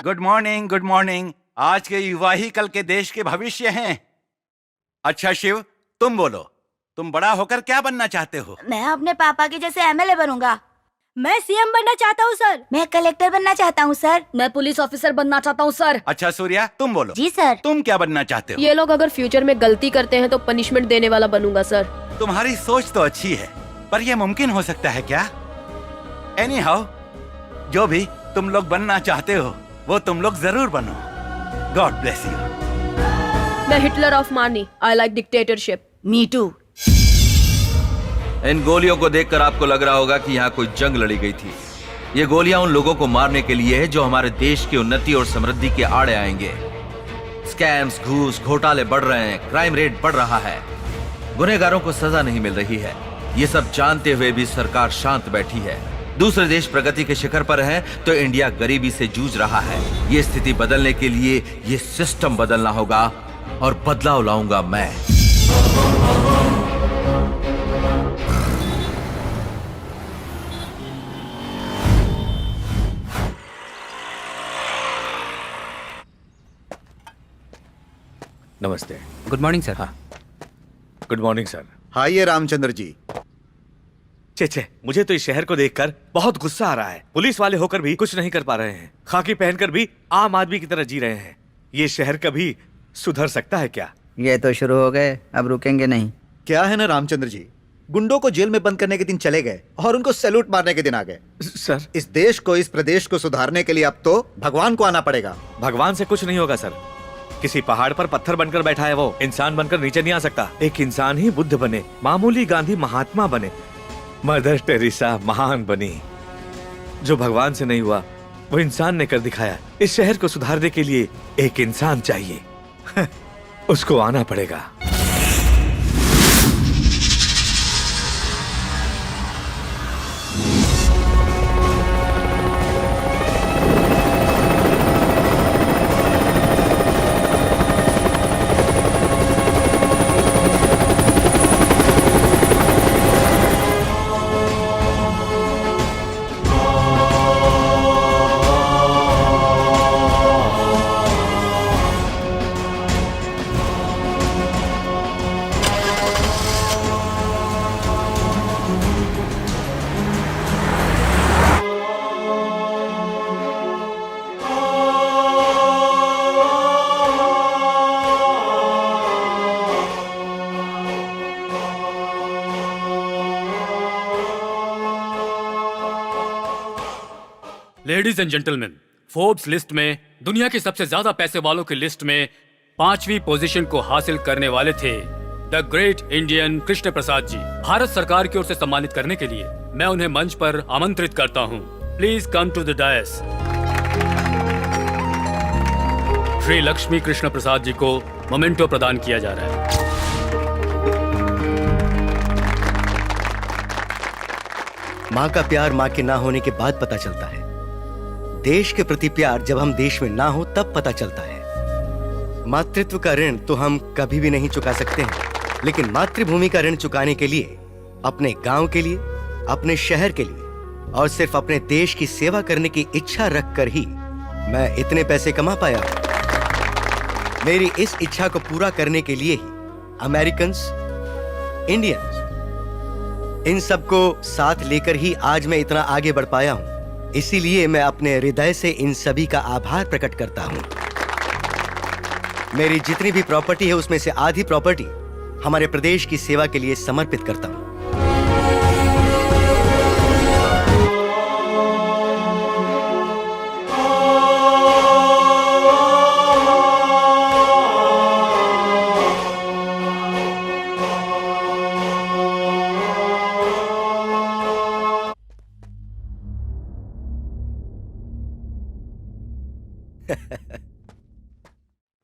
Good morning, good morning. आज के युवा ही कल के देश के भविष्य हैं। अच्छा शिव, तुम बोलो, तुम बड़ा होकर क्या बनना चाहते हो? मैं अपने पापा के जैसे एमएलए बनूंगा। मैं सीएम बनना चाहता हूँ सर। मैं कलेक्टर बनना चाहता हूँ सर। मैं पुलिस ऑफिसर बनना चाहता हूँ सर। अच्छा सूर्या, तुम बोलो। जी सर। तुम क्या बनना चाहते हो? ये लोग अगर फ्यूचर में गलती करते हैं तो पनिशमेंट देने वाला बनूंगा सर। तुम्हारी सोच तो अच्छी है, पर यह मुमकिन हो सकता है क्या? एनीहाउ, जो भी तुम लोग बनना चाहते हो वो तुम लोग जरूर बनो। God bless you. मैं हिटलर ऑफ मानी। I like dictatorship. Me too. इन गोलियों को देखकर आपको लग रहा होगा कि यहाँ कोई जंग लड़ी गई थी। ये गोलियां उन लोगों को मारने के लिए है जो हमारे देश की उन्नति और समृद्धि के आड़े आएंगे। स्कैम्स, घूस, घोटाले बढ़ रहे हैं, क्राइम रेट बढ़ रहा है, गुनहगारों को सजा नहीं मिल रही है। ये सब जानते हुए भी सरकार शांत बैठी है। दूसरे देश प्रगति के शिखर पर हैं, तो इंडिया गरीबी से जूझ रहा है। ये स्थिति बदलने के लिए ये सिस्टम बदलना होगा और बदलाव लाऊंगा मैं। नमस्ते। Good morning sir. हाँ, गुड मॉर्निंग सर। हाँ, ये रामचंद्र जी। छे, मुझे तो इस शहर को देखकर बहुत गुस्सा आ रहा है। पुलिस वाले होकर भी कुछ नहीं कर पा रहे हैं, खाकी पहनकर भी आम आदमी की तरह जी रहे हैं। ये शहर कभी सुधर सकता है क्या? ये तो शुरू हो गए, अब रुकेंगे नहीं। क्या है ना रामचंद्र जी, गुंडों को जेल में बंद करने के दिन चले गए और उनको सैल्यूट मारने के दिन आ गए। सर, इस देश को, इस प्रदेश को सुधारने के लिए अब तो भगवान को आना पड़ेगा। भगवान से कुछ नहीं होगा सर। किसी पहाड़ पर पत्थर बनकर बैठा है, वो इंसान बनकर नीचे नहीं आ सकता। एक इंसान ही बुद्ध बने, मामूली गांधी महात्मा बने, मदर टेरेसा महान बनी। जो भगवान से नहीं हुआ वो इंसान ने कर दिखाया। इस शहर को सुधारने के लिए एक इंसान चाहिए। उसको आना पड़ेगा। Ladies and gentleman, Forbes list में दुनिया के सबसे ज्यादा पैसे वालों की लिस्ट में 5वीं पोजीशन को हासिल करने वाले थे the great Indian Krishna Prasad जी। भारत सरकार की ओर से सम्मानित करने के लिए मैं उन्हें मंच पर आमंत्रित करता हूं। Please come to the dais. Shri Lakshmi Krishna Prasad ji को मोमेंटो प्रदान किया जा रहा है। माँ का प्यार माँ के ना होने के बाद पता चलता है। देश के प्रति प्यार जब हम देश में ना हो तब पता चलता है। मातृत्व का ऋण तो हम कभी भी नहीं चुका सकते हैं, लेकिन मातृभूमि का ऋण चुकाने के लिए, अपने गांव के लिए, अपने शहर के लिए और सिर्फ अपने देश की सेवा करने की इच्छा रखकर ही मैं इतने पैसे कमा पाया। मेरी इस इच्छा को पूरा करने के लिए ही अमेरिकन्स, इंडियंस, इन सबको साथ लेकर ही आज मैं इतना आगे बढ़ पाया हूं। इसीलिए मैं अपने हृदय से इन सभी का आभार प्रकट करता हूं। मेरी जितनी भी प्रॉपर्टी है उसमें से आधी प्रॉपर्टी हमारे प्रदेश की सेवा के लिए समर्पित करता हूं।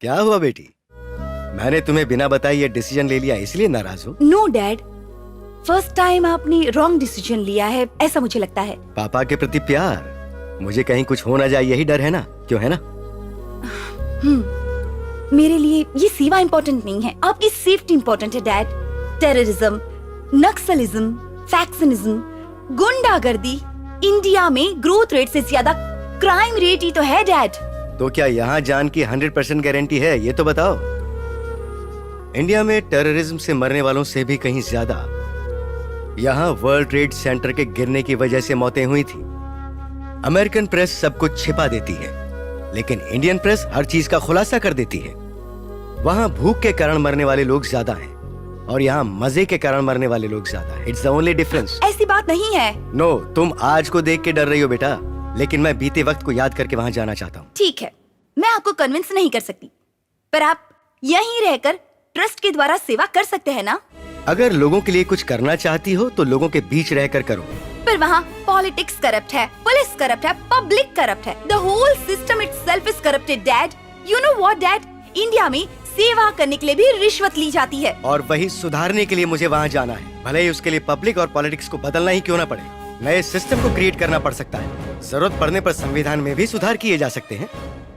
क्या हुआ बेटी? मैंने तुम्हें बिना बताए ये डिसीजन ले लिया, इसलिए नाराज हो? नो डैड, फर्स्ट टाइम आपने रॉन्ग डिसीजन लिया है, ऐसा मुझे लगता है। पापा के प्रति प्यार, मुझे कहीं कुछ हो ना जाए यही डर है ना, क्यों है ना? मेरे लिए ये सेवा इम्पोर्टेंट नहीं है, आपकी सेफ्टी इम्पोर्टेंट है डैड। टेररिज्म, नक्सलिज्म, फैक्शनिज्म, गुंडागर्दी, इंडिया में ग्रोथ रेट से ज्यादा क्राइम रेट ही तो है डैड। तो क्या यहाँ जान की 100% गारंटी है, ये तो बताओ। इंडिया में टेररिज्म से मरने वालों से भी कहीं ज्यादा यहाँ वर्ल्ड ट्रेड सेंटर के गिरने की वजह से मौतें हुई थी। अमेरिकन प्रेस सब कुछ छिपा देती है, लेकिन इंडियन प्रेस हर चीज का खुलासा कर देती है। वहां भूख के कारण मरने वाले लोग ज्यादा हैं और यहाँ मजे के कारण मरने वाले लोग ज्यादा हैं। It's the only difference. ऐसी बात नहीं है। नो, तुम आज को देख के डर रही हो बेटा, लेकिन मैं बीते वक्त को याद करके वहां जाना चाहता हूँ। ठीक है, मैं आपको कन्विंस नहीं कर सकती, पर आप यहीं रहकर ट्रस्ट के द्वारा सेवा कर सकते हैं ना? अगर लोगों के लिए कुछ करना चाहती हो तो लोगों के बीच रहकर करो। पर वहाँ पॉलिटिक्स करप्ट है, पुलिस करप्ट है, पब्लिक करप्ट है। The whole system itself is corrupted dad. You know what dad? India में सेवा करने के लिए भी रिश्वत ली जाती है। और वही सुधारने के लिए मुझे वहाँ जाना है, भले ही उसके लिए पब्लिक और पॉलिटिक्स को बदलना ही क्यों ना पड़े। नए सिस्टम को क्रिएट करना पड़ सकता है। जरूरत पड़ने पर संविधान में भी सुधार किए जा सकते हैं।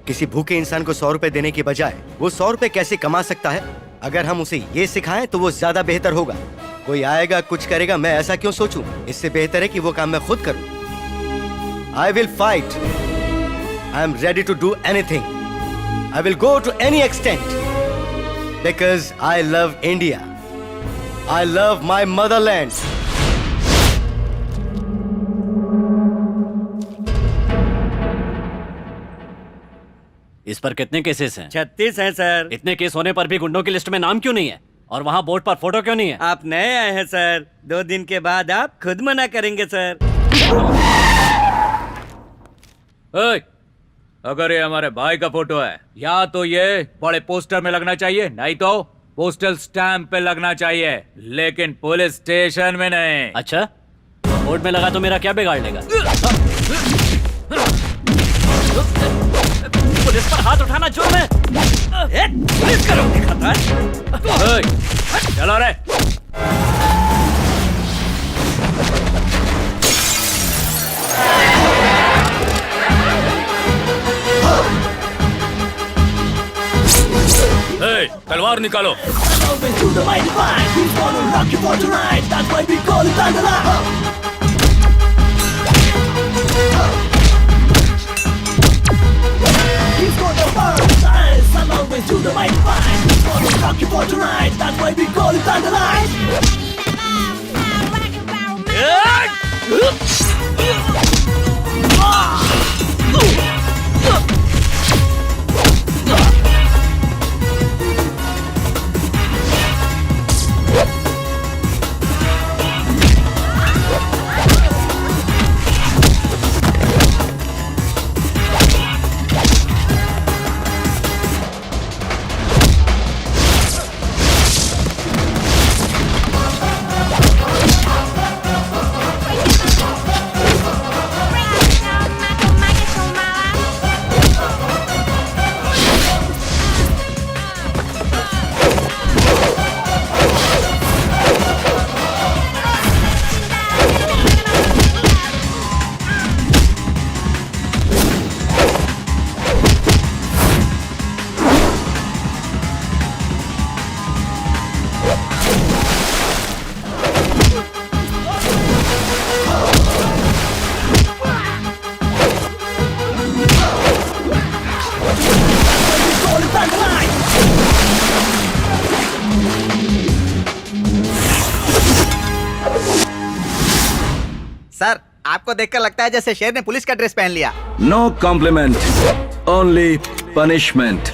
किसी भूखे इंसान को 100 रुपए देने के बजाय वो 100 रुपए कैसे कमा सकता है, अगर हम उसे ये सिखाएं तो वो ज्यादा बेहतर होगा। कोई आएगा कुछ करेगा, मैं ऐसा क्यों सोचूं? इससे बेहतर है कि वो काम मैं खुद करूं। I will fight. I am ready to do anything. I will go to any extent because I love India. I love my motherland. इस पर कितने केसेस हैं? 36 हैं सर। इतने केस होने पर भी गुंडों की लिस्ट में नाम क्यों नहीं है? और वहाँ बोर्ड पर फोटो क्यों नहीं है? आप नए आए हैं सर, 2 दिन के बाद आप खुद मना करेंगे सर। अगर ये हमारे भाई का फोटो है, या तो ये बड़े पोस्टर में लगना चाहिए, नहीं तो पोस्टल स्टैंप पे लगना चाहिए, लेकिन पुलिस स्टेशन में नहीं। अच्छा, बोर्ड में लगा तो मेरा क्या बिगाड़ लेगा? पुलिस पर हाथ उठाना जुर्म है। पुलिस करोगे खतर। चलो रे। तलवार निकालो। सर, आपको देखकर लगता है जैसे शेर ने पुलिस का ड्रेस पहन लिया। No compliment, only punishment.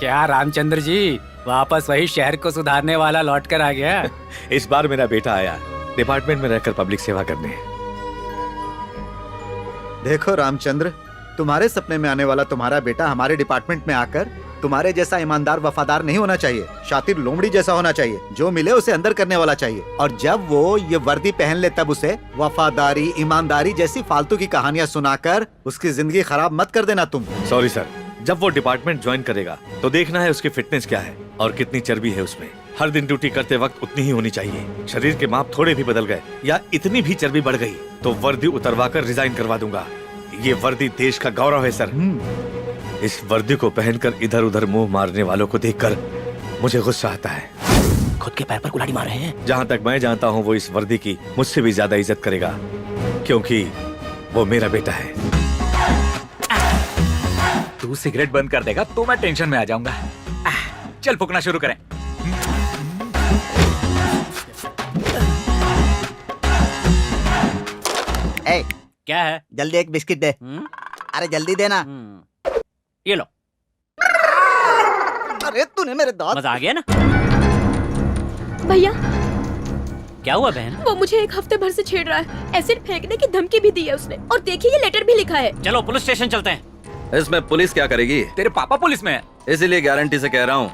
क्या रामचंद्र जी, वापस वही शहर को सुधारने वाला लौट कर आ गया? इस बार मेरा बेटा आया डिपार्टमेंट में रहकर पब्लिक सेवा करने। देखो रामचंद्र, तुम्हारे सपने में आने वाला तुम्हारा बेटा हमारे डिपार्टमेंट में आकर तुम्हारे जैसा ईमानदार वफादार नहीं होना चाहिए, शातिर लोमड़ी जैसा होना चाहिए, जो मिले उसे अंदर करने वाला चाहिए। और जब वो ये वर्दी पहन ले तब उसे वफादारी, ईमानदारी जैसी फालतू की कहानियां सुनाकर उसकी जिंदगी खराब मत कर देना तुम। सॉरी सर, जब वो डिपार्टमेंट ज्वाइन करेगा तो देखना है उसकी फिटनेस क्या है और कितनी चर्बी है उसमें। हर दिन ड्यूटी करते वक्त उतनी ही होनी चाहिए। शरीर के माप थोड़े भी बदल गए या इतनी भी चर्बी बढ़ गई तो वर्दी उतरवा कर रिजाइन करवा दूंगा। ये वर्दी देश का गौरव है सर। इस वर्दी को पहनकर इधर उधर मुंह मारने वालों को देखकर मुझे गुस्सा आता है। खुद के पैर पर कुल्हाड़ी मार रहे हैं। जहाँ तक मैं जानता हूँ वो इस वर्दी की मुझसे भी ज्यादा इज्जत करेगा, क्योंकि वो मेरा बेटा है। तू सिगरेट बंद कर देगा तो मैं टेंशन में आ जाऊंगा। चल फूकना शुरू करें। ए, क्या है? जल्दी एक बिस्किट दे। अरे जल्दी देना। ये लो। अरे तूने मेरे दांत। मजा आ गया ना? भैया क्या हुआ बहन? वो मुझे एक हफ्ते भर से छेड़ रहा है। एसिड फेंकने की धमकी भी दी है उसने, और देखिए ये लेटर भी लिखा है। चलो पुलिस स्टेशन चलते हैं। इसमें पुलिस क्या करेगी? तेरे पापा पुलिस में है। इसीलिए गारंटी से कह रहा हूँ,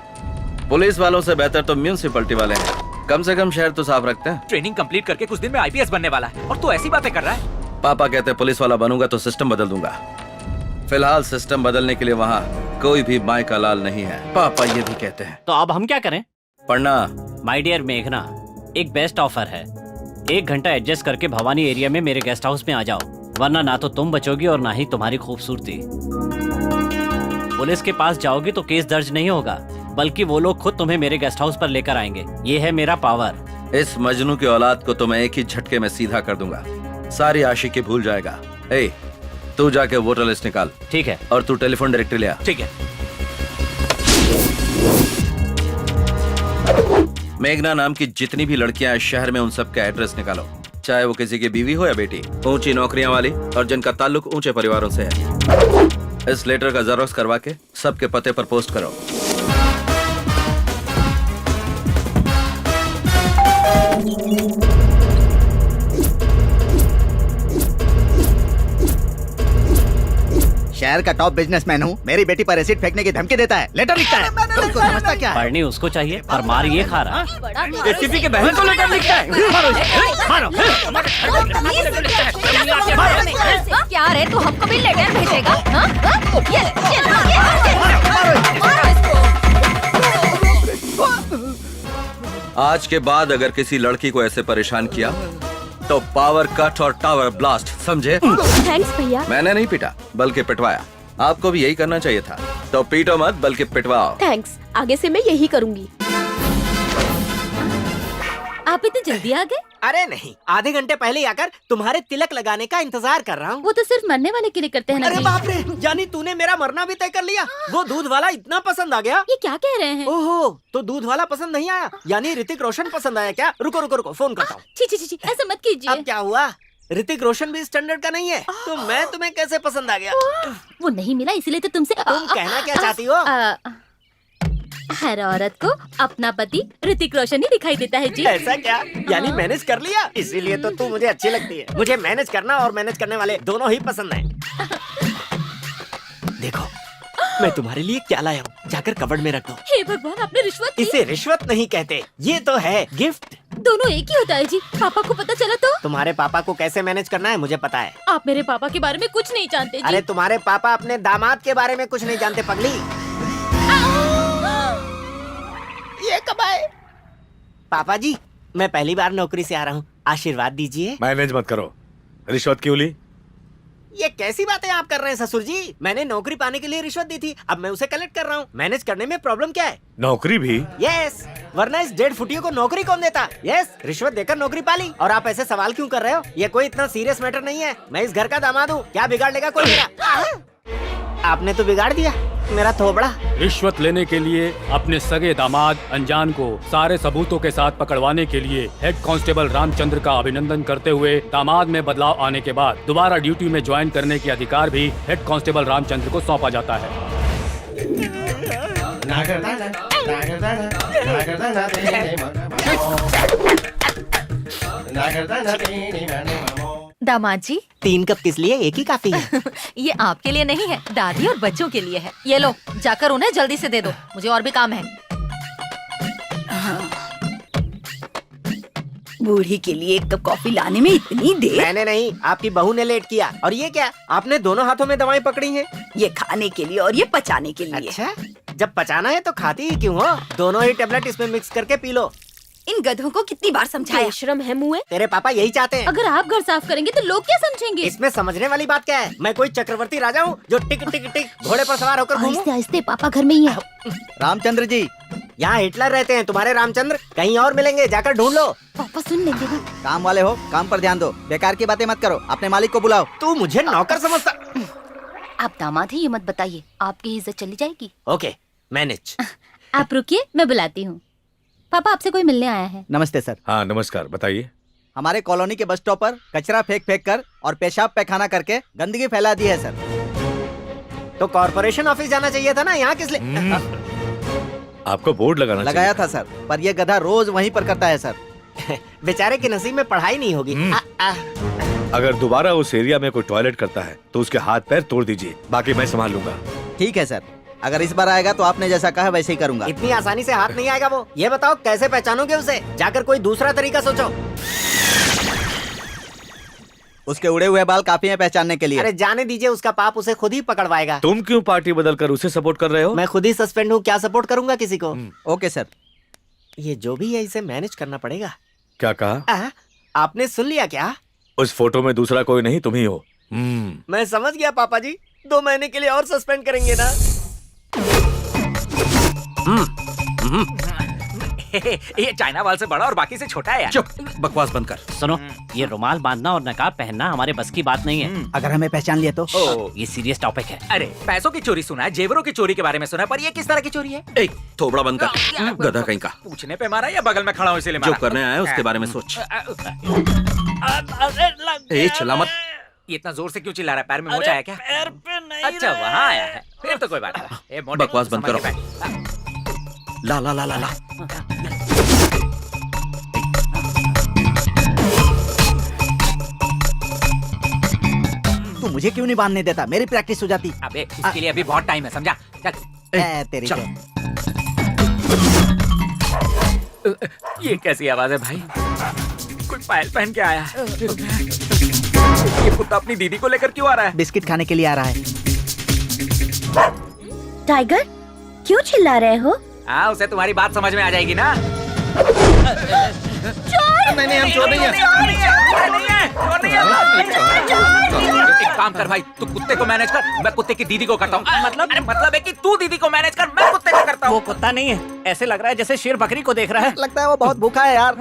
पुलिस वालों से बेहतर तो म्यूनिसिपैलिटी वाले हैं। कम से कम शहर तो साफ रखते हैं। ट्रेनिंग कंप्लीट करके कुछ दिन में आईपीएस बनने वाला है और तू ऐसी बातें कर रहा है। पापा कहते हैं पुलिस वाला बनूंगा तो सिस्टम बदल दूंगा। फिलहाल सिस्टम बदलने के लिए वहाँ कोई भी माई का लाल नहीं है, पापा ये भी कहते हैं। तो अब हम क्या करें? पढ़ना। माय डियर मेघना, एक बेस्ट ऑफर है। 1 घंटा एडजस्ट करके भवानी एरिया में मेरे गेस्ट हाउस में आ जाओ, वरना ना तो तुम बचोगी और ना ही तुम्हारी खूबसूरती। पुलिस के पास जाओगी तो केस दर्ज नहीं होगा, बल्कि वो लोग खुद तुम्हें मेरे गेस्ट हाउस पर लेकर आएंगे। ये है मेरा पावर। इस मजनू की औलाद को तो मैं एक ही झटके में सीधा कर दूंगा, सारी आशिकी भूल जाएगा। ए, तू जाके वोटर लिस्ट निकाल। ठीक है। और तू टेलीफोन डायरेक्टरी ले आ। ठीक है। मेघना नाम की जितनी भी लड़कियां इस शहर में, उन सब का एड्रेस निकालो, चाहे वो किसी की बीवी हो या बेटी, ऊंची नौकरियां वाली और जिनका ताल्लुक ऊंचे परिवारों से है। इस लेटर का जेरॉक्स करवा के सबके पते पर पोस्ट करो। शहर का टॉप बिजनेसमैन हूँ, मेरी बेटी पर एसिड फेंकने की धमकी देता है, लेटर लिखता है। तुमको समझता क्या है? पढ़नी उसको चाहिए और मार ये खा रहा है। किसी की बहन को लेटर लिखता है। मारो क्या रे, तू हमको भी लेटर भेजेगा? हाँ? आज के बाद अगर किसी लड़की को ऐसे परेशान किया तो पावर कट और टावर ब्लास्ट, समझे? थैंक्स भैया। मैंने नहीं पीटा बल्कि पिटवाया। आपको भी यही करना चाहिए था। तो पीटो मत बल्कि पिटवाओ। थैंक्स, आगे से मैं यही करूंगी। आप इतनी जल्दी आ गए? अरे नहीं, आधे घंटे पहले ही आकर तुम्हारे तिलक लगाने का इंतजार कर रहा हूँ। वो तो सिर्फ मरने वाले के लिए करते हैं ना। अरे बाप रे, जानी तूने मेरा मरना भी तय कर लिया। वो दूध वाला इतना पसंद आ गया। ये क्या कह रहे हैं? ओहो, तो दूध वाला पसंद नहीं आया, यानी ऋतिक रोशन पसंद आया क्या? रुको रुको रुको, फोन करता हूँ। छी, ऐसा मत कीजिए। अब क्या हुआ? ऋतिक रोशन भी स्टैंडर्ड का नहीं है, तो मैं तुम्हें कैसे पसंद आ गया? वो नहीं मिला इसीलिए तो तुमसे। तुम कहना क्या चाहती हो? हर औरत को अपना पति ऋतिक रोशन ही दिखाई देता है जी। ऐसा क्या? यानी मैनेज कर लिया, इसीलिए तो तू मुझे अच्छी लगती है। मुझे मैनेज करना और मैनेज करने वाले दोनों ही पसंद हैं। देखो, मैं तुम्हारे लिए क्या लाया हूँ, जाकर कबर्ड में रख दो। हे भगवान, आपने रिश्वत दी? इसे रिश्वत नहीं कहते, ये तो है गिफ्ट। दोनों एक ही होता है जी। पापा को पता चला तो? तुम्हारे पापा को कैसे मैनेज करना है मुझे पता है। आप मेरे पापा के बारे में कुछ नहीं जानते जी। अरे तुम्हारे पापा अपने दामाद के बारे में कुछ नहीं जानते पगली। ये कब आए? पापा जी, मैं पहली बार नौकरी से आ रहा हूँ, आशीर्वाद दीजिए। मैनेज मत करो, रिश्वत क्यों ली? ये कैसी बातें आप कर रहे हैं ससुर जी? मैंने नौकरी पाने के लिए रिश्वत दी थी, अब मैं उसे कलेक्ट कर रहा हूँ। मैनेज करने में प्रॉब्लम क्या है? नौकरी भी? यस, वरना इस 1.5 फुटियों को नौकरी कौन देता? यस, रिश्वत देकर नौकरी पाली। और आप ऐसे सवाल क्यों कर रहे हो? ये कोई इतना सीरियस मैटर नहीं है। मैं इस घर का दामाद हूँ, क्या बिगाड़ लेगा कोई मेरा? आपने तो बिगाड़ दिया मेरा थोबड़ा। रिश्वत लेने के लिए अपने सगे दामाद अनजान को सारे सबूतों के साथ पकड़वाने के लिए हेड कांस्टेबल रामचंद्र का अभिनंदन करते हुए दामाद में बदलाव आने के बाद दोबारा ड्यूटी में ज्वाइन करने के अधिकार भी हेड कांस्टेबल रामचंद्र को सौंपा जाता है। दामाद जी, 3 कप किस लिए? एक ही काफी है। ये आपके लिए नहीं है, दादी और बच्चों के लिए है। ये लो, जाकर उन्हें जल्दी से दे दो, मुझे और भी काम है। बूढ़ी के लिए 1 कप कॉफी लाने में इतनी देर? मैंने नहीं, आपकी बहू ने लेट किया। और ये क्या? आपने दोनों हाथों में दवाएं पकड़ी हैं? ये खाने के लिए और ये पचाने के लिए। अच्छा, जब पचाना है तो खाती ही क्यों हो? दोनों ही टेबलेट इसमें मिक्स करके पी लो। इन गधों को कितनी बार समझाया? बेशरम है मुँह। तेरे पापा यही चाहते हैं। अगर आप घर साफ करेंगे तो लोग क्या समझेंगे? इसमें समझने वाली बात क्या है? मैं कोई चक्रवर्ती राजा हूँ जो टिक टिक टिक घोड़े पर सवार होकर घूमूं? आहिस्ते आहिस्ते, पापा घर में ही है। रामचंद्र जी, यहाँ हिटलर रहते हैं, तुम्हारे रामचंद्र कहीं और मिलेंगे, जाकर ढूंढ लो। पापा सुन लेंगे ना। काम वाले हो, काम पर ध्यान दो, बेकार की बातें मत करो, अपने मालिक को बुलाओ। तू मुझे नौकर समझता? आप दामाद हैं, ये मत बताइए, आपकी इज्जत चली जाएगी। Okay, manage. आप रुकिए, मैं बुलाती हूँ। पापा आपसे कोई मिलने आया है। नमस्ते सर। हाँ नमस्कार, बताइए। हमारे कॉलोनी के बस स्टॉप पर कचरा फेंक फेंक कर और पेशाब पैखाना करके गंदगी फैला दी है सर। तो कॉर्पोरेशन ऑफिस जाना चाहिए था ना, यहाँ किस लिए? आपको बोर्ड लगाया था सर, पर यह गधा रोज वहीं पर करता है सर। बेचारे की नसीब में पढ़ाई नहीं होगी। अगर दोबारा उस एरिया में कोई टॉयलेट करता है तो उसके हाथ पैर तोड़ दीजिए, बाकी मैं संभाल लूंगा। ठीक है सर, अगर इस बार आएगा तो आपने जैसा कहा वैसे ही करूंगा। इतनी आसानी से हाथ नहीं आएगा वो। ये बताओ कैसे पहचानोगे उसे? जाकर कोई दूसरा तरीका सोचो। उसके उड़े हुए बाल काफी हैं पहचानने के लिए। अरे जाने दीजिए, उसका पाप उसे खुद ही पकड़वाएगा। तुम क्यों पार्टी बदलकर उसे सपोर्ट कर रहे हो? मैं खुद ही सस्पेंड हूँ, क्या सपोर्ट करूंगा किसी को? Okay sir. ये जो भी है इसे मैनेज करना पड़ेगा। क्या कहा? आपने सुन लिया क्या? उस फोटो में दूसरा कोई नहीं, तुम ही हो। मैं समझ गया पापा जी, 2 महीने के लिए और सस्पेंड करेंगे ना? ये चाइना वाल से बड़ा और बाकी से छोटा है यार। चुप, बकवास बंद कर। सुनो, ये रुमाल बांधना और नकाब पहनना हमारे बस की बात नहीं है। अगर हमें पहचान लिया तो? ये सीरियस टॉपिक है। अरे पैसों की चोरी सुना है, जेवरों की चोरी के बारे में सुना है, पर ये किस तरह की चोरी है? एक थोबड़ा बंद कर, गधा कहीं का। पूछने पे मारा या बगल में खड़ा हूँ इसीलिए जो मारा? करने आया उसके बारे में सोच। ए चिल्ला मत। ये इतना जोर से क्यों चिल्ला रहा है? पैर में मोच आया क्या? पैर पे नहीं। अच्छा वहाँ आया है, फिर तो कोई बात नहीं। बकवास बंद करो। ला ला ला ला ला। तू मुझे क्यों नहीं बांधने देता? मेरी प्रैक्टिस हो जाती। अबे इसके लिए अभी बहुत टाइम है, समझा? चल। तेरी चल। ये कैसी आवाज है भाई? कोई पायल पहन के आया है। ये कुत्ता अपनी दीदी को लेकर क्यों आ रहा है? बिस्किट खाने के लिए आ रहा है। टाइगर, क्यों चिल्ला रहे हो? हाँ, उसे तुम्हारी बात समझ में आ जाएगी ना। नहीं, हम चोर नहीं हैं। एक काम कर भाई, तू कुत्ते को मैनेज कर, मैं कुत्ते की दीदी को करता हूँ। मतलब है कि तू दीदी को मैनेज कर, मैं कुत्ते को करता हूँ। वो कुत्ता नहीं है, ऐसे लग रहा है जैसे शेर बकरी को देख रहा है। लगता है वो बहुत भूखा है यार।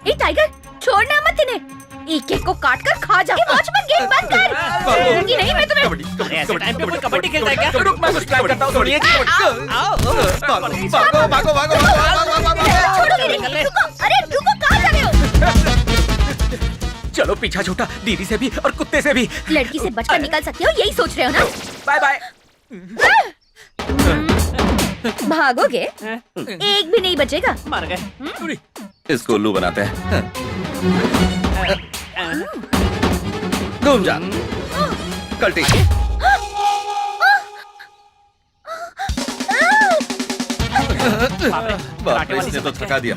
ए टाइगर, छोड़ना मत इन्हें, एक एक को काट कर खा जा। वॉचमैन गेम बंद कर। छोड़ूंगी नहीं मैं तुम्हें। अरे ऐसे टाइम पे कोई कबड्डी खेलता है क्या? रुक, मैं कुछ प्लान करता हूँ, सुनिए। छोड़ूंगी नहीं। रुको, अरे रुको, कहाँ जा रहे हो? चलो पीछा छूटा, दीदी से भी और कुत्ते से भी। लड़की से बचकर निकल सकते हो, यही सोच रहे हो ना? Bye bye. भागोगे? एक भी नहीं बचेगा। मर गए। इसको उल्लू बनाते हैं। घूम जा कल्टी। बाप रे, इसने तो थका दिया।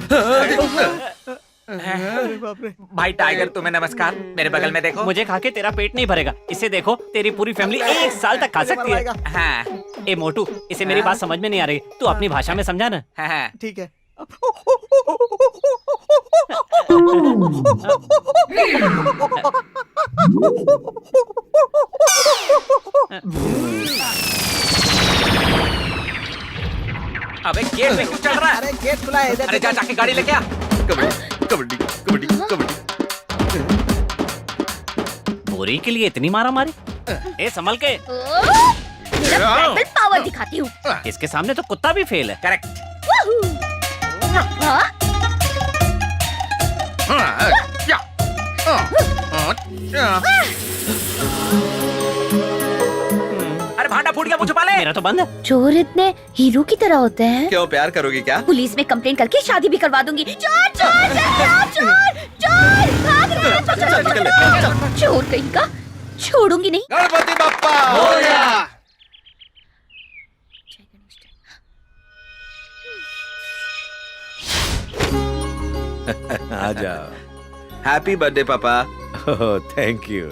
भाई टाइगर, तुम्हें नमस्कार। मेरे बगल में देखो। मुझे खा के तेरा पेट नहीं भरेगा, इसे देखो, तेरी पूरी फैमिली 1 साल तक खा सकती है। हाँ। ए मोटू, इसे मेरी बात समझ में नहीं आ रही, तू अपनी भाषा में समझा ना। हाँ। ठीक है। अबे गेट में क्यों चल रहा है? अरे गेट खुला है इधर। अरे जा, जाके गाड़ी लेके आ। कबड्डी कबड्डी कबड्डी। बोरी के लिए इतनी मारा मारी? ए संभल के। मेरा मेंटल पावर दिखाती हूँ। इसके सामने तो कुत्ता भी फेल है। करेक्ट। अरे भांडा फूट गया, मुझे पाले। मेरा तो बंद है। चोर इतने हीरो की तरह होते हैं। क्यों, प्यार करोगी क्या? पुलिस में कंप्लेंट करके शादी भी करवा दूंगी। चोर चोर चोर चोर चोर, भाग रहे हो। चोर कहीं का, छोड़ूंगी नहीं। गणपति बप्पा मोरया। आ जाओ। हैप्पी बर्थडे पापा। Thank you.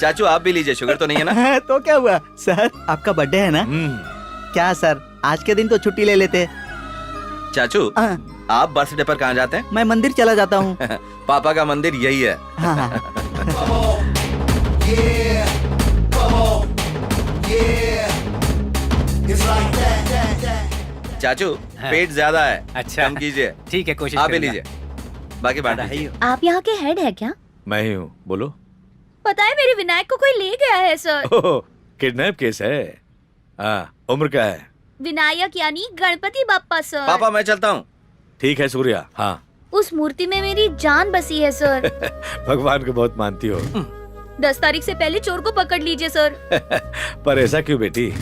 चाचू आप भी लीजिए, शुगर तो नहीं है ना? तो क्या हुआ सर, आपका बर्थडे है ना? क्या सर, आज के दिन तो छुट्टी ले लेते। चाचू हाँ। आप बर्थडे पर कहाँ जाते हैं? मैं मंदिर चला जाता हूँ। पापा का मंदिर यही है। हाँ, हाँ। चाचू हाँ। पेट ज्यादा है, अच्छा। कम कीजिए। ठीक है, कोशिश आप भी करूंगा। लीजिए, बाकी बांट दीजिए। आप यहाँ के हेड है क्या? मैं ही हूँ, बोलो। पता है मेरे विनायक को कोई ले गया है सर। ओह, किडनैप केस है। हाँ, उम्र क्या है? विनायक यानी गणपति बाप्पा सर। पापा मैं चलता हूँ। ठीक है सूर्या। हाँ। उस मूर्ति में मेरी जान बसी है सर। भगवान को बहुत मानती हो। 10 तारीख से पहले चोर को पकड़ लीजिए सर। पर ऐसा क्यों बेटी?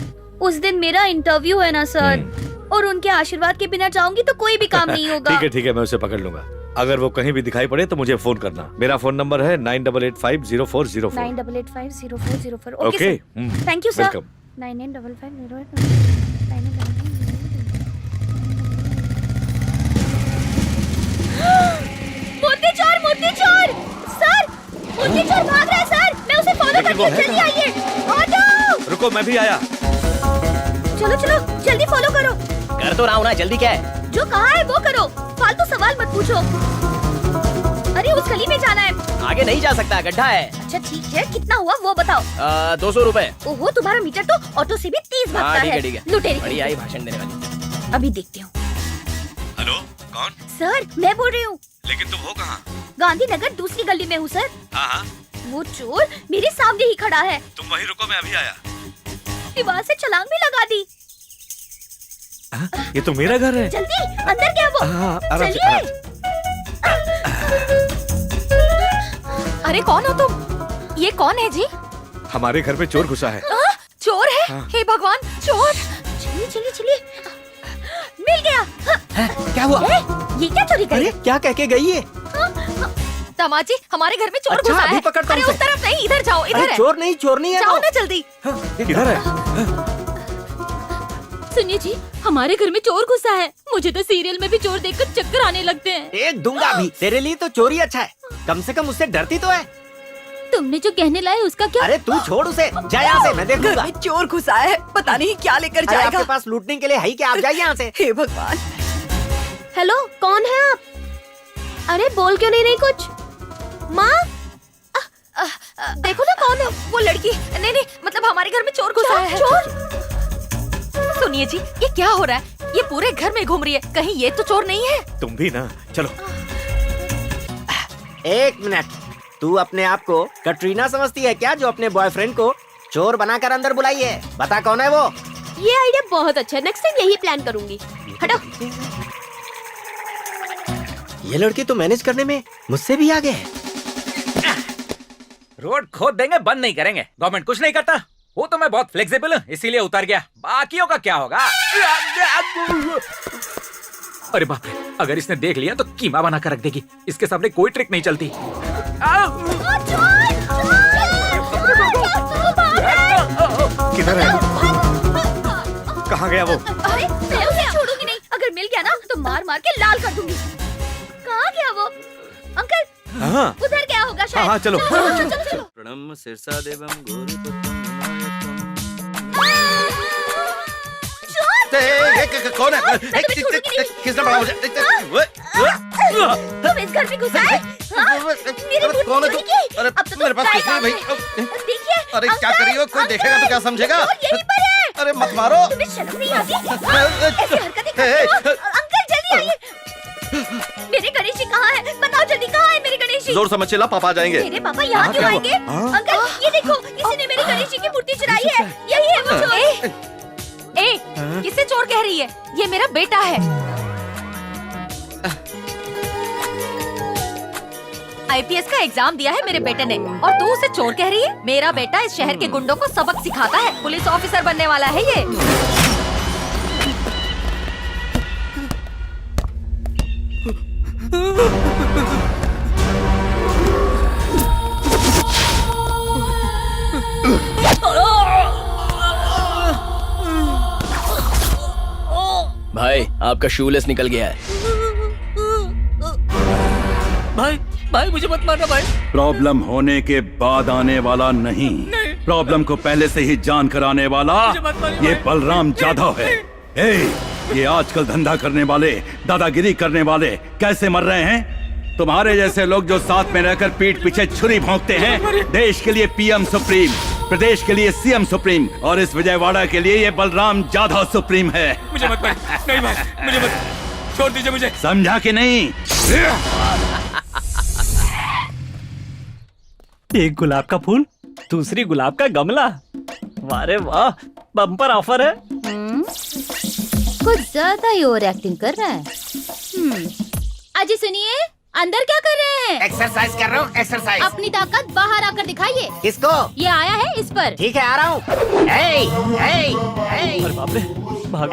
उस दिन मेरा इंटरव्यू है ना सर, और उनके आशीर्वाद के बिना जाऊंगी तो कोई भी काम नहीं होगा। ठीक है, मैं उसे पकड़ लूंगा। अगर वो कहीं भी दिखाई पड़े तो मुझे फोन करना। मेरा फोन नंबर है 98850404। 98850404। Okay, thank you sir. Welcome. 995508 मोती चोर सर, मोती चोर भाग रहा है सर। मैं उसे फॉलो लेकिन वो करती है हूँ, जल्दी आइए। ऑटो, रुको मैं भी आया। चलो चलो जल्दी फॉलो करो। कर तो रहा हूँ ना, जल्दी क्या है? जो कहा है वो करो, फालतू सवाल मत पूछो। अरे उस गली में जाना है। आगे नहीं जा सकता, गड्ढा है। अच्छा ठीक है, कितना हुआ वो बताओ। 200 रुपए। ओहो, तुम्हारा मीटर तो ऑटो से भी 30 भागता है। ठीक है। लुटेरी बढ़िया ही भाषण देने वाली। अभी देखती हूँ। हेलो, कौन? सर मैं बोल रही हूँ। लेकिन तुम हो कहाँ? गांधीनगर दूसरी गली में हूँ सर। हाँ, वो चोर मेरे सामने ही खड़ा है। तुम वहीं रुको, मैं अभी आया। दीवार से छलांग भी लगा दी। ये तो मेरा घर है। जल्दी अंदर क्या वो? आराम से, चलिए। अरे कौन हो तुम? ये कौन है जी? हमारे घर पे चोर घुसा है। चोर है? हाँ। हे भगवान, चोर! चलिए चलिए चलिए। मिल गया। क्या हुआ? ये क्या चोरी करी? अरे क्या कह के गई है? दामाद जी, हमारे घर में चोर अच्छा, घुसा अभी है। पकड़ता हूँ अरे उसे। उस तरफ नहीं, इधर जाओ, इधर अरे है। चोर नहीं है जाओ वो। ना जल्दी। किधर है? सुनिए जी, हमारे घर में चोर घुसा है। मुझे तो सीरियल में भी चोर देखकर चक्कर आने लगते हैं। एक दूंगा भी। तेरे लिए तो चोरी अच्छा है, कम से कम उससे डरती तो है। तुमने जो कहने लाए उसका क्या? अरे तू छोड़ उसे, जा यहाँ से, मैं घर देखूंगा। में चोर घुसा है, पता नहीं क्या लेकर अरे जाएगा। आपके पास लूटने के लिए है ही क्या? आप जाइए यहाँ से। हे भगवान। हेलो, कौन है आप? अरे बोल क्यों नहीं रही कुछ? माँ, देखो ना कौन है वो लड़की। नहीं नहीं, मतलब हमारे घर में चोर घुसा है। सुनिए जी, ये क्या हो रहा है? ये पूरे घर में घूम रही है, कहीं ये तो चोर नहीं है? तुम भी ना, चलो। 1 मिनट, तू अपने आप को कटरीना समझती है क्या, जो अपने बॉयफ्रेंड को चोर बनाकर अंदर बुलाई है? बता कौन है वो? ये आइडिया बहुत अच्छा है, नेक्स्ट टाइम यही प्लान करूंगी। हटो। ये लड़के तो मैनेज करने में मुझसे भी आगे है। रोड खोद देंगे, बंद नहीं करेंगे। गवर्नमेंट कुछ नहीं करता। वो तो मैं बहुत फ्लेक्सिबल हूँ, इसीलिए उतर गया। बाकियों का क्या होगा? अरे बाप रे, अगर इसने देख लिया तो कीमा बना कर रख देगी। इसके सामने कोई ट्रिक नहीं चलती। किधर है? कहाँ गया वो? अरे मैं उसे छोड़ूंगी नहीं, अगर मिल गया ना तो मार मार के लाल कर दूंगी। कहाँ गया वो? अंकल, हाँ, उधर गया होगा शायद। हाँ, चलो। चलो। प्रणम शीर्षा देवम गौरीपतिम कौन है? किसने पढ़ा मुझे? तुम इस घर में घुसा है? हाँ? मेरी बूटी कौन है चोरी तू? की? अरे अब तो मेरे पास तुम कुछ नहीं गायब भाई। हैं। देखिए, अरे क्या अंकल, करियो? कोई अंकल, देखेगा तो क्या समझेगा? चोर यहीं पर है। अरे मत मारो। तुम्हें शर्म नहीं आती? ऐसी हरकतें करते हो? अंकल जल्दी आइए। मेरे गणेश जी कहाँ है? बताओ जल्दी, कहाँ है मेरे गणेश जी? जोर समझ चिल्ला, पापा आ जाएंगे। मेरे पापा यहाँ क्यों आएंगे? अंकल ये देखो, किसी ने मेरे गणेश जी की मूर्ति चुराई है। यही है वो चोर। ए, किसे चोर कह रही है? ये मेरा बेटा है। IPS का एग्जाम दिया है मेरे बेटे ने, और तू उसे चोर कह रही है? मेरा बेटा इस शहर के गुंडों को सबक सिखाता है। पुलिस ऑफिसर बनने वाला है ये। भाई आपका शूलेस निकल गया है। भाई भाई मुझे मत मारना भाई। प्रॉब्लम होने के बाद आने वाला नहीं, प्रॉब्लम को पहले से ही जान कर आने वाला ये बलराम जाधव है। ये आजकल धंधा करने वाले, दादागिरी करने वाले कैसे मर रहे हैं? तुम्हारे जैसे लोग जो साथ में रहकर पीठ पीछे छुरी भोंकते हैं। देश के लिए पीएम सुप्रीम, प्रदेश के लिए सीएम सुप्रीम और इस विजयवाड़ा के लिए ये बलराम जाधव सुप्रीम है। मुझे मत मार, नहीं भाई मुझे मत, छोड़ दीजिए मुझे। समझा कि नहीं? एक गुलाब का फूल, दूसरी गुलाब का गमला। वारे वाह, बम्पर ऑफर है। कुछ ज्यादा ही ओवर एक्टिंग कर रहा है। अजी सुनिए, अंदर क्या कर रहे हैं? एक्सरसाइज कर रहा हूँ, एक्सरसाइज। अपनी ताकत बाहर आकर दिखाइए। किसको? ये आया है इस पर। ठीक है, आ रहा हूँ। अरे बाप रे, भागो।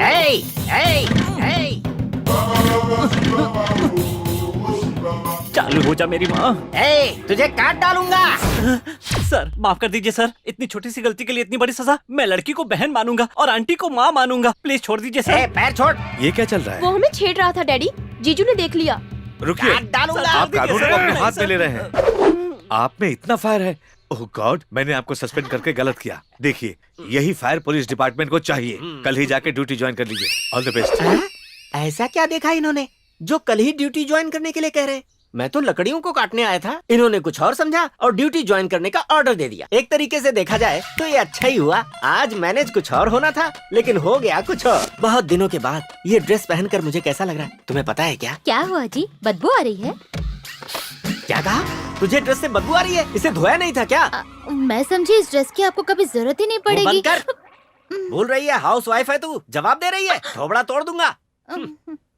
चालू हो जा मेरी माँ। तुझे काट डालूंगा। सर माफ कर दीजिए सर, इतनी छोटी सी गलती के लिए इतनी बड़ी सजा। मैं लड़की को बहन मानूंगा और आंटी को माँ मानूंगा। प्लीज छोड़ दीजिए सर। पैर छोड़। ये क्या चल रहा है? वो हमें छेड़ रहा था डैडी, जीजू ने देख लिया। रुकिए, डालूंगा। आप कानून को अपने हाथ में ले रहे हैं। आप में इतना फायर है? ओह गॉड, मैंने आपको सस्पेंड करके गलत किया। देखिए, यही फायर पुलिस डिपार्टमेंट को चाहिए। कल ही जाके ड्यूटी ज्वाइन कर लीजिए। All the best. ऐसा क्या देखा इन्होंने जो कल ही ड्यूटी ज्वाइन करने के लिए कह रहे? मैं तो लकड़ियों को काटने आया था, इन्होंने कुछ और समझा और ड्यूटी ज्वाइन करने का ऑर्डर दे दिया। एक तरीके से देखा जाए तो ये अच्छा ही हुआ। आज मैनेज कुछ और होना था, लेकिन हो गया कुछ और। बहुत दिनों के बाद ये ड्रेस पहनकर मुझे कैसा लग रहा है, तुम्हें पता है क्या? क्या हुआ जी, बदबू आ रही है? क्या कहा? तुझे ड्रेस से बदबू आ रही है? इसे धोया नहीं था क्या? मैं समझी इस ड्रेस की आपको कभी जरूरत ही नहीं पड़ेगी। बंद कर। भूल रही है, हाउस वाइफ है तू, जवाब दे रही है। थोबड़ा तोड़ दूंगा।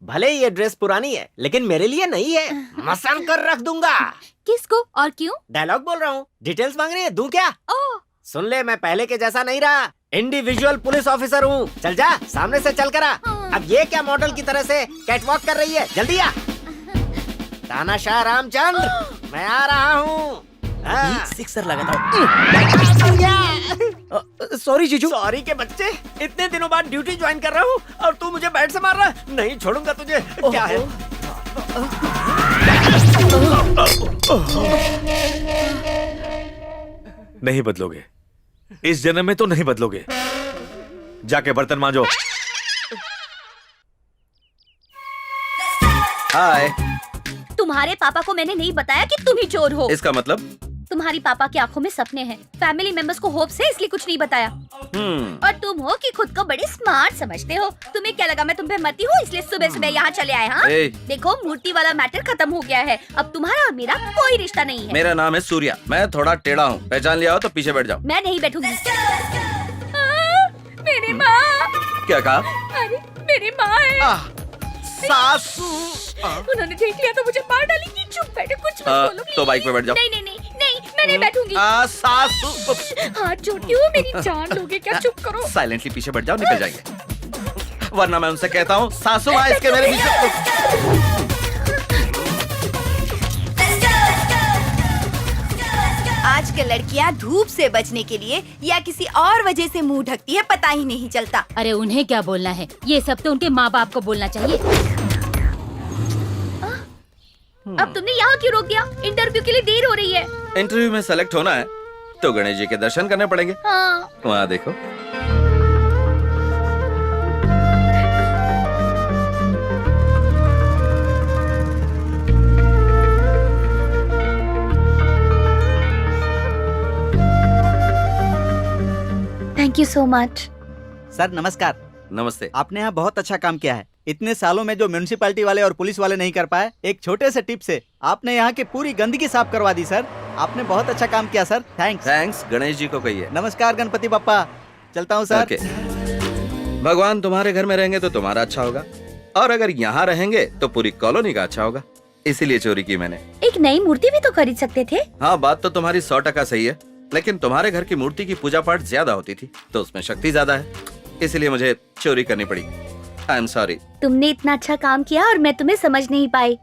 भले ही ये ड्रेस पुरानी है, लेकिन मेरे लिए नहीं है। मसान कर रख दूंगा। किसको और क्यों? डायलॉग बोल रहा हूँ। डिटेल्स मांग रही है, दूं क्या? सुन ले, मैं पहले के जैसा नहीं रहा। इंडिविजुअल पुलिस ऑफिसर हूँ। चल जा, सामने से चल कर आ। अब ये क्या मॉडल की तरह से कैटवॉक कर रही है? जल्दी आ। तानाशाह रामचंद्र, मैं आ रहा हूँ। सिक्सर लगाता हूँ। सॉरी जीजू। सॉरी के बच्चे, इतने दिनों बाद ड्यूटी ज्वाइन कर रहा हूँ और तू मुझे बैट से मार रहा है। नहीं छोड़ूंगा तुझे। क्या है? नहीं बदलोगे, इस जन्म में तो नहीं बदलोगे। जाके बर्तन मांजो। हाय। तुम्हारे पापा को मैंने नहीं बताया कि तुम ही चोर हो। इसका मतलब? तुम्हारी पापा की आंखों में सपने हैं, फैमिली मेंबर्स को होप से, इसलिए कुछ नहीं बताया। और तुम हो कि खुद को बड़ी स्मार्ट समझते हो। तुम्हें क्या लगा मैं तुम पे मती हूँ इसलिए सुबह सुबह यहाँ चले आए? हाँ देखो, मूर्ति वाला मैटर खत्म हो गया है। अब तुम्हारा और मेरा कोई रिश्ता नहीं है। मेरा नाम है सूर्या, मैं थोड़ा टेढ़ा हूँ। पहचान लिया हो तो पीछे बैठ जाओ। मैं नहीं बैठूंगी। मेरी माँ। क्या कहा? अरे मेरी माँ है। सासू। उन्होंने देख लिया तो मुझे मार डालेंगी। चुप बैठो, कुछ मत बोलो। तो बाइक पे बैठ जाओ। नहीं नहीं नहीं नहीं, मैं नहीं बैठूंगी। सासू। हाथ जोड़ती हूँ, मेरी जान लोगे क्या? चुप करो। साइलेंटली पीछे बैठ जाओ, निकल जाएंगे। वरना मैं उनसे कहता हूँ, सासू माँ इसके मेरे पीछे। आजकल लड़कियां धूप से बचने के लिए या किसी और वजह से मुंह ढकती है, पता ही नहीं चलता। अरे उन्हें क्या बोलना है, ये सब तो उनके माँ बाप को बोलना चाहिए। अब तुमने यहाँ क्यों रोक दिया? इंटरव्यू के लिए देर हो रही है। इंटरव्यू में सेलेक्ट होना है तो गणेश जी के दर्शन करने पड़ेंगे। हाँ। वहाँ देखो। Thank you so much. Sir नमस्कार। नमस्ते। आपने यहाँ बहुत अच्छा काम किया है। इतने सालों में जो म्युनिसिपैलिटी वाले और पुलिस वाले नहीं कर पाए, एक छोटे से टिप से आपने यहाँ की पूरी गंदगी साफ करवा दी सर। आपने बहुत अच्छा काम किया sir. Thanks. Thanks Ganesh ji को कहिए। नमस्कार गणपति बप्पा, चलता हूँ सर। ओके। भगवान तुम्हारे घर में रहेंगे तो तुम्हारा अच्छा होगा, और अगर यहाँ रहेंगे तो पूरी कॉलोनी का अच्छा होगा। इसीलिए चोरी की मैंने। एक नई मूर्ति भी तो खरीद सकते थे। हाँ, बात तो तुम्हारी 100% सही है, लेकिन तुम्हारे घर की मूर्ति की पूजा पाठ ज्यादा होती थी तो उसमें शक्ति ज्यादा है, इसलिए मुझे चोरी करनी पड़ी। I am sorry. तुमने इतना अच्छा काम किया और मैं तुम्हें समझ नहीं पाई।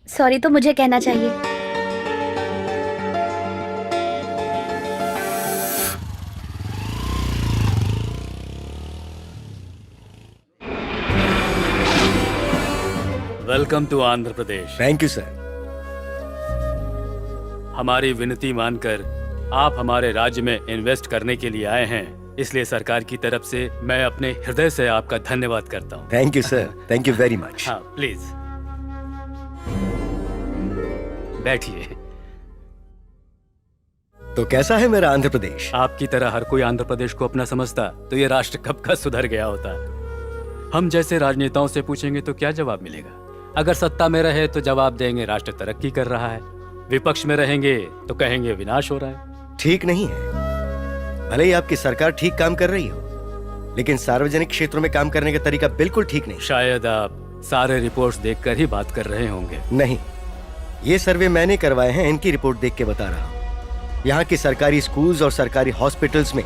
सॉरी तो मुझे कहना चाहिए। Welcome to Andhra Pradesh. Thank you sir. हमारी विनती मानकर आप हमारे राज्य में इन्वेस्ट करने के लिए आए हैं, इसलिए सरकार की तरफ से मैं अपने हृदय से आपका धन्यवाद करता हूँ। Thank you sir, thank you very much. हाँ प्लीज बैठिए। तो कैसा है मेरा आंध्र प्रदेश? आपकी तरह हर कोई आंध्र प्रदेश को अपना समझता तो ये राष्ट्र कब का सुधर गया होता। हम जैसे राजनेताओं से पूछेंगे तो क्या जवाब मिलेगा? अगर सत्ता में रहे तो जवाब देंगे राष्ट्र तरक्की कर रहा है, विपक्ष में रहेंगे तो कहेंगे विनाश हो रहा है। ठीक नहीं है। भले ही आपकी सरकार ठीक काम कर रही हो, लेकिन सार्वजनिक क्षेत्रों में काम करने का तरीका बिल्कुल ठीक नहीं। शायद आप सारे रिपोर्ट्स देखकर ही बात कर रहे होंगे। नहीं, ये सर्वे मैंने करवाए हैं, इनकी रिपोर्ट देख के बता रहा हूँ। यहाँ के सरकारी स्कूल्स और सरकारी हॉस्पिटल्स में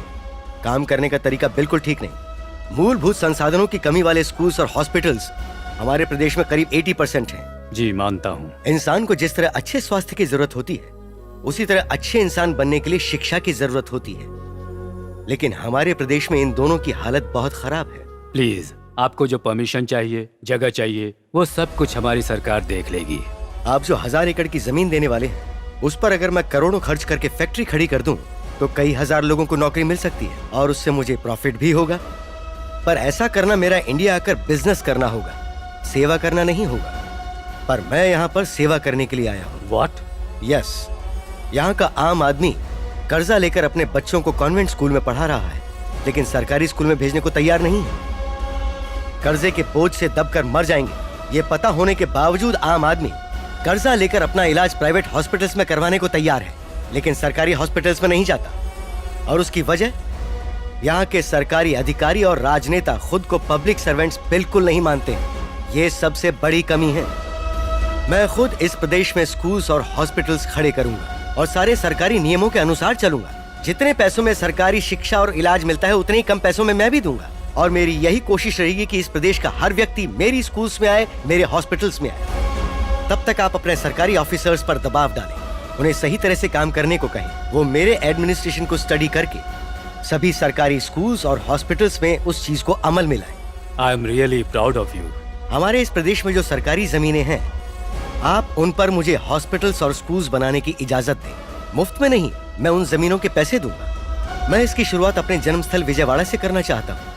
काम करने का तरीका बिल्कुल ठीक नहीं। मूलभूत संसाधनों की कमी वाले स्कूल्स और हॉस्पिटल्स हमारे प्रदेश में करीब 80% हैं। जी मानता हूँ। इंसान को जिस तरह अच्छे स्वास्थ्य की जरूरत होती है, उसी तरह अच्छे इंसान बनने के लिए शिक्षा की जरूरत होती है, लेकिन हमारे प्रदेश में इन दोनों की हालत बहुत खराब है। प्लीज, आपको जो परमिशन चाहिए, जगह चाहिए, वो सब कुछ हमारी सरकार देख लेगी। आप जो 1000 एकड़ की जमीन देने वाले हैं, उस पर अगर मैं करोड़ों खर्च करके फैक्ट्री खड़ी कर दूं, तो कई हजार लोगों को नौकरी मिल सकती है और उससे मुझे प्रॉफिट भी होगा। पर ऐसा करना मेरा इंडिया आकर बिजनेस करना होगा, सेवा करना नहीं होगा। पर मैं यहाँ पर सेवा करने के लिए आया हूँ। What? यस, यहाँ का आम आदमी कर्जा लेकर अपने बच्चों को कॉन्वेंट स्कूल में पढ़ा रहा है, लेकिन सरकारी स्कूल में भेजने को तैयार नहीं है। कर्जे के बोझ से दबकर मर जाएंगे, ये पता होने के बावजूद आम आदमी कर्जा लेकर अपना इलाज प्राइवेट हॉस्पिटल्स में करवाने को तैयार है, लेकिन सरकारी हॉस्पिटल्स में नहीं जाता। और उसकी वजह, यहाँ के सरकारी अधिकारी और राजनेता खुद को पब्लिक सर्वेंट्स बिल्कुल नहीं मानते हैं। ये सबसे बड़ी कमी है। मैं खुद इस प्रदेश में स्कूल्स और हॉस्पिटल्स खड़े करूंगा और सारे सरकारी नियमों के अनुसार चलूंगा। जितने पैसों में सरकारी शिक्षा और इलाज मिलता है, उतने ही कम पैसों में मैं भी दूंगा। और मेरी यही कोशिश रहेगी कि इस प्रदेश का हर व्यक्ति मेरी स्कूल्स में आए, मेरे हॉस्पिटल्स में आए। तब तक आप अपने सरकारी ऑफिसर्स पर दबाव डालें, उन्हें सही तरह से काम करने को कहें। वो मेरे एडमिनिस्ट्रेशन को स्टडी करके सभी सरकारी स्कूल्स और हॉस्पिटल्स में उस चीज को अमल में लाएं। I am really proud of you. हमारे इस प्रदेश में जो सरकारी जमीनें हैं, आप उन पर मुझे हॉस्पिटल्स और स्कूल्स बनाने की इजाजत दें। मुफ्त में नहीं, मैं उन जमीनों के पैसे दूंगा। मैं इसकी शुरुआत अपने जन्मस्थल विजयवाड़ा से करना चाहता हूँ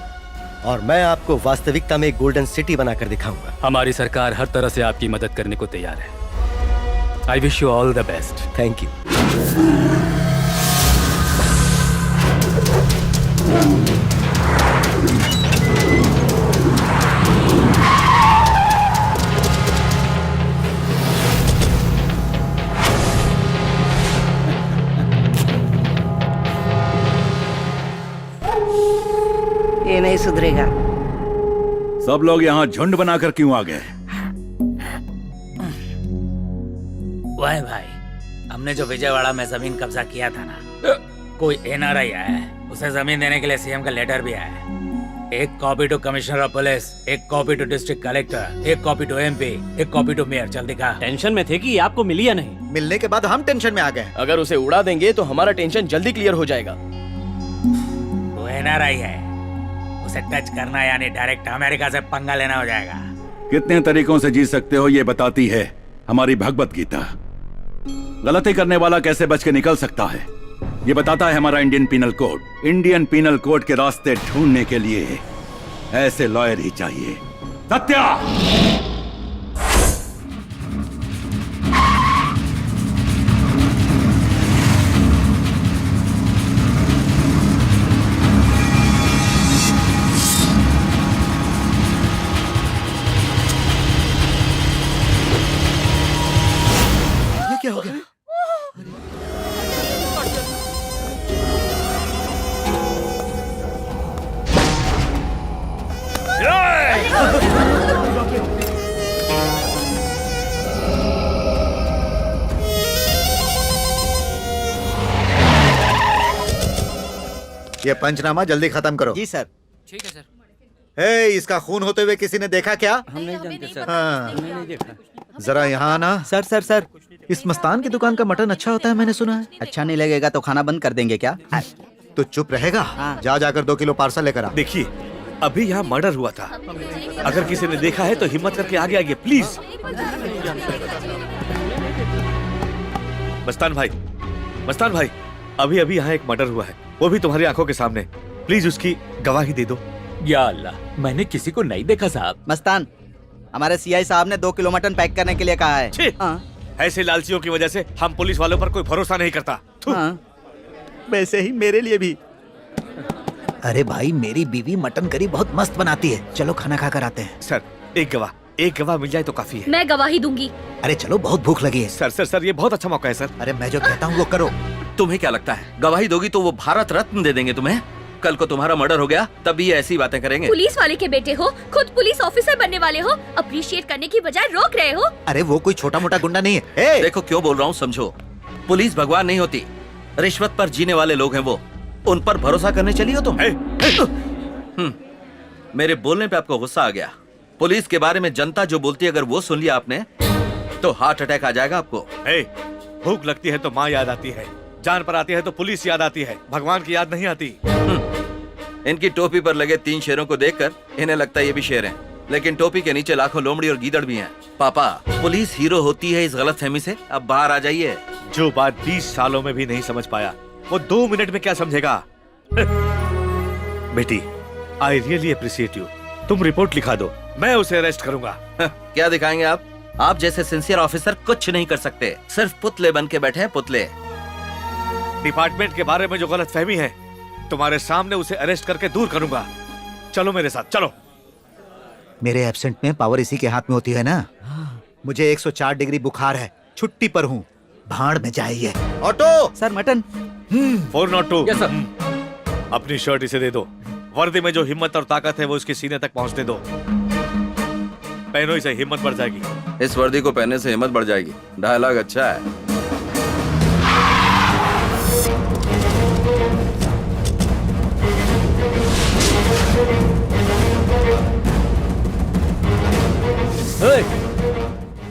और मैं आपको वास्तविकता में एक गोल्डन सिटी बनाकर दिखाऊंगा। हमारी सरकार हर तरह से आपकी मदद करने को तैयार है। I wish you all the best. Thank you. ये नहीं सुधरेगा। सब लोग यहाँ झुंड बनाकर क्यों आ गए? वाह भाई, हमने जो विजयवाड़ा में जमीन कब्जा किया था ना, कोई एनआरआई आया है, उसे जमीन देने के लिए सीएम का लेटर भी आया है। एक copy to commissioner of police, एक कॉपी टू डिस्ट्रिक्ट कलेक्टर, एक कॉपी टू एमपी, एक कॉपी टू मेयर। जल्दी दिखा। टेंशन में थे कि ये आपको मिली या नहीं। मिलने के बाद हम टेंशन में आ गए। अगर उसे उड़ा देंगे तो हमारा टेंशन जल्दी क्लियर हो जाएगा। वो एनआरआई है, उसे टच करना यानी डायरेक्ट अमेरिका से पंगा लेना हो जाएगा। कितने तरीकों से जी सकते हो ये बताती है हमारी भगवत गीता। गलती करने वाला कैसे बच के निकल सकता है ये बताता है हमारा Indian penal code. Indian penal code के रास्ते ढूंढने के लिए ऐसे लॉयर ही चाहिए। सत्या! क्या हो गया? ये पंचनामा जल्दी खत्म करो। जी सर। ठीक है सर। हे, इसका खून होते हुए किसी ने देखा क्या? हम नहीं जानते सर। हाँ। हमने नहीं देखा। जरा यहाँ आना। सर सर सर, इस मस्तान की दुकान का मटन अच्छा होता है मैंने सुना है। अच्छा नहीं लगेगा तो खाना बंद कर देंगे क्या? तो चुप रहेगा? जा जाकर 2 किलो पार्सल लेकर आ। देखिए, अभी यहाँ मर्डर हुआ था। अगर किसी ने देखा है तो हिम्मत करके आगे आइए प्लीज। मस्तान भाई, मस्तान भाई, अभी अभी यहाँ एक मर्डर हुआ है, वो भी तुम्हारी आंखों के सामने। प्लीज उसकी गवाही दे दो। या अल्लाह, मैंने किसी को नहीं देखा साहब। मस्तान, हमारे सीआई साहब ने 2 किलो मटन पैक करने के लिए कहा है। छी! ऐसे लालचियों की वजह से हम पुलिस वालों पर कोई भरोसा नहीं करता। थू। वैसे ही मेरे लिए भी। अरे भाई, मेरी बीवी मटन करी बहुत मस्त बनाती है, चलो खाना खा कर आते हैं। सर, एक गवाह मिल जाए तो काफी है। मैं गवाही दूंगी। अरे चलो, बहुत भूख लगी है। सर, ये बहुत अच्छा मौका है सर। अरे मैं जो कहता हूँ वो करो। तुम्हें क्या लगता है गवाही दोगी तो वो भारत रत्न दे देंगे तुम्हें? कल को तुम्हारा मर्डर हो गया तब भी ये ऐसी बातें करेंगे। पुलिस वाले के बेटे हो, खुद पुलिस ऑफिसर बनने वाले हो, अप्रिशिएट करने की बजाय रोक रहे हो। अरे वो कोई छोटा मोटा गुंडा नहीं है। देखो क्यों बोल रहा हूँ समझो। पुलिस भगवान नहीं होती, रिश्वत पर जीने वाले लोग हैं वो। उन पर भरोसा करने चली हो तुम? मेरे बोलने पे आपको गुस्सा आ गया। पुलिस के बारे में जनता जो बोलती है अगर वो सुन लिया आपने तो हार्ट अटैक आ जाएगा आपको। भूख लगती है तो माँ याद आती है, जान पर आती है तो पुलिस याद आती है, भगवान की याद नहीं आती। इनकी टोपी पर लगे 3 शेरों को देखकर इन्हें लगता है ये भी शेर हैं, लेकिन टोपी के नीचे लाखों लोमड़ी और गीदड़ भी हैं। पापा, पुलिस हीरो होती है इस गलतफहमी से अब बाहर आ जाइए। जो बात 20 सालों में भी नहीं समझ पाया वो 2 मिनट में क्या समझेगा? बेटी, आई रियली अप्रिशिएट यू। तुम रिपोर्ट लिखा दो, मैं उसे अरेस्ट करूंगा। क्या दिखाएंगे आप? आप जैसे सिंसियर ऑफिसर कुछ नहीं कर सकते, सिर्फ पुतले बन के बैठे हैं, पुतले। डिपार्टमेंट के बारे में जो गलतफहमी है तुम्हारे सामने उसे अरेस्ट करके दूर करूंगा। चलो मेरे साथ, चलो। मेरे एब्सेंट में पावर इसी के हाथ में होती है ना। मुझे 104 डिग्री बुखार है, छुट्टी पर हूँ, भाड़ में जाइए। Auto sir, mutton. 402। Yes sir. अपनी शर्ट इसे दे दो। वर्दी में जो हिम्मत और ताकत है वो उसके सीने तक पहुंचने दो। पहनो इसे, हिम्मत बढ़ जाएगी। इस वर्दी को पहनने से हिम्मत बढ़ जाएगी। डायलॉग अच्छा है।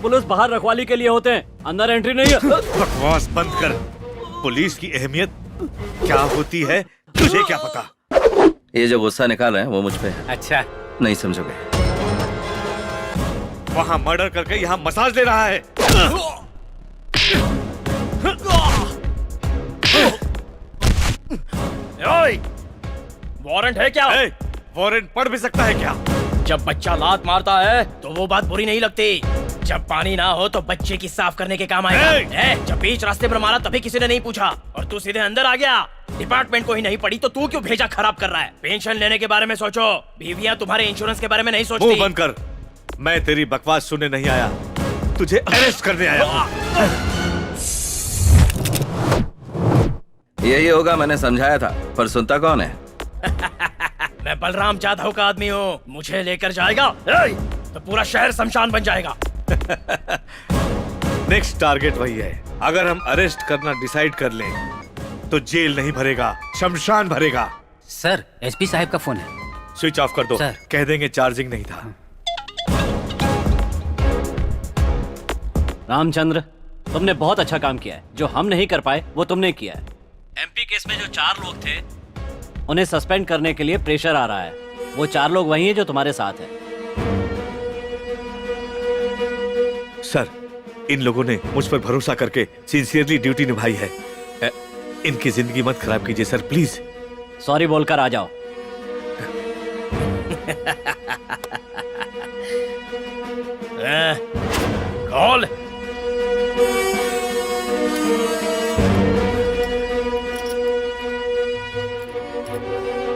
पुलिस बाहर रखवाली के लिए होते हैं, अंदर एंट्री नहीं है। बकवास बंद कर। पुलिस की अहमियत क्या होती है तुझे क्या पता? ये जो गुस्सा निकाल रहे हैं वो मुझ पे है। अच्छा, नहीं समझोगे। वहाँ मर्डर करके यहाँ मसाज ले रहा है। वारंट है क्या? वारंट पढ़ भी सकता है क्या? जब बच्चा लात मारता है तो वो बात बुरी नहीं लगती। जब पानी ना हो तो बच्चे की साफ करने के काम आएगा। जब बीच रास्ते पर मारा तभी किसी ने नहीं पूछा और तू सीधे अंदर आ गया। डिपार्टमेंट को ही नहीं पड़ी तो तू क्यों भेजा खराब कर रहा है? पेंशन लेने के बारे में सोचो, बीवियां तुम्हारे इंश्योरेंस के बारे में नहीं सोचती। मुंह बंद कर। मैं तेरी बकवास सुनने नहीं आया, तुझे अरेस्ट करने आया। यही होगा, मैंने समझाया था, पर सुनता कौन है? मैं बलराम जाधव का आदमी हूँ, मुझे लेकर जाएगा तो पूरा शहर शमशान बन जाएगा। नेक्स्ट टारगेट वही है। अगर हम अरेस्ट करना डिसाइड कर लें तो जेल नहीं भरेगा, शमशान भरेगा। सर, एसपी साहब का फोन है। स्विच ऑफ कर दो सर। कह देंगे चार्जिंग नहीं था। रामचंद्र, तुमने बहुत अच्छा काम किया है। जो हम नहीं कर पाए वो तुमने किया है। एमपी केस में जो 4 लोग थे उन्हें सस्पेंड करने के लिए प्रेशर आ रहा है। वो 4 लोग वही हैं जो तुम्हारे साथ हैं। सर, इन लोगों ने मुझ पर भरोसा करके सिंसियरली ड्यूटी निभाई है। इनकी जिंदगी मत खराब कीजिए सर, प्लीज। सॉरी बोलकर आ जाओ। कॉल।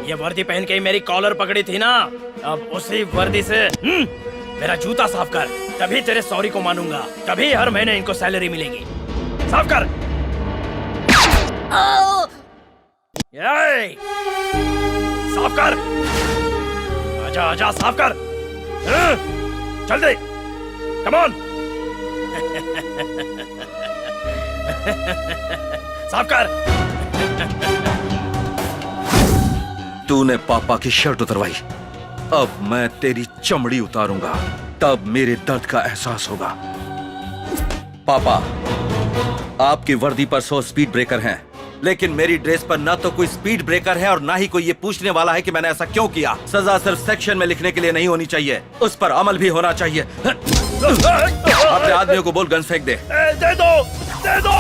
ये वर्दी पहन के ही मेरी कॉलर पकड़ी थी ना, अब उसी वर्दी से मेरा जूता साफ कर, तभी तेरे सॉरी को मानूंगा, तभी हर महीने इनको सैलरी मिलेगी। साफ कर। साफ कर। आजा आजा, साफ कर। जल्दी, कम ऑन। साफ कर। तूने पापा की शर्ट उतरवाई, अब मैं तेरी चमड़ी उतारूंगा, तब मेरे दर्द का एहसास होगा। पापा, आपकी वर्दी पर 100 स्पीड ब्रेकर हैं, लेकिन मेरी ड्रेस पर ना तो कोई स्पीड ब्रेकर है और ना ही कोई ये पूछने वाला है कि मैंने ऐसा क्यों किया। सजा सिर्फ सेक्शन में लिखने के लिए नहीं होनी चाहिए, उस पर अमल भी होना चाहिए। अपने आदमियों को बोल गन फेंक दे। दे दो, दे दो।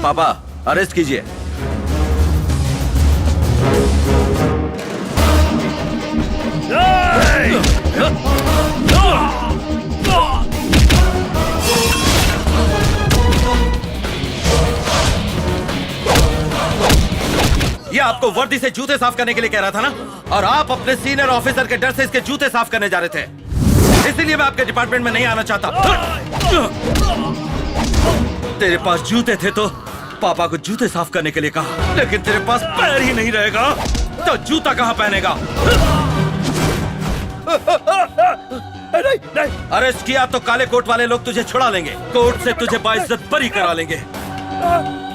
पापा अरेस्ट कीजिए। ये आपको वर्दी से जूते साफ करने के लिए कह रहा था ना, और आप अपने सीनियर ऑफिसर के डर से इसके जूते साफ करने जा रहे थे, इसीलिए मैं आपके डिपार्टमेंट में नहीं आना चाहता। तेरे पास जूते थे तो पापा को जूते साफ करने के लिए कहा, लेकिन तेरे पास पैर ही नहीं रहेगा तो जूता कहाँ पहनेगा? नहीं, अरेस्ट किया तो काले कोट वाले लोग तुझे छुड़ा लेंगे, कोर्ट से तुझे बाइज्जत बरी करा लेंगे।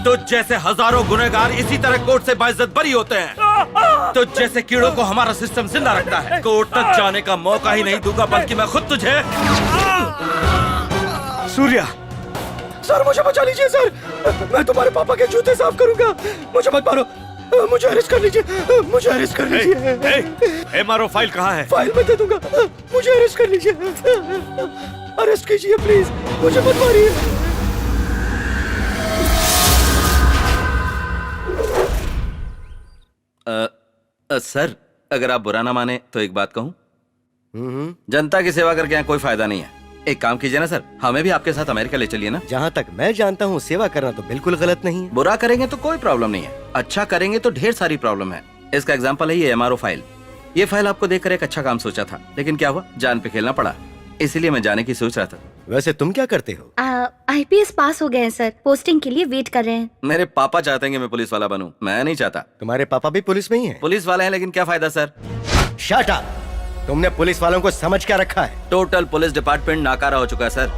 तुझ जैसे हजारों गुनहगार इसी तरह कोर्ट से बाइज्जत बरी होते हैं। तुझ जैसे कीड़ों को हमारा सिस्टम जिंदा रखता है। कोर्ट तक जाने का मौका ही नहीं दूंगा, बल्कि मैं खुद तुझे। सूर्या, सर मुझे बचा लीजिए सर, मैं तुम्हारे पापा के जूते साफ करूंगा, मुझे मत मारो, मुझे अरेस्ट कर लीजिए, मुझे अरेस्ट कर लीजिए। एमआरओ फाइल कहाँ है? फाइल मैं दे दूंगा, मुझे अरेस्ट कर लीजिए, अरेस्ट कीजिए प्लीज, मुझे मत मारिए। सर अगर आप बुरा ना माने तो एक बात कहूं, जनता की सेवा करके यहाँ कोई फायदा नहीं है। एक काम कीजिए ना सर, हमें भी आपके साथ अमेरिका ले चलिए ना। जहाँ तक मैं जानता हूँ सेवा करना तो बिल्कुल गलत नहीं है। बुरा करेंगे तो कोई प्रॉब्लम नहीं है, अच्छा करेंगे तो ढेर सारी प्रॉब्लम है। इसका एग्जाम्पल है ये एमआरओ फाइल। ये फाइल आपको देखकर एक अच्छा काम सोचा था, लेकिन क्या हुआ, जान पे खेलना पड़ा, इसीलिए मैं जाने की सोच रहा था। वैसे तुम क्या करते हो? आईपीएस पास हो गए हैं सर, पोस्टिंग के लिए वेट कर रहे हैं। मेरे पापा चाहते हैं कि मैं पुलिस वाला बनूं, मैं नहीं चाहता। तुम्हारे पापा भी पुलिस में ही हैं? पुलिस वाले हैं, लेकिन क्या फायदा सर। Shut up! तुमने पुलिस वालों को समझ क्या रखा है? टोटल पुलिस डिपार्टमेंट नाकारा हो चुका है सर।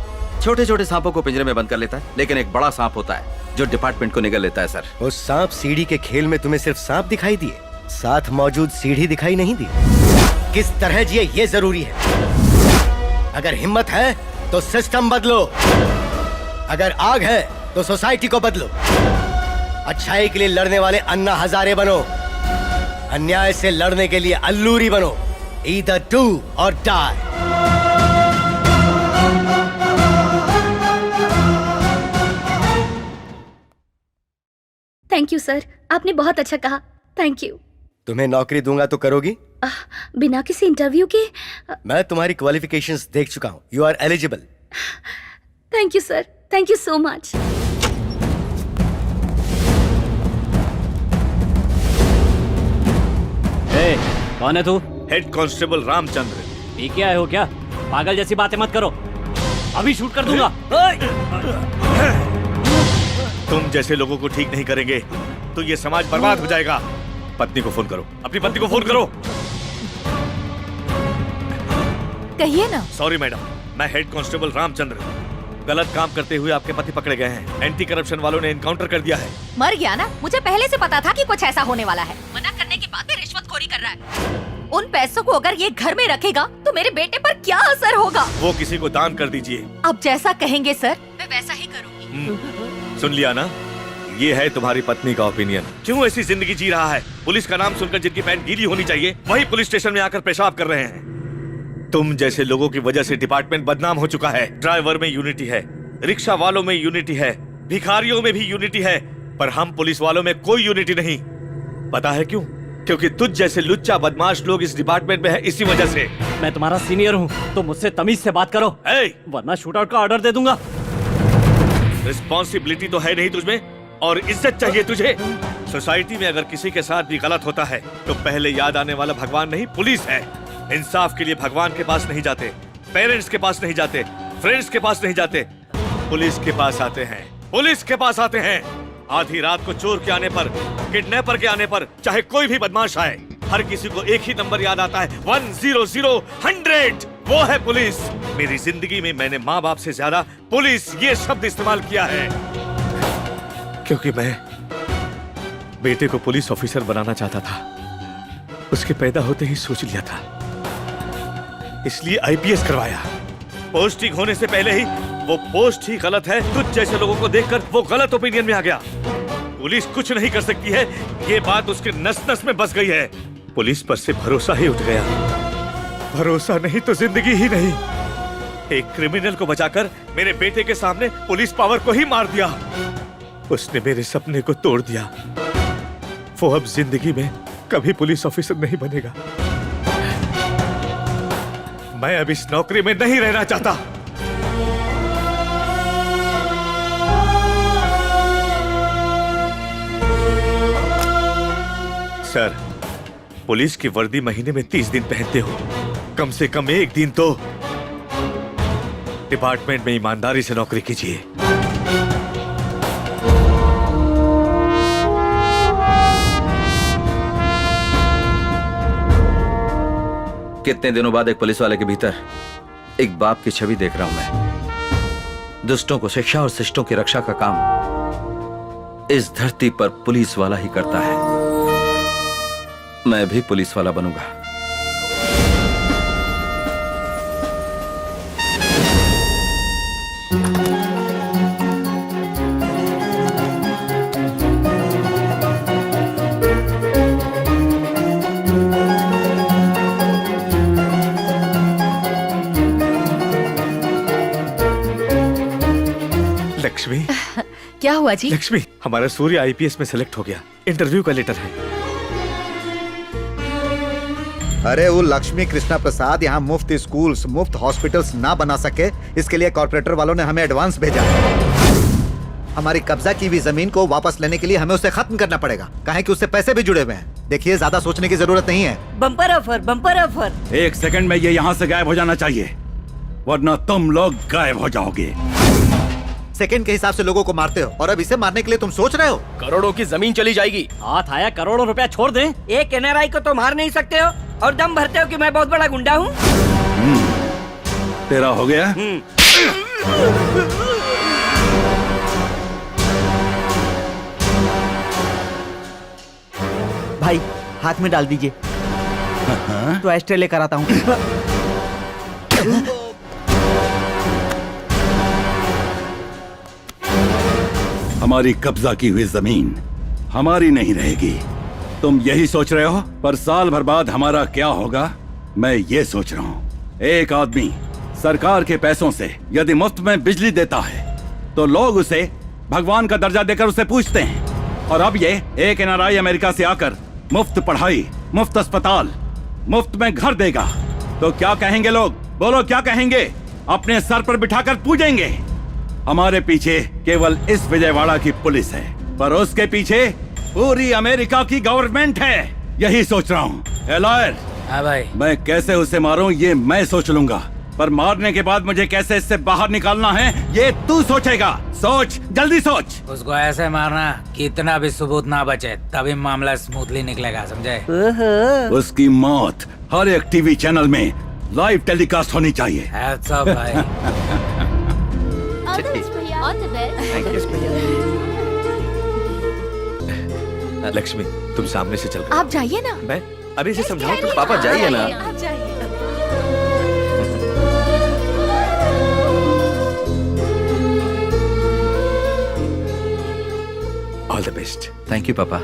छोटे छोटे सांपों को पिंजरे में बंद कर लेता है, लेकिन एक बड़ा सांप होता है जो डिपार्टमेंट को निगल लेता है सर। उस सांप सीढ़ी के खेल में तुम्हें सिर्फ सांप दिखाई दिए, साथ मौजूद सीढ़ी दिखाई नहीं दी। किस तरह जिए ये जरूरी है। अगर हिम्मत है तो सिस्टम बदलो, अगर आग है तो सोसाइटी को बदलो। अच्छाई के लिए लड़ने वाले अन्ना हजारे बनो, अन्याय से लड़ने के लिए अल्लूरी बनो। Either do or die. Thank you sir, आपने बहुत अच्छा कहा, थैंक यू। तुम्हें नौकरी दूंगा तो करोगी? बिना किसी इंटरव्यू के? मैं तुम्हारी क्वालिफिकेशंस देख चुका हूँ, you are eligible. Thank you sir, thank you so much. कौन है तू? Head constable Ramchandra. पी के आए हो क्या? पागल जैसी बातें मत करो, अभी शूट कर दूंगा। तुम जैसे लोगों को ठीक नहीं करेंगे तो ये समाज बर्बाद हो जाएगा। पत्नी को फोन करो, अपनी पत्नी को फोन करो। कहिए ना। सॉरी मैडम, मैं हेड कांस्टेबल रामचंद्र। गलत काम करते हुए आपके पति पकड़े गए हैं। एंटी करप्शन वालों ने इनकाउंटर कर दिया है। मर गया ना, मुझे पहले से पता था कि कुछ ऐसा होने वाला है। मना करने के बाद भी रिश्वतखोरी कर रहा है। उन पैसों को अगर ये घर में रखेगा तो मेरे बेटे पर क्या असर होगा? वो किसी को दान कर दीजिए। अब जैसा कहेंगे सर, मैं वैसा ही करूंगी। सुन लिया ना, ये है तुम्हारी पत्नी का ओपिनियन। क्यों ऐसी जिंदगी जी रहा है? पुलिस का नाम सुनकर जिनकी पैंट गीली होनी चाहिए वही पुलिस स्टेशन में आकर पेशाब कर रहे हैं। तुम जैसे लोगों की वजह से डिपार्टमेंट बदनाम हो चुका है। ड्राइवर में यूनिटी है, रिक्शा वालों में यूनिटी है, भिखारियों में भी यूनिटी है, पर हम पुलिस वालों में कोई यूनिटी नहीं। पता है क्यों? क्योंकि तुझ जैसे लुच्चा बदमाश लोग इस डिपार्टमेंट में है, इसी वजह से। मैं तुम्हारा सीनियर हूँ तो मुझसे तमीज से बात करो, वरना शूटआउट का ऑर्डर दे दूंगा। रिस्पॉन्सिबिलिटी तो है नहीं तुझमें, और इज्जत चाहिए तुझे। सोसाइटी में अगर किसी के साथ भी गलत होता है तो पहले याद आने वाला भगवान नहीं, पुलिस है। इंसाफ के लिए भगवान के पास नहीं जाते, पेरेंट्स के पास नहीं जाते, फ्रेंड्स के पास नहीं जाते, पुलिस के पास आते हैं। पुलिस के पास आते हैं। आधी रात को चोर के आने पर, किडनैपर के आने पर, चाहे कोई भी बदमाश आए, हर किसी को एक ही नंबर याद आता है, 100-100। वो है पुलिस। मेरी जिंदगी में मैंने माँ बाप से ज्यादा पुलिस ये शब्द इस्तेमाल किया है, क्योंकि मैं बेटे को पुलिस ऑफिसर बनाना चाहता था। उसके पैदा होते ही सोच लिया था, इसलिए आईपीएस करवाया। पोस्टिंग होने से पहले ही वो पोस्ट ही गलत है। कुछ जैसे लोगों को देखकर वो गलत ओपिनियन में आ गया। पुलिस कुछ नहीं कर सकती है, ये बात उसके नस नस में बस गई है। पुलिस पर से भरोसा ही उठ गया। भरोसा नहीं तो जिंदगी ही नहीं। एक क्रिमिनल को बचाकर मेरे बेटे के सामने पुलिस पावर को ही मार दिया। उसने मेरे सपने को तोड़ दिया। वो अब जिंदगी में कभी पुलिस ऑफिसर नहीं बनेगा। मैं अब इस नौकरी में नहीं रहना चाहता। सर, पुलिस की वर्दी महीने में 30 दिन पहनते हो, कम से कम एक दिन तो डिपार्टमेंट में ईमानदारी से नौकरी कीजिए। कितने दिनों बाद एक पुलिस वाले के भीतर एक बाप की छवि देख रहा हूं मैं। दुष्टों को शिक्षा और शिष्टों की रक्षा का काम इस धरती पर पुलिस वाला ही करता है। मैं भी पुलिस वाला बनूंगा। लक्ष्मी, क्या हुआ जी? लक्ष्मी, हमारा सूर्य आईपीएस में सेलेक्ट हो गया। इंटरव्यू का लेटर है। अरे वो लक्ष्मी कृष्णा प्रसाद यहाँ मुफ्त स्कूल्स, मुफ्त हॉस्पिटल्स ना बना सके, इसके लिए कॉर्पोरेटर वालों ने हमें एडवांस भेजा। हमारी कब्जा की हुई जमीन को वापस लेने के लिए हमें उसे खत्म करना पड़ेगा, काहे कि उससे पैसे भी जुड़े हुए हैं। देखिए, ज्यादा सोचने की जरूरत नहीं है। Bumper offer, bumper offer. एक सेकंड में ये यहाँ से गायब हो जाना चाहिए, वरना तुम लोग गायब हो जाओगे। सेकंड के हिसाब से लोगों को मारते हो और अब इसे मारने के लिए तुम सोच रहे हो? करोड़ों की जमीन चली जाएगी। हाथ आया करोड़ों रुपया छोड़ दे। एक एनआरआई को तो मार नहीं सकते हो और दम भरते हो कि मैं बहुत बड़ा गुंडा हूँ। तेरा हो गया? भाई हाथ में डाल दीजिए, तो एस्ट्रे लेकर आता हूँ। हमारी कब्जा की हुई जमीन हमारी नहीं रहेगी, तुम यही सोच रहे हो? पर साल भर बाद हमारा क्या होगा, मैं ये सोच रहा हूँ। एक आदमी सरकार के पैसों से यदि मुफ्त में बिजली देता है तो लोग उसे भगवान का दर्जा देकर उसे पूजते हैं। और अब ये एक एनआरआई अमेरिका से आकर मुफ्त पढ़ाई, मुफ्त अस्पताल, मुफ्त में घर देगा तो क्या कहेंगे लोग? बोलो क्या कहेंगे? अपने सर पर बिठाकर पूजेंगे। हमारे पीछे केवल इस विजयवाड़ा की पुलिस है, पर उसके पीछे पूरी अमेरिका की गवर्नमेंट है। यही सोच रहा हूँ। लॉयर, हाँ भाई, मैं कैसे उसे मारूं ये मैं सोच लूंगा, पर मारने के बाद मुझे कैसे इससे बाहर निकालना है ये तू सोचेगा। सोच, जल्दी सोच। उसको ऐसे मारना कि इतना भी सबूत ना बचे, तभी मामला स्मूथली निकलेगा, समझे? उसकी मौत हर एक टीवी चैनल में लाइव टेलीकास्ट होनी चाहिए। Hats off, भाई। लक्ष्मी, तुम सामने से चल। आप जाइए ना। मैं अभी से समझाऊं तो? पापा जाइए ना। आप जाइए। All the best. Thank you पापा।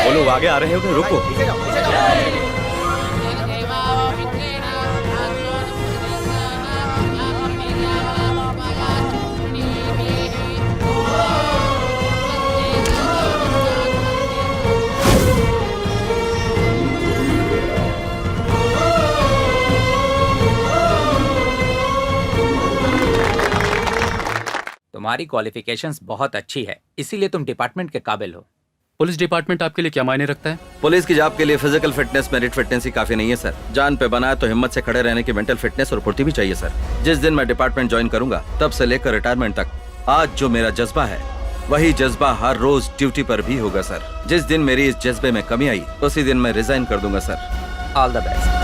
वो लोग आगे आ रहे हो, रुको। तुम्हारी क्वालिफिकेशंस बहुत अच्छी है, इसीलिए तुम डिपार्टमेंट के काबिल हो। पुलिस डिपार्टमेंट आपके लिए क्या मायने रखता है? पुलिस की जॉब के लिए फिजिकल फिटनेस, मेरिट फिटनेस ही काफी नहीं है सर। जान पे बना है तो हिम्मत से खड़े रहने की मेंटल फिटनेस और फुर्ती भी चाहिए सर। जिस दिन मैं डिपार्टमेंट ज्वाइन करूंगा तब से लेकर रिटायरमेंट तक आज जो मेरा जज्बा है वही जज्बा हर रोज ड्यूटी पर भी होगा सर। जिस दिन मेरी इस जज्बे में कमी आई उसी दिन मैं रिजाइन कर दूंगा sir. All the best.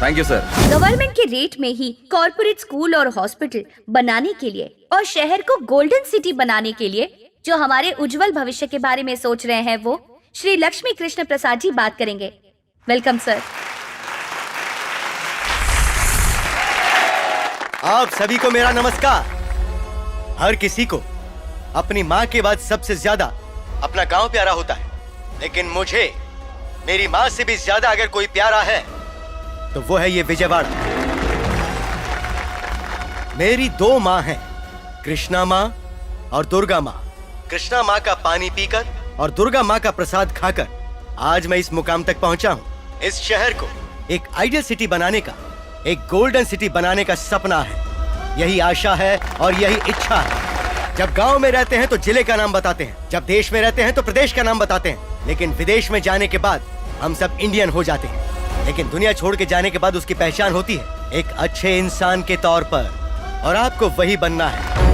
Thank you sir. Government के रेट में ही कॉर्पोरेट स्कूल और हॉस्पिटल बनाने के लिए और शहर को गोल्डन सिटी बनाने के लिए जो हमारे उज्जवल भविष्य के बारे में सोच रहे हैं वो श्री लक्ष्मी कृष्ण प्रसाद जी बात करेंगे। Welcome sir. आप सभी को मेरा नमस्कार। हर किसी को अपनी माँ के बाद सबसे ज्यादा अपना गांव प्यारा होता है, लेकिन मुझे मेरी माँ से भी ज्यादा अगर कोई प्यारा है तो वो है ये विजयवाड़ा। मेरी 2 माँ हैं, कृष्णा माँ और दुर्गा माँ। कृष्णा माँ का पानी पीकर और दुर्गा माँ का प्रसाद खाकर आज मैं इस मुकाम तक पहुंचा हूँ। इस शहर को एक आइडियल सिटी बनाने का, एक गोल्डन सिटी बनाने का सपना है। यही आशा है और यही इच्छा है। जब गांव में रहते हैं तो जिले का नाम बताते हैं, जब देश में रहते हैं तो प्रदेश का नाम बताते हैं, लेकिन विदेश में जाने के बाद हम सब इंडियन हो जाते हैं। लेकिन दुनिया छोड़ के जाने के बाद उसकी पहचान होती है एक अच्छे इंसान के तौर पर, और आपको वही बनना है।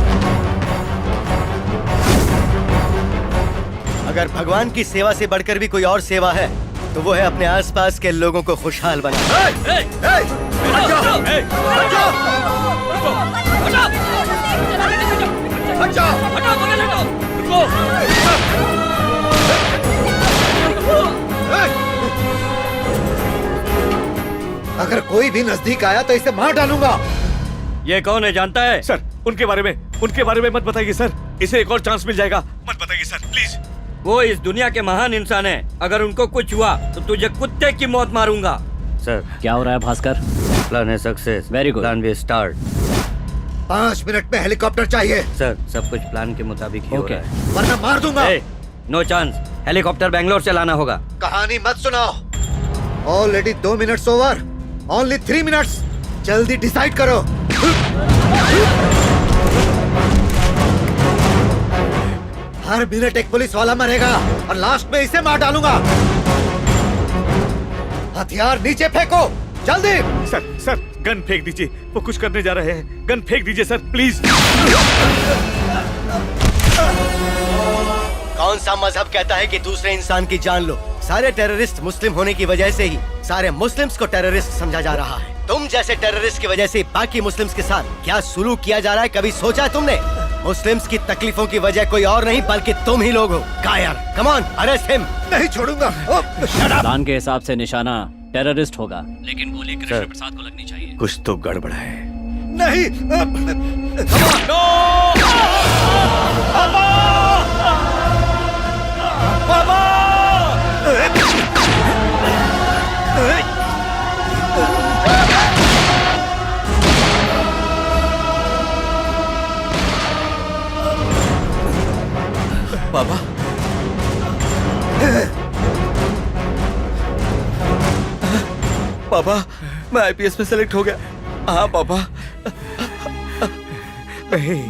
अगर भगवान की सेवा से बढ़कर भी कोई और सेवा है तो वो है अपने आसपास के लोगों को खुशहाल बनाना। अगर कोई भी नजदीक आया तो इसे मार डालूंगा। ये कौन है जानता है? सर उनके बारे में मत बताइए सर, इसे एक और चांस मिल जाएगा। मत बताइए सर प्लीज। वो इस दुनिया के महान इंसान है, अगर उनको कुछ हुआ तो तुझे कुत्ते की मौत मारूंगा। सर क्या हो रहा है भास्कर? प्लान है सक्सेस। Very good. प्लान भी स्टार्ट। 5 मिनट में हेलीकॉप्टर चाहिए। सर सब कुछ प्लान के मुताबिक ही हो रहा है, वरना मार दूंगा। No chance. हेलीकॉप्टर बैंगलोर से लाना होगा। कहानी मत सुनाओ। Already 2 minutes over, only 3 minutes. जल्दी डिसाइड करो। हर मिनट एक पुलिस वाला मरेगा और लास्ट में इसे मार डालूंगा। हथियार नीचे फेंको, जल्दी। सर गन फेंक दीजिए, वो कुछ करने जा रहे हैं। गन फेंक दीजिए सर प्लीज। कौन सा मजहब कहता है कि दूसरे इंसान की जान लो? सारे टेररिस्ट मुस्लिम होने की वजह से ही सारे मुस्लिम्स को टेररिस्ट समझा जा रहा है। तुम जैसे टेररिस्ट की वजह से बाकी मुस्लिम्स के साथ क्या सुलूक किया जा रहा है, कभी सोचा है तुमने? मुस्लिम्स की तकलीफों की वजह कोई और नहीं बल्कि तुम ही लोग हो। कायर, कम ऑन, अरेस्ट हिम। नहीं छोड़ूंगा। प्लान के हिसाब से निशाना टेररिस्ट होगा, लेकिन गोली कृष्ण प्रसाद को लगनी चाहिए। कुछ तो गड़बड़ है। नहीं। पापा पापा मैं आईपीएस में सेलेक्ट हो गया। हाँ पापा। नहीं,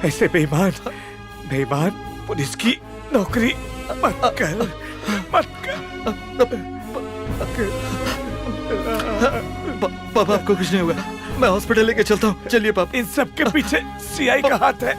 ऐसे बेईमान पुलिस की नौकरी मत कर। पापा आपको कुछ नहीं होगा, मैं हॉस्पिटल लेके चलता हूँ। चलिए पापा। इन सब के पीछे सीआई का हाथ है।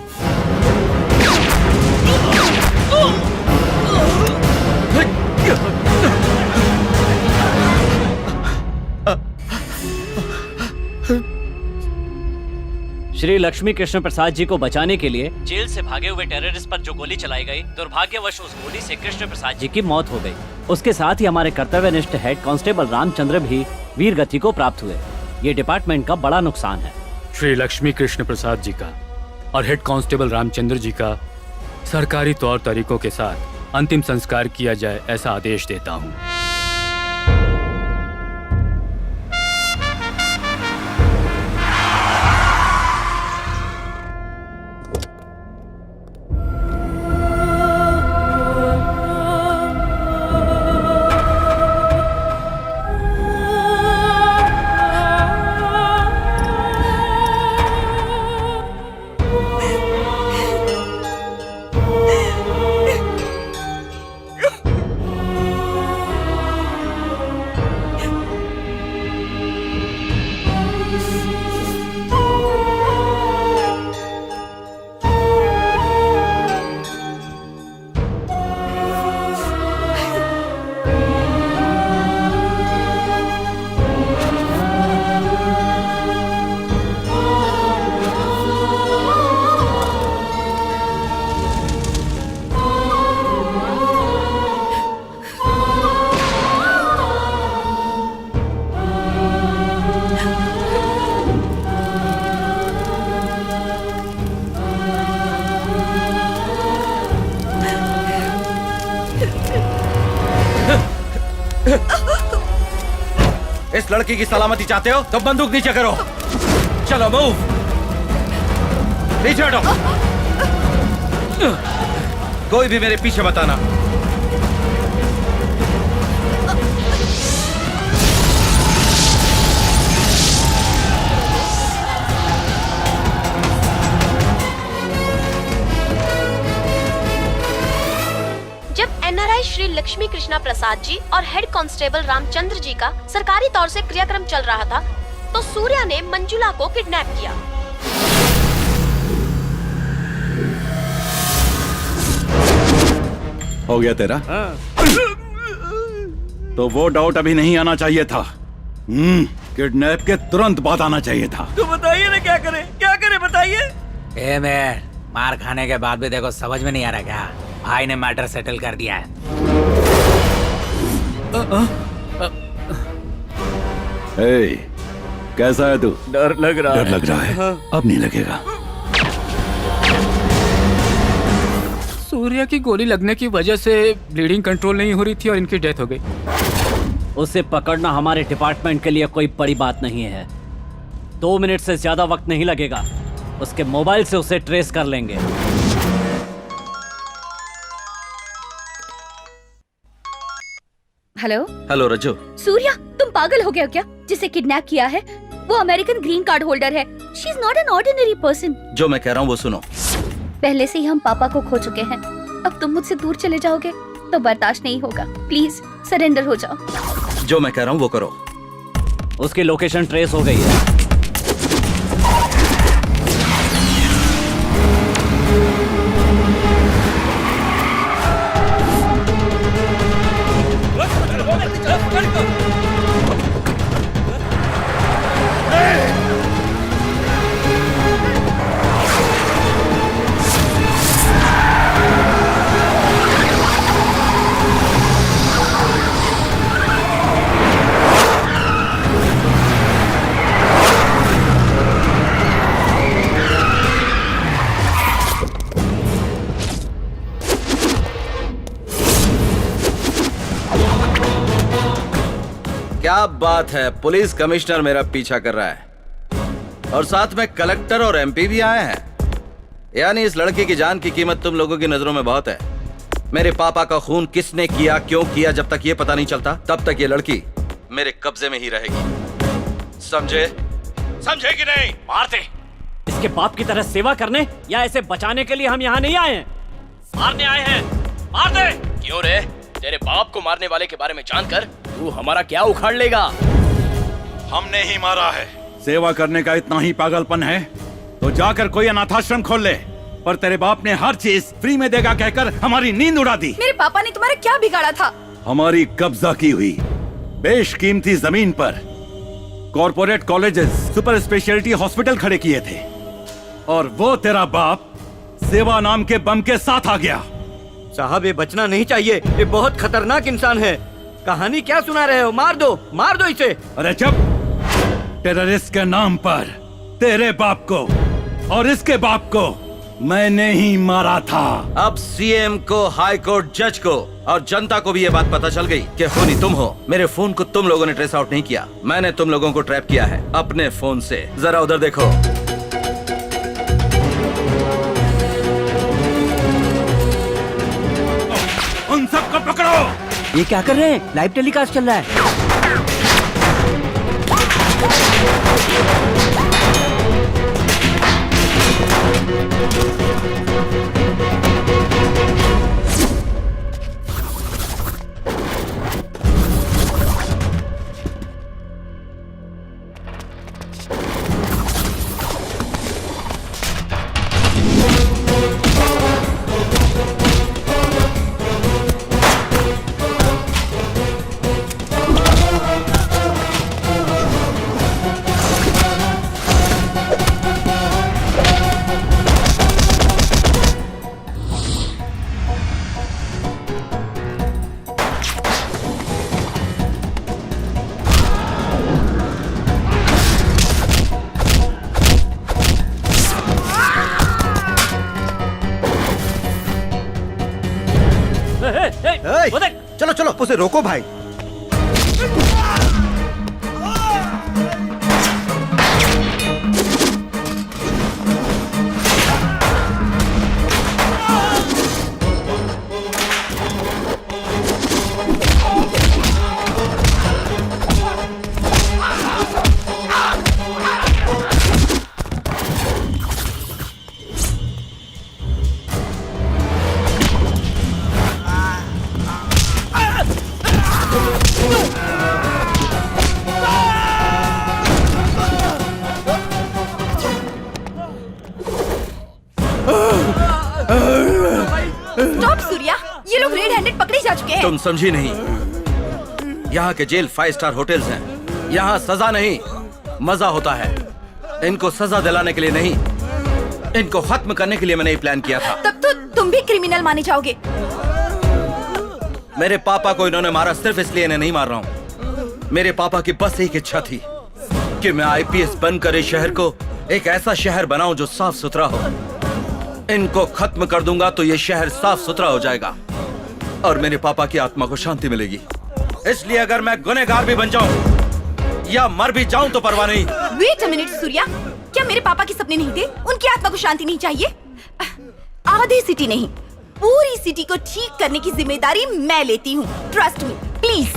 श्री लक्ष्मी कृष्ण प्रसाद जी को बचाने के लिए जेल से भागे हुए टेररिस्ट पर जो गोली चलाई गई, दुर्भाग्यवश उस गोली से कृष्ण प्रसाद जी की मौत हो गई। उसके साथ ही हमारे कर्तव्यनिष्ठ हेड कांस्टेबल रामचंद्र भी वीर गति को प्राप्त हुए। ये डिपार्टमेंट का बड़ा नुकसान है। श्री लक्ष्मी कृष्ण प्रसाद जी का और हेड कांस्टेबल रामचंद्र जी का सरकारी तौर तरीकों के साथ अंतिम संस्कार किया जाए, ऐसा आदेश देता हूँ। इस लड़की की सलामती चाहते हो तो बंदूक नीचे करो। चलो मूव, पीछे हटो। कोई भी मेरे पीछे मत आना। जब एनआरआई श्री लक्ष्मी कृष्णा प्रसाद जी और हेड कांस्टेबल रामचंद्र जी का सरकारी तौर से क्रियाक्रम चल रहा था तो सूर्या ने मंजुला को किडनैप किया। हो गया तेरा? तो वो डाउट अभी नहीं आना चाहिए था। किडनैप के तुरंत बाद आना चाहिए था। तो बताइए ना क्या करें बताइए। ए मैन, मार खाने के बाद भी देखो समझ में नहीं आ रहा क्या? भाई ने मैटर सेटल कर दिया है। कैसा है तू? डर लग रहा डर लग रहा है? अब नहीं लगेगा। सूर्या की गोली लगने की वजह से ब्लीडिंग कंट्रोल नहीं हो रही थी और इनकी डेथ हो गई। उसे पकड़ना हमारे डिपार्टमेंट के लिए कोई बड़ी बात नहीं है। 2 मिनट से ज्यादा वक्त नहीं लगेगा। उसके मोबाइल से उसे ट्रेस कर लेंगे। हेलो हेलो रज्जू। सूर्या, तुम पागल हो गए हो क्या? जिसे किडनैप किया है वो अमेरिकन ग्रीन कार्ड होल्डर है। She is not an ordinary person. जो मैं कह रहा हूँ वो सुनो। पहले से ही हम पापा को खो चुके हैं। अब तुम मुझसे दूर चले जाओगे तो बर्दाश्त नहीं होगा। प्लीज सरेंडर हो जाओ। जो मैं कह रहा हूँ वो करो। उसकी लोकेशन ट्रेस हो गई है। क्या बात है, पुलिस कमिश्नर मेरा पीछा कर रहा है और साथ में कलेक्टर और एमपी भी आए हैं। यानी इस लड़की की जान की कीमत तुम लोगों की नजरों में बहुत है। मेरे पापा का खून किसने किया, क्यों किया, जब तक ये पता नहीं चलता तब तक ये लड़की मेरे कब्जे में ही रहेगी। समझे? समझे कि नहीं? मार दे। इसके बाप की तरह सेवा करने या ऐसे बचाने के लिए हम यहाँ नहीं आए हैं, मारने आए हैं। मार दे। क्यों रे? तेरे बाप को मारने वाले के बारे में जानकर तू हमारा क्या उखाड़ लेगा? हमने ही मारा है। सेवा करने का इतना ही पागलपन है तो जाकर कोई अनाथाश्रम खोल ले। पर तेरे बाप ने हर चीज फ्री में देगा कहकर हमारी नींद उड़ा दी। मेरे पापा ने तुम्हारा क्या बिगाड़ा था? हमारी कब्जा की हुई बेशकीमती जमीन पर corporate colleges, super speciality hospital खड़े किए थे और वो तेरा बाप सेवा नाम के बम के साथ आ गया। साहब ये बचना नहीं चाहिए, ये बहुत खतरनाक इंसान है। कहानी क्या सुना रहे हो? मार दो इसे। अरे चुप। टेररिस्ट के नाम पर तेरे बाप को और इसके बाप को मैंने ही मारा था। अब सीएम को, हाई कोर्ट जज को और जनता को भी ये बात पता चल गई कि खूनी तुम हो। मेरे फोन को तुम लोगों ने ट्रेस आउट नहीं किया, मैंने तुम लोगों को ट्रैप किया है अपने फोन से। जरा उधर देखो। उन सबको पकड़ो। ये क्या कर रहे हैं? लाइव टेलीकास्ट चल रहा है। चलो चलो उसे रोको भाई। स्टॉप सूर्या, ये लोग रेड हैंडेड पकड़े जा चुके हैं। तुम समझी नहीं, यहाँ के जेल 5 स्टार होटल्स हैं। यहाँ सजा नहीं मजा होता है। इनको सजा दिलाने के लिए नहीं, इनको खत्म करने के लिए मैंने ये प्लान किया था। तब तो तुम भी क्रिमिनल माने जाओगे। मेरे पापा को इन्होंने मारा सिर्फ इसलिए इन्हें नहीं मार रहा हूँ। मेरे पापा की बस एक इच्छा थी कि मैं आईपीएस बनकर इस शहर को एक ऐसा शहर बनाऊं जो साफ सुथरा हो। इनको खत्म कर दूंगा तो ये शहर साफ सुथरा हो जाएगा और मेरे पापा की आत्मा को शांति मिलेगी। इसलिए अगर मैं गुनहगार भी बन जाऊं या मर भी जाऊं तो परवाह नहीं। वेट अ मिनट सूर्या, क्या मेरे पापा के सपने नहीं थे? उनकी आत्मा को शांति नहीं चाहिए? आधी सिटी नहीं, पूरी सिटी को ठीक करने की जिम्मेदारी मैं लेती हूँ। Trust me please.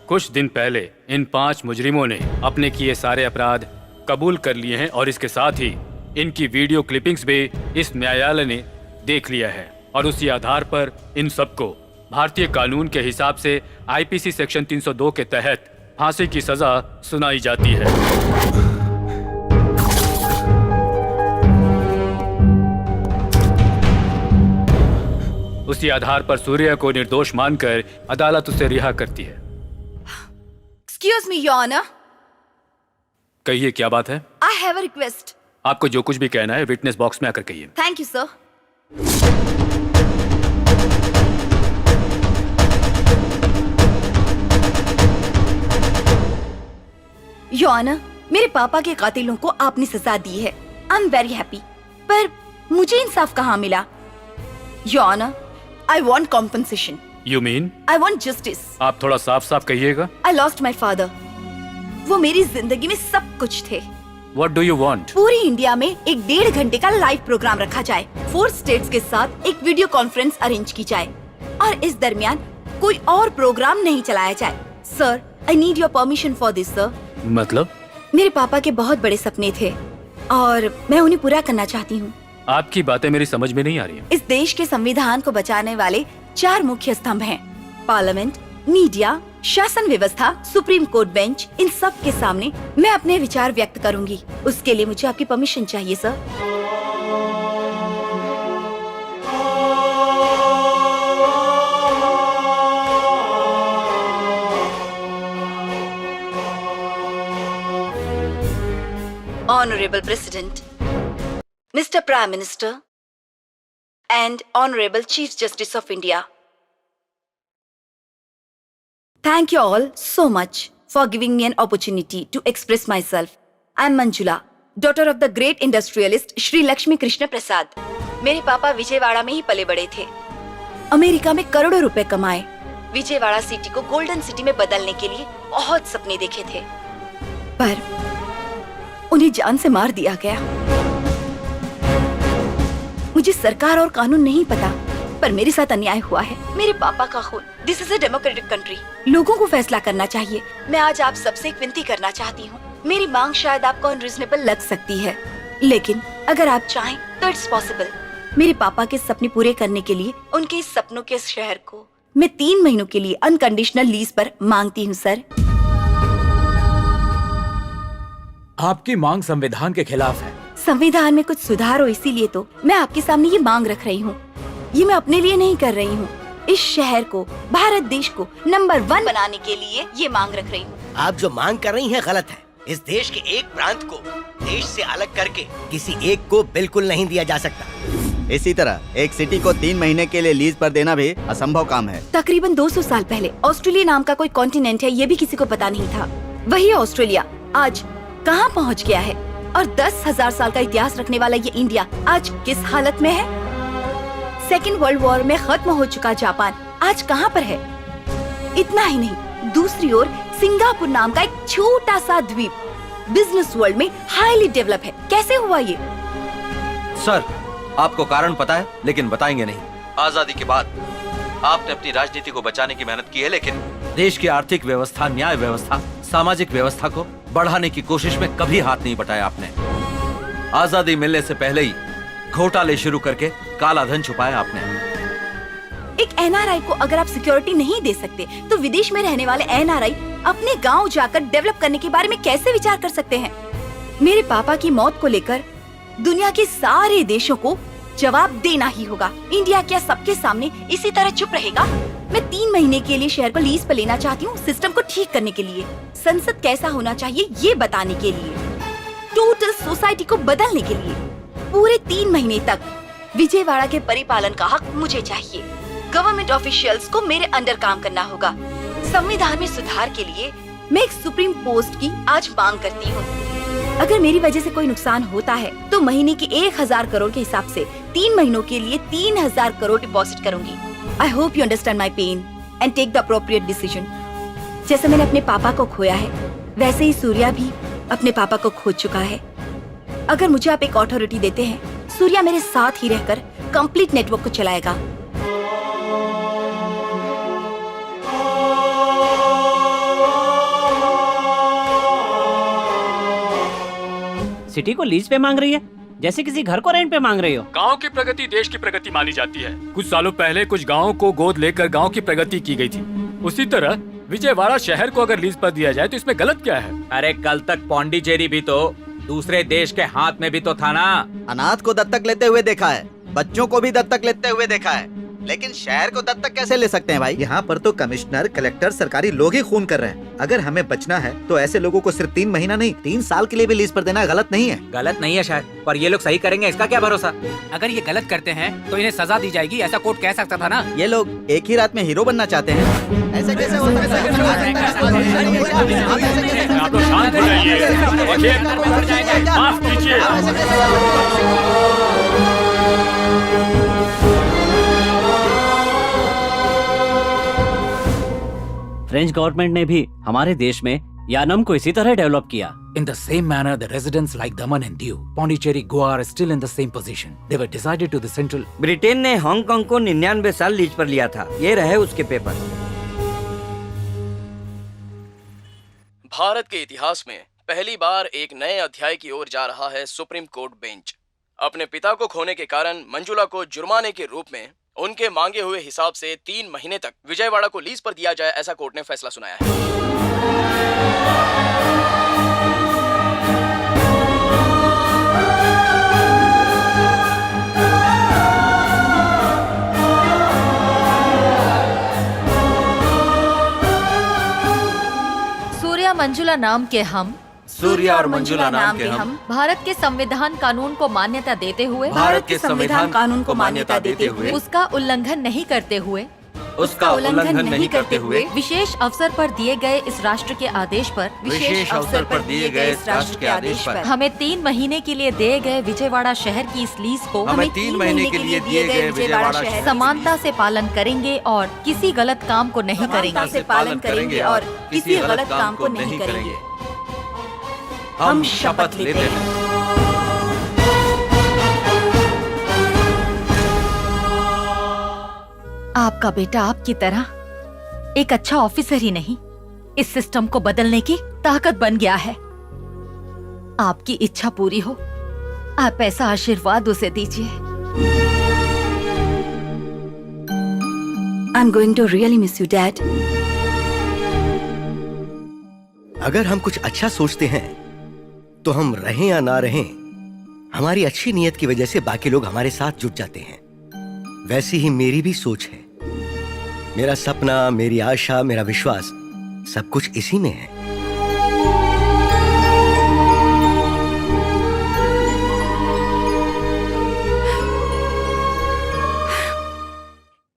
कुछ दिन पहले इन 5 मुजरिमों ने अपने किए सारे अपराध कबूल कर लिए हैं और इसके साथ ही इनकी वीडियो क्लिपिंग्स भी इस न्यायालय ने देख लिया है और उसी आधार पर इन सबको भारतीय कानून के हिसाब से आईपीसी सेक्शन 302 के तहत फांसी की सजा सुनाई जाती है। उसी आधार पर सूर्या को निर्दोष मानकर अदालत उसे रिहा करती है। Excuse me, Your Honor. कहिए क्या बात है? I have a request. आपको जो कुछ भी कहना है विटनेस बॉक्स में आकर कहिए। Thank you, sir. Your Honor, मेरे पापा के कातिलों को आपने सजा दी है। I'm very happy. पर मुझे इंसाफ कहाँ मिला? Your Honor, I want compensation. You mean? I want justice. आप थोड़ा साफ साफ कहिएगा। I lost my father. वो मेरी जिंदगी में सब कुछ थे। What do you want? पूरी इंडिया में एक 1.5 घंटे का लाइव प्रोग्राम रखा जाए, 4 स्टेट्स के साथ एक वीडियो कॉन्फ्रेंस अरेंज की जाए और इस दरमियान कोई और प्रोग्राम नहीं चलाया जाए। Sir, I need your permission for this, sir. मतलब? मेरे पापा के बहुत बड़े सपने थे और मैं उन्हें पूरा करना चाहती हूँ। आपकी बातें मेरी समझ में नहीं आ रही हैं। इस देश के संविधान को बचाने वाले 4 मुख्य स्तंभ हैं, पार्लियामेंट, मीडिया, शासन व्यवस्था, सुप्रीम कोर्ट बेंच। इन सब के सामने मैं अपने विचार व्यक्त करूंगी। उसके लिए मुझे आपकी परमिशन चाहिए sir. Honorable President, Mr. Prime Minister, and Honorable Chief Justice of India. Thank you all so much for giving me an opportunity to express myself. I am Manjula, daughter of the great industrialist Shri Lakshmi Krishna Prasad. मेरे पापा विजयवाड़ा में ही पले बड़े थे। America में करोड़ों रुपए कमाए। विजयवाड़ा सिटी को गोल्डन सिटी में बदलने के लिए बहुत सपने देखे थे, पर उन्हें जान से मार दिया गया। मुझे सरकार और कानून नहीं पता, पर मेरे साथ अन्याय हुआ है। मेरे पापा का खून। This is a democratic country. लोगों को फैसला करना चाहिए। मैं आज आप सबसे एक विनती करना चाहती हूँ। मेरी मांग शायद आपको अनरीजनेबल लग सकती है, लेकिन अगर आप चाहें तो इट्स पॉसिबल। मेरे पापा के सपने पूरे करने के लिए उनके इस सपनों के शहर को मैं 3 महीनों के लिए अनकंडीशनल लीज पर मांगती हूँ सर। आपकी मांग संविधान के खिलाफ है। संविधान में कुछ सुधार हो, इसीलिए तो मैं आपके सामने ये मांग रख रही हूँ। ये मैं अपने लिए नहीं कर रही हूँ, इस शहर को, भारत देश को नंबर 1 बनाने के लिए ये मांग रख रही हूँ। आप जो मांग कर रही हैं गलत है। इस देश के एक प्रांत को देश से अलग करके किसी एक को बिल्कुल नहीं दिया जा सकता। इसी तरह एक सिटी को 3 महीने के लिए लीज पर देना भी असंभव काम है। तकरीबन 200 साल पहले ऑस्ट्रेलिया नाम का कोई कॉन्टिनेंट है, ये भी किसी को पता नहीं था। वही ऑस्ट्रेलिया आज कहाँ पहुँच गया है, और 10,000 साल का इतिहास रखने वाला ये इंडिया आज किस हालत में है। सेकेंड वर्ल्ड वॉर में खत्म हो चुका जापान आज कहाँ पर है। इतना ही नहीं, दूसरी ओर सिंगापुर नाम का एक छोटा सा द्वीप बिजनेस वर्ल्ड में हाईली डेवलप है। कैसे हुआ ये? सर, आपको कारण पता है, लेकिन बताएंगे नहीं। आजादी के बाद आपने अपनी राजनीति को बचाने की मेहनत की है, लेकिन देश की आर्थिक व्यवस्था, न्याय व्यवस्था, सामाजिक व्यवस्था को बढ़ाने की कोशिश में कभी हाथ नहीं बटाया आपने। आजादी मिलने से पहले ही घोटाले शुरू करके काला धन छुपाया आपने। एक एनआरआई को अगर आप सिक्योरिटी नहीं दे सकते तो विदेश में रहने वाले एनआरआई अपने गांव जाकर डेवलप करने के बारे में कैसे विचार कर सकते हैं? मेरे पापा की मौत को लेकर दुनिया के सारे देशों को जवाब देना ही होगा। इंडिया क्या सबके सामने इसी तरह चुप रहेगा? मैं 3 महीने के लिए शहर को लीज पर लेना चाहती हूँ, सिस्टम को ठीक करने के लिए, संसद कैसा होना चाहिए ये बताने के लिए, टोटल सोसाइटी को बदलने के लिए। पूरे 3 महीने तक विजयवाड़ा के परिपालन का हक मुझे चाहिए। गवर्नमेंट ऑफिशियल्स को मेरे अंडर काम करना होगा। संविधान में सुधार के लिए मैं एक सुप्रीम पोस्ट की आज मांग करती हूँ। अगर मेरी वजह से कोई नुकसान होता है तो महीने के 1000 करोड़ के हिसाब से 3 महीनों के लिए 3000 करोड़ डिपॉजिट करूंगी। I hope you understand my pain and take the appropriate decision. जैसे मैंने अपने पापा को खोया है वैसे ही सूर्या भी अपने पापा को खो चुका है। अगर मुझे आप एक अथॉरिटी देते हैं, सूर्या मेरे साथ ही रहकर कंप्लीट नेटवर्क को चलाएगा। सिटी को लीज पे मांग रही है जैसे किसी घर को रेंट पे मांग रही हो। गांव की प्रगति देश की प्रगति मानी जाती है। कुछ सालों पहले कुछ गांवों को गोद लेकर गांव की प्रगति की गई थी। उसी तरह विजयवाड़ा शहर को अगर लीज पर दिया जाए तो इसमें गलत क्या है? अरे कल तक पौंडीचेरी भी तो दूसरे देश के हाथ में भी तो था ना। अनाथ को दत्तक लेते हुए देखा है, बच्चों को भी दत्तक लेते हुए देखा है, लेकिन शहर को दत्तक कैसे ले सकते हैं भाई? यहाँ पर तो कमिश्नर, कलेक्टर, सरकारी लोग ही खून कर रहे हैं। अगर हमें बचना है तो ऐसे लोगों को सिर्फ 3 महीना नहीं 3 साल के लिए भी लीज पर देना गलत नहीं है। गलत नहीं है शायद, पर ये लोग सही करेंगे इसका क्या भरोसा? अगर ये गलत करते हैं तो इन्हें सजा दी जाएगी, ऐसा कोर्ट कह सकता था ना। ये लोग एक ही रात में हीरो बनना चाहते हैं, ऐसे कैसे हो सकता आप लोग शांत हो जाइए। माफ कीजिए। फ्रेंच गवर्नमेंट ने भी हमारे देश में यानम को इसी तरह डेवलप किया। In the same manner, the residents like Daman and Diu, Pondicherry, Goa are still in the same position. They were decided to the central. Britain ने हांगकांग को 99 साल लीज पर लिया था। ये रहे उसके पेपर। भारत के इतिहास में पहली बार एक नए अध्याय की ओर जा रहा है सुप्रीम कोर्ट बेंच। अपने पिता को खोने के कारण मंजुला को जुर्माने के रूप में उनके मांगे हुए हिसाब से 3 महीने तक विजयवाड़ा को लीज पर दिया जाए, ऐसा कोर्ट ने फैसला सुनाया है। सूर्या मंजुला नाम के हम, सूर्या और मंजुला नाम के हम भारत के संविधान कानून को मान्यता देते हुए, भारत के संविधान कानून को मान्यता देते हुए, उसका उल्लंघन नहीं करते हुए, उसका उल्लंघन नहीं करते हुए, विशेष अवसर पर दिए गए इस राष्ट्र के आदेश पर, विशेष अवसर पर दिए गए इस राष्ट्र के आदेश पर हमें 3 महीने के लिए दिए गए विजयवाड़ा शहर की इस लीज को हमें 3 महीने के लिए दिए गए विजयवाड़ा शहर समानता से पालन करेंगे और किसी गलत काम को नहीं करेंगे। पालन करेंगे और किसी गलत काम को नहीं करेंगे। हम शपथ लेते हैं। आपका बेटा आपकी तरह एक अच्छा ऑफिसर ही नहीं, इस सिस्टम को बदलने की ताकत बन गया है। आपकी इच्छा पूरी हो, आप ऐसा आशीर्वाद उसे दीजिए। I'm going to really miss you, Dad. अगर हम कुछ अच्छा सोचते हैं तो हम रहें या ना रहें, हमारी अच्छी नीयत की वजह से बाकी लोग हमारे साथ जुट जाते हैं। वैसी ही मेरी भी सोच है। मेरा सपना, मेरी आशा, मेरा विश्वास सब कुछ इसी में है।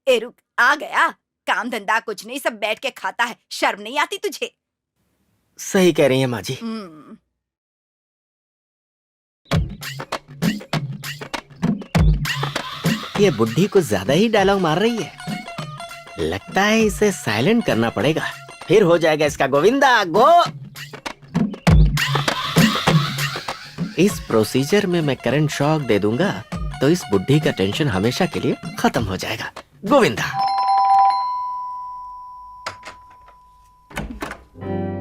ए रुक, आ गया। काम धंधा कुछ नहीं, सब बैठ के खाता है। शर्म नहीं आती तुझे? सही कह रही है माँ जी। ये बुढ़ी कुछ ज्यादा ही डायलॉग मार रही है। लगता है इसे साइलेंट करना पड़ेगा, फिर हो जाएगा इसका गोविंदा गो। इस प्रोसीजर में मैं करंट शॉक दे दूंगा तो इस बुढ़ी का टेंशन हमेशा के लिए खत्म हो जाएगा। गोविंदा।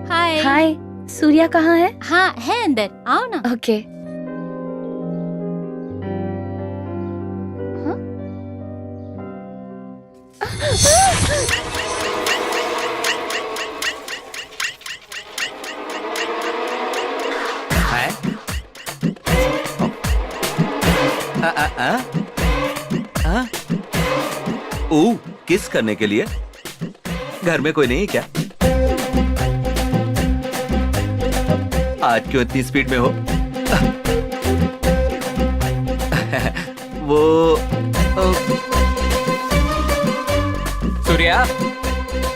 हाय। हाय, सूर्या कहाँ है? हाँ है अंदर, आओ ना। ओके। किस करने के लिए? घर में कोई नहीं है क्या? आज क्यों इतनी स्पीड में हो? वो सूर्या,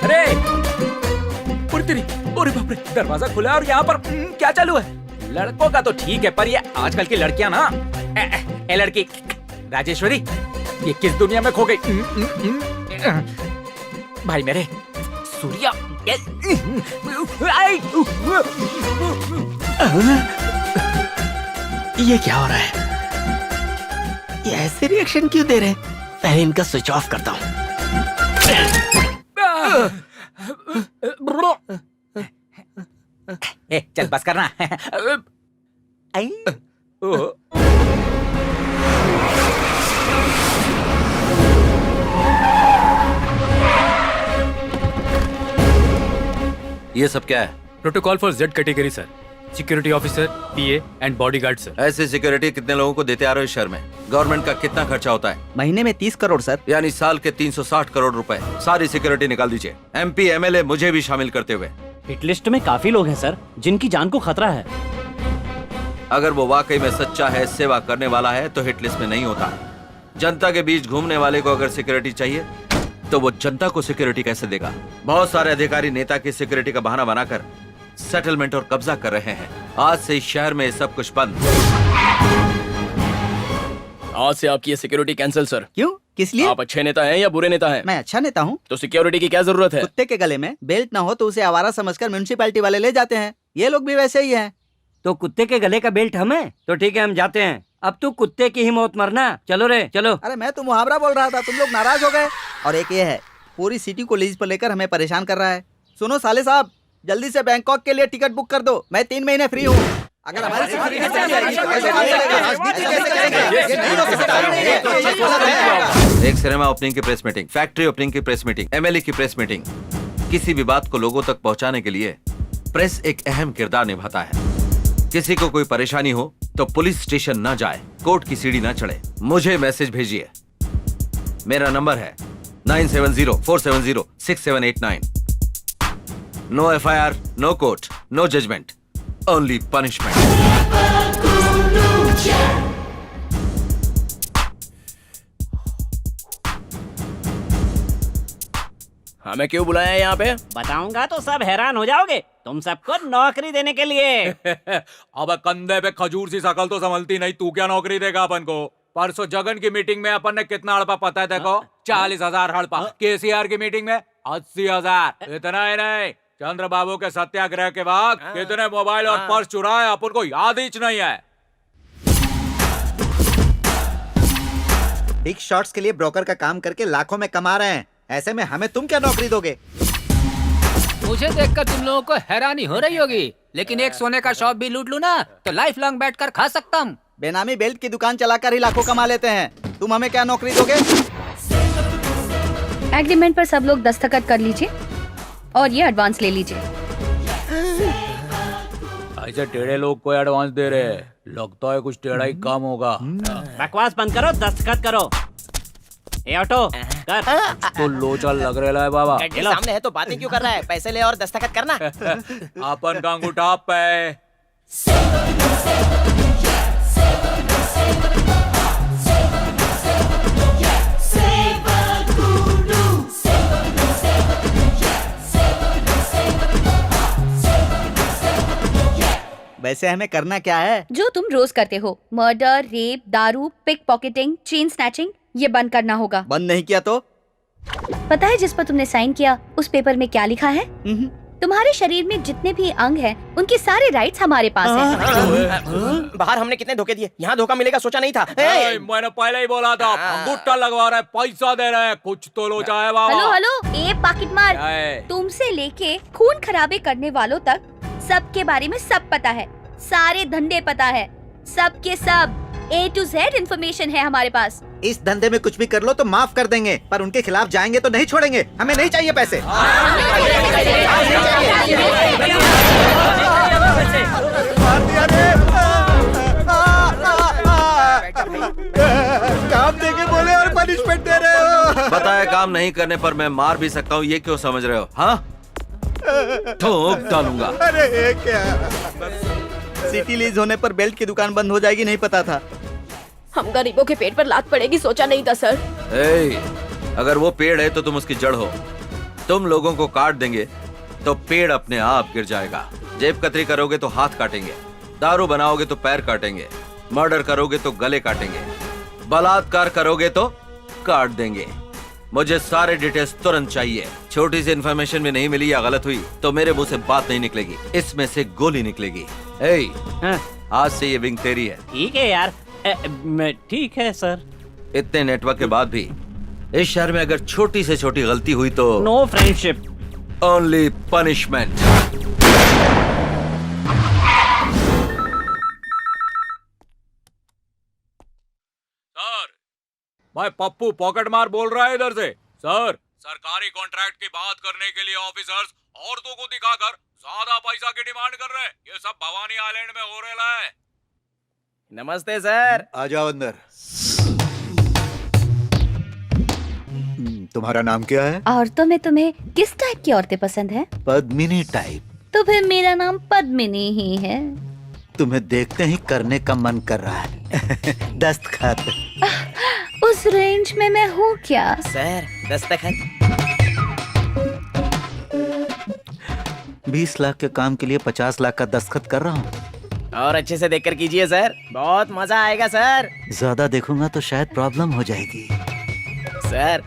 अरे तेरी, अरे बाप रे, दरवाजा खुला और यहाँ पर क्या चालू है? लड़कों का तो ठीक है, पर ये आजकल की लड़कियां ना, ए लड़की राजेश्वरी, ये किस दुनिया में खो गई? भाई मेरे सूर्या, ये क्या हो रहा है? ये ऐसे रिएक्शन क्यों दे रहे हैं? पहले इनका स्विच ऑफ करता हूँ। चल बस करना। ये सब क्या है? Protocol for Z category sir. Security officer, PA and bodyguard sir. ऐसे सिक्योरिटी कितने लोगों को देते आ रहे हो इस शहर में? गवर्नमेंट का कितना खर्चा होता है? महीने में 30 करोड़ सर। यानी साल के 360 करोड़ रुपए। सारी सिक्योरिटी निकाल दीजिए, MP MLA मुझे भी शामिल करते हुए। हिट लिस्ट में काफी लोग हैं सर, जिनकी जान को खतरा है। अगर वो वाकई में सच्चा है, सेवा करने वाला है, तो हिट लिस्ट में नहीं होता। जनता के बीच घूमने वाले को अगर सिक्योरिटी चाहिए तो वो जनता को सिक्योरिटी कैसे देगा? बहुत सारे अधिकारी नेता की सिक्योरिटी का बहाना बनाकर सेटलमेंट और कब्जा कर रहे हैं। आज से इस शहर में सब कुछ बंद। आज से आपकी ये सिक्योरिटी कैंसिल सर। क्यों? किस लिए? आप अच्छे नेता हैं या बुरे नेता हैं? मैं अच्छा नेता हूँ। तो सिक्योरिटी की क्या जरूरत है? कुत्ते के गले में बेल्ट ना हो तो उसे आवारा समझकर म्युनिसिपैलिटी वाले ले जाते हैं। ये लोग भी वैसे ही हैं। तो कुत्ते के गले का बेल्ट हमें? तो ठीक है, हम जाते हैं। अब तू कुत्ते की ही मौत मरना। चलो रे चलो। अरे मैं तो मुहावरा बोल रहा था, तुम लोग नाराज हो गए। और एक ये है, पूरी सिटी को लीज पर लेकर हमें परेशान कर रहा है। सुनो साले साहब, जल्दी से बैंकॉक के लिए टिकट बुक कर दो। मैं 3 महीने फ्री हूँ। अगर हमारे एक सिनेमा ओपनिंग की प्रेस मीटिंग, फैक्ट्री ओपनिंग की प्रेस मीटिंग, MLA की प्रेस मीटिंग, किसी भी बात को लोगों तक पहुंचाने के लिए प्रेस एक अहम किरदार निभाता है। किसी को कोई परेशानी हो तो पुलिस स्टेशन ना जाए, कोर्ट की सीढ़ी ना चढ़े, मुझे मैसेज भेजिए। मेरा नंबर है 9704706789। No FIR, no court, no judgment, only punishment. हमें क्यों बुलाया है यहाँ पे? बताऊंगा तो सब हैरान हो जाओगे। तुम सबको नौकरी देने के लिए। अब कंधे पे खजूर सी शकल तो संभलती नहीं, तू क्या नौकरी देगा अपन को? परसों जगन की मीटिंग में अपन ने कितना हड़पा पता है देखो? 40,000 हड़पा। KCR की मीटिंग में 80,000। इतना ही नहीं, चंद्र बाबू के सत्याग्रह के बाद कितने मोबाइल और पर्स चुराए अपन को याद ही नहीं है। बिग शॉट्स के लिए ब्रोकर का काम करके लाखों में कमा रहे हैं। ऐसे में हमें तुम क्या नौकरी दोगे? मुझे देखकर तुम लोगों को हैरानी हो रही होगी, लेकिन एक सोने का शॉप भी लूट लूं ना तो लाइफ लॉन्ग बैठकर खा सकता हूँ। बेनामी बेल्ट की दुकान चलाकर ही लाखों कमा लेते हैं। तुम हमें क्या नौकरी दोगे? एग्रीमेंट पर सब लोग दस्तखत कर लीजिए और ये एडवांस ले लीजिए। ऐसे टेढ़े लोग को एडवांस दे रहे हैं, लगता है कुछ टेढ़ा ही काम होगा। बकवास बंद करो, दस्तखत करो। ए ऑटो कर। तो लोचा लग रहा है बाबा। सामने है तो बातें क्यों कर रहा है? पैसे ले और दस्तखत करना। अपन का अंगूठा पे। वैसे हमें करना क्या है? जो तुम रोज करते हो, मर्डर, रेप, दारू, पिक पॉकेटिंग, चेन स्नैचिंग, ये बंद करना होगा। बंद नहीं किया तो? पता है जिस पर तुमने साइन किया उस पेपर में क्या लिखा है? तुम्हारे शरीर में जितने भी अंग हैं, उनके सारे राइट्स हमारे पास हैं। बाहर हमने कितने धोखे दिए, यहाँ धोखा मिलेगा सोचा नहीं था। मैंने पहले ही बोला था, अंगूठा लगवा रहा है, पैसा दे रहा है, कुछ तो लोचा है बाबा। हेलो हेलो, ए पाकिट मार, तुमसे लेके खून खराबे करने वालों तक सबके बारे में सब पता है, सारे धंधे पता है, सब के सब। A to Z इन्फॉर्मेशन है हमारे पास। इस धंधे में कुछ भी कर लो तो माफ कर देंगे, पर उनके खिलाफ जाएंगे तो नहीं छोड़ेंगे। हमें नहीं चाहिए पैसे। काम देके बोले और पनिशमेंट दे रहे हो। बताया काम नहीं करने पर मैं मार भी सकता हूँ, ये क्यों समझ रहे हो? हाँ, ठोक डालूंगा। अरे ये क्या? सिटी लीज होने पर बेल्ट की दुकान बंद हो जाएगी, नहीं पता था। हम गरीबों के पेट पर लात पड़ेगी सोचा नहीं था सर। अगर वो पेड़ है तो तुम उसकी जड़ हो। तुम लोगों को काट देंगे तो पेड़ अपने आप गिर जाएगा। जेब कतरी करोगे तो हाथ काटेंगे, दारू बनाओगे तो पैर काटेंगे, मर्डर करोगे तो गले काटेंगे, बलात्कार करोगे तो काट देंगे। मुझे सारे डिटेल्स तुरंत चाहिए। छोटी सी इन्फॉर्मेशन भी नहीं मिली या गलत हुई तो मेरे मुंह से बात नहीं निकलेगी, इसमें से गोली निकलेगी। आज से ये विंग तेरी है। ठीक है यार। ठीक है सर। इतने नेटवर्क के बाद भी इस शहर में अगर छोटी से छोटी गलती हुई तो no friendship, only punishment. Sir, भाई पप्पू पॉकेट मार बोल रहा है इधर से। सर, सरकारी कॉन्ट्रैक्ट की बात करने के लिए ऑफिसर्स औरतों को दिखाकर ज्यादा पैसा की डिमांड कर रहे हैं। ये सब भवानी आइलैंड में हो रहा है। नमस्ते सर। आ जाओ अंदर। तुम्हारा नाम क्या है? औरतों में तुम्हें किस टाइप की औरतें पसंद है? पद्मिनी टाइप। तो फिर मेरा नाम पद्मिनी ही है। तुम्हें देखते ही करने का मन कर रहा है। दस्तखत। उस रेंज में मैं हूँ क्या? सर, दस्तखत। 20 लाख के काम के लिए 50 लाख का दस्तखत कर रहा हूँ। और अच्छे से देखकर कीजिए सर, बहुत मजा आएगा सर। ज्यादा देखूंगा तो शायद प्रॉब्लम हो जाएगी। सर,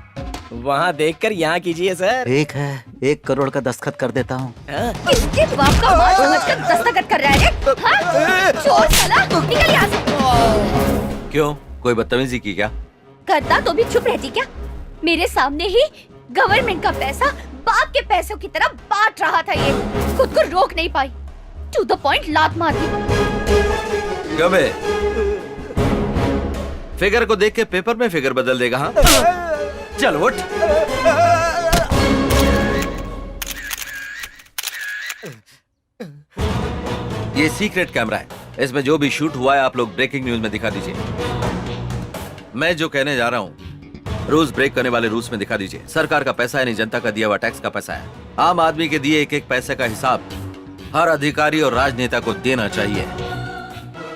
वहाँ देखकर यहाँ कीजिए सर। एक है, 1 करोड़ का दस्तखत कर देता हूँ। किसके बाप का माल समझकर दस्तखत कर रहा है रे? हाँ? चोर साला, निकल यहाँ से। क्यों, कोई बदतमीजी की क्या? करता तो भी चुप रहती क्या? मेरे सामने ही गवर्नमेंट का पैसा बाप के पैसों की तरह बांट रहा था ये। खुद को रोक नहीं पाई, टू द पॉइंट लात मार दी। गबे, फिगर को देख के पेपर में फिगर बदल देगा। हाँ, चल उठ। ये सीक्रेट कैमरा है, इसमें जो भी शूट हुआ है आप लोग ब्रेकिंग न्यूज में दिखा दीजिए। मैं जो कहने जा रहा हूँ रूल्स ब्रेक करने वाले रूल्स में दिखा दीजिए। सरकार का पैसा है, नहीं जनता का दिया हुआ टैक्स का पैसा है। आम आदमी के दिए एक एक पैसे का हिसाब हर अधिकारी और राजनेता को देना चाहिए।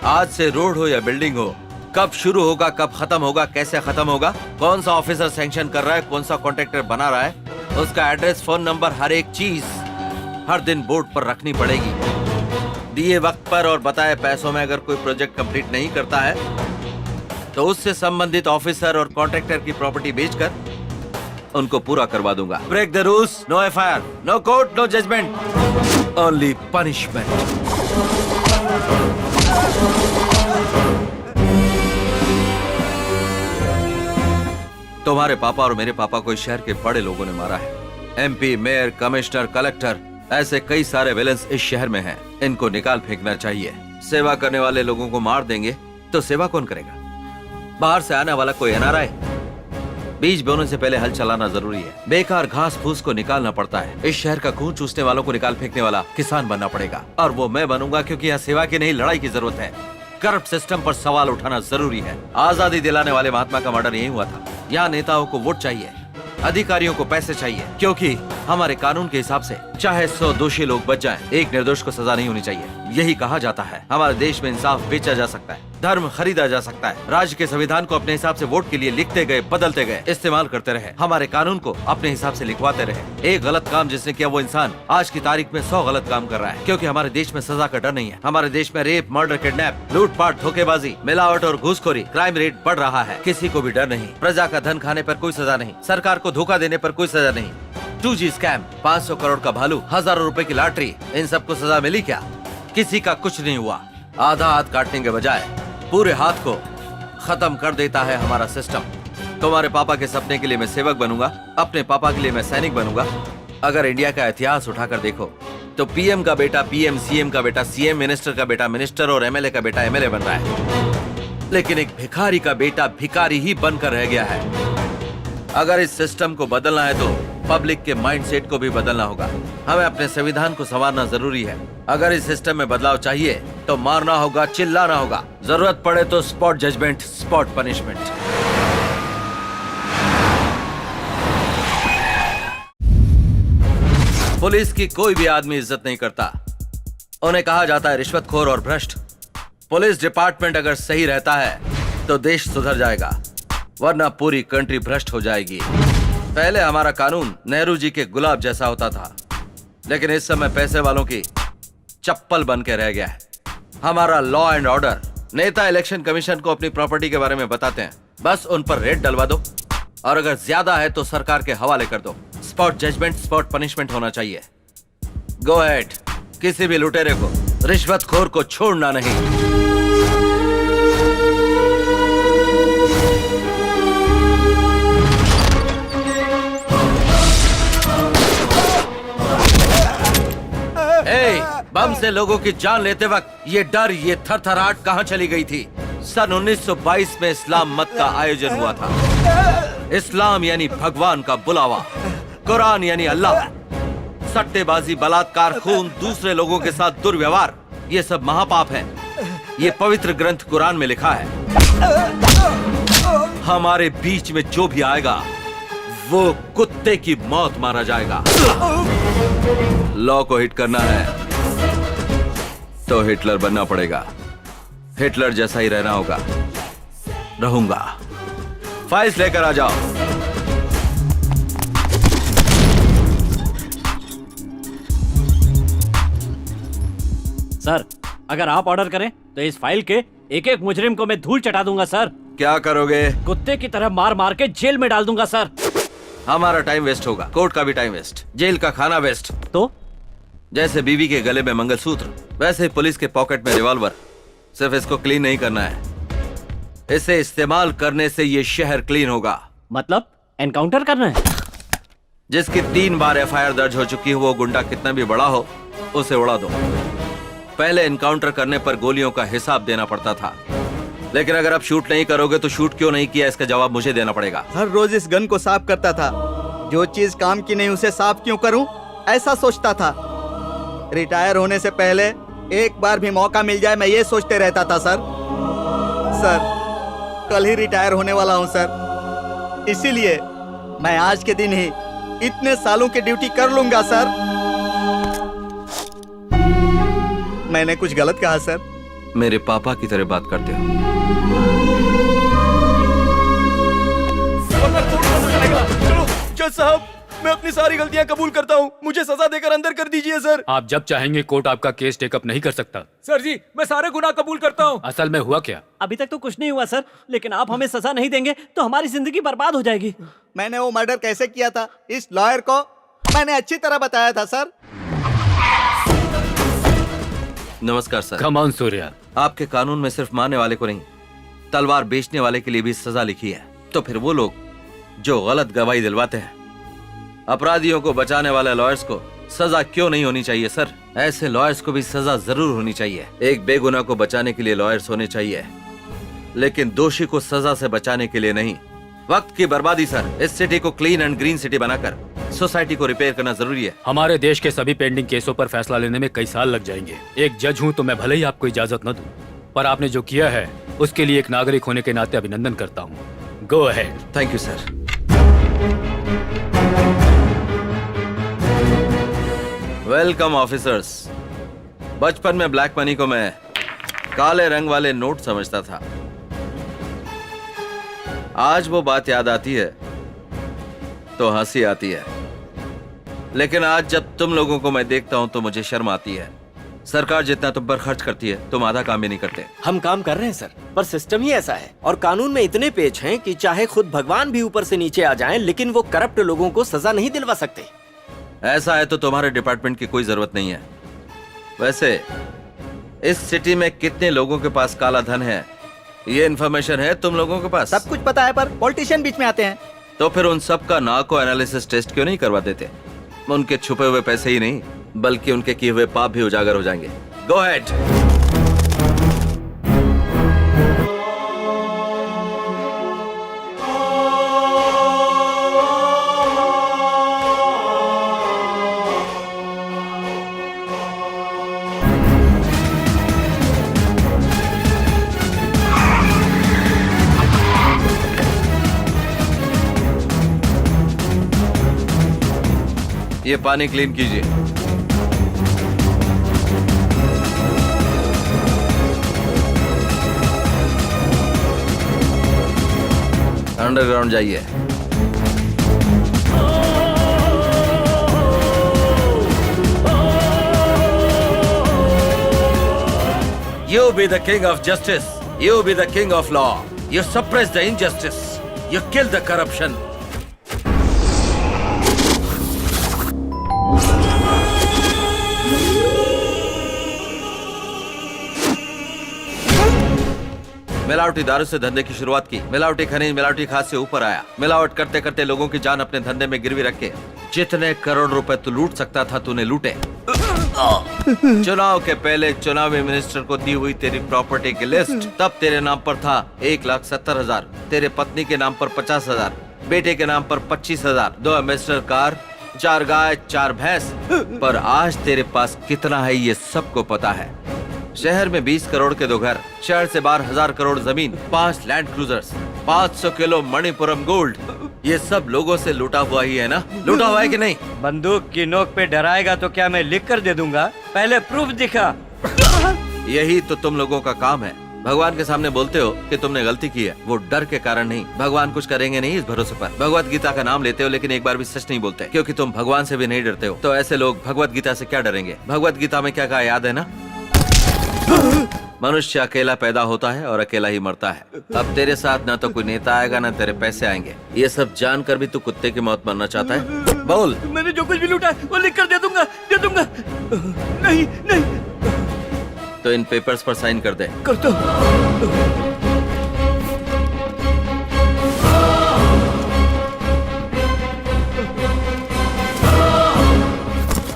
आज से रोड हो या बिल्डिंग हो, कब शुरू होगा, कब खत्म होगा, कैसे खत्म होगा, कौन सा ऑफिसर सैंक्शन कर रहा है, कौन सा कॉन्ट्रैक्टर बना रहा है, उसका एड्रेस, फोन नंबर, हर एक चीज हर दिन बोर्ड पर रखनी पड़ेगी। दिए वक्त पर और बताए पैसों में अगर कोई प्रोजेक्ट कंप्लीट नहीं करता है तो उससे संबंधित ऑफिसर और कॉन्ट्रैक्टर की प्रॉपर्टी बेचकर उनको पूरा करवा दूंगा। Break the rules, no FIR, no court, no judgment, only punishment. तुम्हारे पापा और मेरे पापा को इस शहर के बड़े लोगों ने मारा है। एमपी, मेयर, कमिश्नर, कलेक्टर, ऐसे कई सारे विलेंस इस शहर में हैं। इनको निकाल फेंकना चाहिए। सेवा करने वाले लोगों को मार देंगे तो सेवा कौन करेगा? बाहर से आने वाला कोई एनआरआई? बीज बोने से पहले हल चलाना जरूरी है। बेकार घास फूस को निकालना पड़ता है। इस शहर का खून चूसने वालों को निकाल फेंकने वाला किसान बनना पड़ेगा, और वो मैं बनूंगा, क्योंकि यहाँ सेवा की नहीं लड़ाई की जरूरत है। करप्ट सिस्टम पर सवाल उठाना जरूरी है। आजादी दिलाने वाले महात्मा का मर्डर यही हुआ था। यहाँ नेताओं को वोट चाहिए, अधिकारियों को पैसे चाहिए, क्योंकि हमारे कानून के हिसाब से चाहे 100 दोषी लोग बच जाएं, एक निर्दोष को सजा नहीं होनी चाहिए। यही कहा जाता है। हमारे देश में इंसाफ बेचा जा सकता है, धर्म खरीदा जा सकता है। राज्य के संविधान को अपने हिसाब से वोट के लिए लिखते गए, बदलते गए, इस्तेमाल करते रहे। हमारे कानून को अपने हिसाब से लिखवाते रहे। एक गलत काम जिसने किया वो इंसान आज की तारीख में 100 गलत काम कर रहा है, क्योंकि हमारे देश में सजा का डर नहीं है। हमारे देश में रेप, मर्डर, किडनैप, लूटपाट, धोखेबाजी, मिलावट और घूसखोरी, क्राइम रेट बढ़ रहा है। किसी को भी डर नहीं। प्रजा का धन खाने पर कोई सजा नहीं, सरकार को धोखा देने पर कोई सजा नहीं। 2G स्कैम, 500 करोड़ का भालू, हजारों रुपए की लॉटरी, इन सबको सजा मिली क्या? किसी का कुछ नहीं हुआ। आधा हाथ काटने के बजाय पूरे हाथ को खत्म कर देता है हमारा सिस्टम। तुम्हारे पापा के सपने के लिए मैं सेवक बनूंगा, अपने पापा के लिए मैं सैनिक बनूंगा। अगर इंडिया का इतिहास उठाकर देखो तो पीएम का बेटा पीएम, सीएम का बेटा सीएम, मिनिस्टर का बेटा मिनिस्टर और एमएलए का बेटा एमएलए बन रहा है। लेकिन एक भिखारी का बेटा भिखारी ही बनकर रह गया है। अगर इस सिस्टम को बदलना है तो पब्लिक के माइंडसेट को भी बदलना होगा। हमें अपने संविधान को संवारना जरूरी है। अगर इस सिस्टम में बदलाव चाहिए तो मारना होगा, चिल्लाना होगा, जरूरत पड़े तो spot judgment, spot punishment. Police की कोई भी आदमी इज्जत नहीं करता। उन्हें कहा जाता है रिश्वतखोर और भ्रष्ट। पुलिस डिपार्टमेंट अगर सही रहता है तो देश सुधर जाएगा, वरना पूरी कंट्री भ्रष्ट हो जाएगी। पहले हमारा कानून नेहरू जी के गुलाब जैसा होता था, लेकिन इस समय पैसे वालों की चप्पल बन के रह गया है। हमारा लॉ एंड ऑर्डर, नेता इलेक्शन कमीशन को अपनी प्रॉपर्टी के बारे में बताते हैं, बस उन पर रेड डलवा दो, और अगर ज्यादा है तो सरकार के हवाले कर दो। स्पॉट जजमेंट, स्पॉट पनिशमेंट होना चाहिए। गो अहेड, किसी भी लुटेरे को, रिश्वतखोर को छोड़ना नहीं। बम से लोगों की जान लेते वक्त ये डर, ये थरथराहट कहां चली गई थी? सन 1922 में इस्लाम मत का आयोजन हुआ था। इस्लाम यानी भगवान का बुलावा, कुरान यानी अल्लाह। सट्टेबाजी, बलात्कार, खून, दूसरे लोगों के साथ दुर्व्यवहार, ये सब महापाप हैं। ये पवित्र ग्रंथ कुरान में लिखा है। हमारे बीच में जो भी आएगा वो कुत्ते की मौत मारा जाएगा। लॉ को हिट करना है तो हिटलर बनना पड़ेगा। हिटलर जैसा ही रहना होगा। रहूंगा। फाइल्स लेकर आ जाओ। सर, अगर आप ऑर्डर करें तो इस फाइल के एक एक मुजरिम को मैं धूल चटा दूंगा सर। क्या करोगे? कुत्ते की तरह मार मार के जेल में डाल दूंगा सर। हमारा टाइम वेस्ट होगा, कोर्ट का भी टाइम वेस्ट, जेल का खाना वेस्ट। तो जैसे बीवी के गले में मंगलसूत्र, वैसे ही पुलिस के पॉकेट में रिवॉल्वर। सिर्फ इसको क्लीन नहीं करना है, इसे इस्तेमाल करने से ये शहर क्लीन होगा। मतलब एनकाउंटर करना है? जिसकी 3 बार एफआईआर दर्ज हो चुकी हो, वो गुंडा कितना भी बड़ा हो, उसे उड़ा दो। पहले एनकाउंटर करने पर गोलियों का हिसाब देना पड़ता था, लेकिन अगर आप शूट नहीं करोगे तो शूट क्यों नहीं किया, इसका जवाब मुझे देना पड़ेगा। हर रोज इस गन को साफ करता था। जो चीज काम की नहीं उसे साफ क्यों करूं, ऐसा सोचता था। रिटायर होने से पहले एक बार भी मौका मिल जाए, मैं ये सोचते रहता था। सर, कल ही रिटायर होने वाला हूं सर, इसीलिए मैं आज के दिन ही इतने सालों की ड्यूटी कर लूंगा सर। मैंने कुछ गलत कहा सर? मेरे पापा की तरह बात करते हो। जज साहब, मैं अपनी सारी गलतियां कबूल करता हूँ, मुझे सजा देकर अंदर कर दीजिए सर। आप जब चाहेंगे कोर्ट आपका केस टेकअप नहीं कर सकता। सर जी, मैं सारे गुनाह कबूल करता हूँ। असल में हुआ क्या? अभी तक तो कुछ नहीं हुआ सर, लेकिन आप हमें सजा नहीं देंगे तो हमारी जिंदगी बर्बाद हो जाएगी। मैंने वो मर्डर कैसे किया था, इस लॉयर को मैंने अच्छी तरह बताया था सर। नमस्कार सर। Come on Surya. आपके कानून में सिर्फ मारने वाले को नहीं, तलवार बेचने वाले के लिए भी सजा लिखी है। तो फिर वो लोग जो गलत गवाही दिलवाते हैं, अपराधियों को बचाने वाले लॉयर्स को सजा क्यों नहीं होनी चाहिए सर? ऐसे लॉयर्स को भी सजा जरूर होनी चाहिए। एक बेगुनाह को बचाने के लिए लॉयर्स होने चाहिए, लेकिन दोषी को सजा से बचाने के लिए नहीं। वक्त की बर्बादी सर। इस सिटी को क्लीन एंड ग्रीन सिटी बनाकर सोसाइटी को रिपेयर करना जरूरी है। हमारे देश के सभी पेंडिंग केसों पर फैसला लेने में कई साल लग जाएंगे। एक जज हूँ तो मैं भले ही आपको इजाजत न दूं, पर आपने जो किया है उसके लिए एक नागरिक होने के नाते अभिनंदन करता हूँ। Go ahead. Thank you sir. Welcome officers. बचपन में ब्लैक मनी को मैं काले रंग वाले नोट समझता था। आज वो बात याद आती है तो हंसी आती है, लेकिन आज जब तुम लोगों को मैं देखता हूं तो मुझे शर्म आती है। सरकार जितना तुम पर खर्च करती है, तुम आधा काम भी नहीं करते। हम काम कर रहे हैं सर, पर सिस्टम ही ऐसा है और कानून में इतने पेच हैं कि चाहे खुद भगवान भी ऊपर से नीचे आ जाएं, लेकिन वो करप्ट लोगों को सजा नहीं दिलवा सकते। ऐसा है तो तुम्हारे डिपार्टमेंट की कोई जरूरत नहीं है। वैसे इस सिटी में कितने लोगों के पास काला धन है, ये इन्फॉर्मेशन है तुम लोगों के पास? सब कुछ पता है, पर पॉलिटिशियन बीच में आते हैं। तो फिर उन सब का नार्को एनालिसिस टेस्ट क्यों नहीं करवा देते? उनके छुपे हुए पैसे ही नहीं, बल्कि उनके किए हुए पाप भी उजागर हो जाएंगे। Go ahead. ये पानी क्लीन कीजिए। अंडरग्राउंड जाइए। You be the king of justice. You be the king of law. You suppress the injustice. You kill the corruption. मिलावटी दारू से धंधे की शुरुआत की, मिलावटी खनिज, मिलावटी खाद से ऊपर आया। मिलावट करते करते लोगों की जान अपने धंधे में गिरवी रख के जितने करोड़ रुपए तू लूट सकता था तूने लूटे। चुनाव के पहले चुनावी मिनिस्टर को दी हुई तेरी प्रॉपर्टी की लिस्ट तब तेरे नाम पर था 1,70,000, तेरे पत्नी के नाम पर 50,000, बेटे के नाम पर 25,000, 2 एम्बेसडर कार, 4 गाय, 4 भैंस। पर आज तेरे पास कितना है ये सबको पता है। शहर में 20 करोड़ के 2 घर, शहर से बाहर 1,000 करोड़ जमीन, 5 land cruisers, 500 kilo Manappuram gold. ये सब लोगों से लूटा हुआ ही है ना? लूटा हुआ है कि नहीं? बंदूक की नोक पे डराएगा तो क्या मैं लिख कर दे दूंगा? पहले प्रूफ दिखा। यही तो तुम लोगों का काम है। भगवान के सामने बोलते हो कि तुमने गलती की है, वो डर के कारण नहीं। भगवान कुछ करेंगे नहीं इस भरोसे पर। भगवत गीता का नाम लेते हो लेकिन एक बार भी सच नहीं बोलते, क्योंकि तुम भगवान से भी नहीं डरते हो। तो ऐसे लोग भगवत गीता से क्या डरेंगे? भगवत गीता में क्या कहा याद है ना? मनुष्य अकेला पैदा होता है और अकेला ही मरता है। अब तेरे साथ ना तो कोई नेता आएगा ना तेरे पैसे आएंगे। ये सब जानकर भी तू कुत्ते की मौत मरना चाहता है? बोल। मैंने जो कुछ भी लूटा है वो लिख कर दे दूंगा, दे दूंगा। नहीं नहीं। तो इन पेपर्स पर साइन कर दे। कर दो।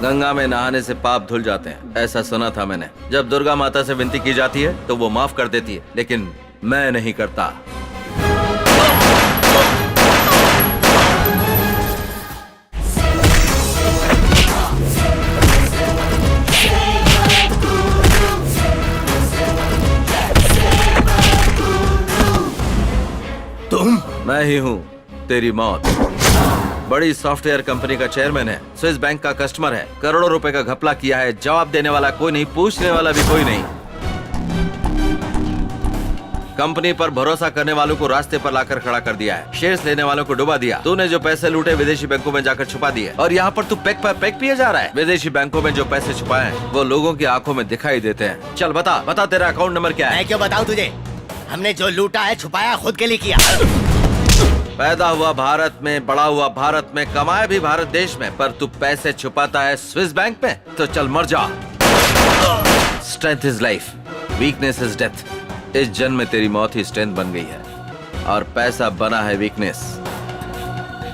गंगा में नहाने से पाप धुल जाते हैं, ऐसा सुना था मैंने। जब दुर्गा माता से विनती की जाती है तो वो माफ कर देती है, लेकिन मैं नहीं करता। तुम? मैं ही हूँ तेरी मौत। बड़ी सॉफ्टवेयर कंपनी का चेयरमैन है, स्विस बैंक का कस्टमर है, करोड़ों रुपए का घपला किया है। जवाब देने वाला कोई नहीं, पूछने वाला भी कोई नहीं। कंपनी पर भरोसा करने वालों को रास्ते पर लाकर खड़ा कर दिया है, शेयर्स लेने वालों को डुबा दिया। तूने जो पैसे लूटे विदेशी बैंकों में जाकर छुपा दिए, और यहाँ पर तू पैक पर पैक पिए जा रहा है। विदेशी बैंकों में जो पैसे छुपाए हैं वो लोगों की आंखों में दिखाई देते हैं। चल बता तेरा अकाउंट नंबर क्या है? मैं क्यों बताऊं तुझे? हमने जो लूटा है छुपाया खुद के लिए किया। पैदा हुआ भारत में, बड़ा हुआ भारत में, कमाया भी भारत देश में, पर तू पैसे छुपाता है स्विस बैंक में। तो चल मर जा। Strength is life, weakness is death. इस जन्म में तेरी मौत ही स्ट्रेंथ बन गई है और पैसा बना है वीकनेस।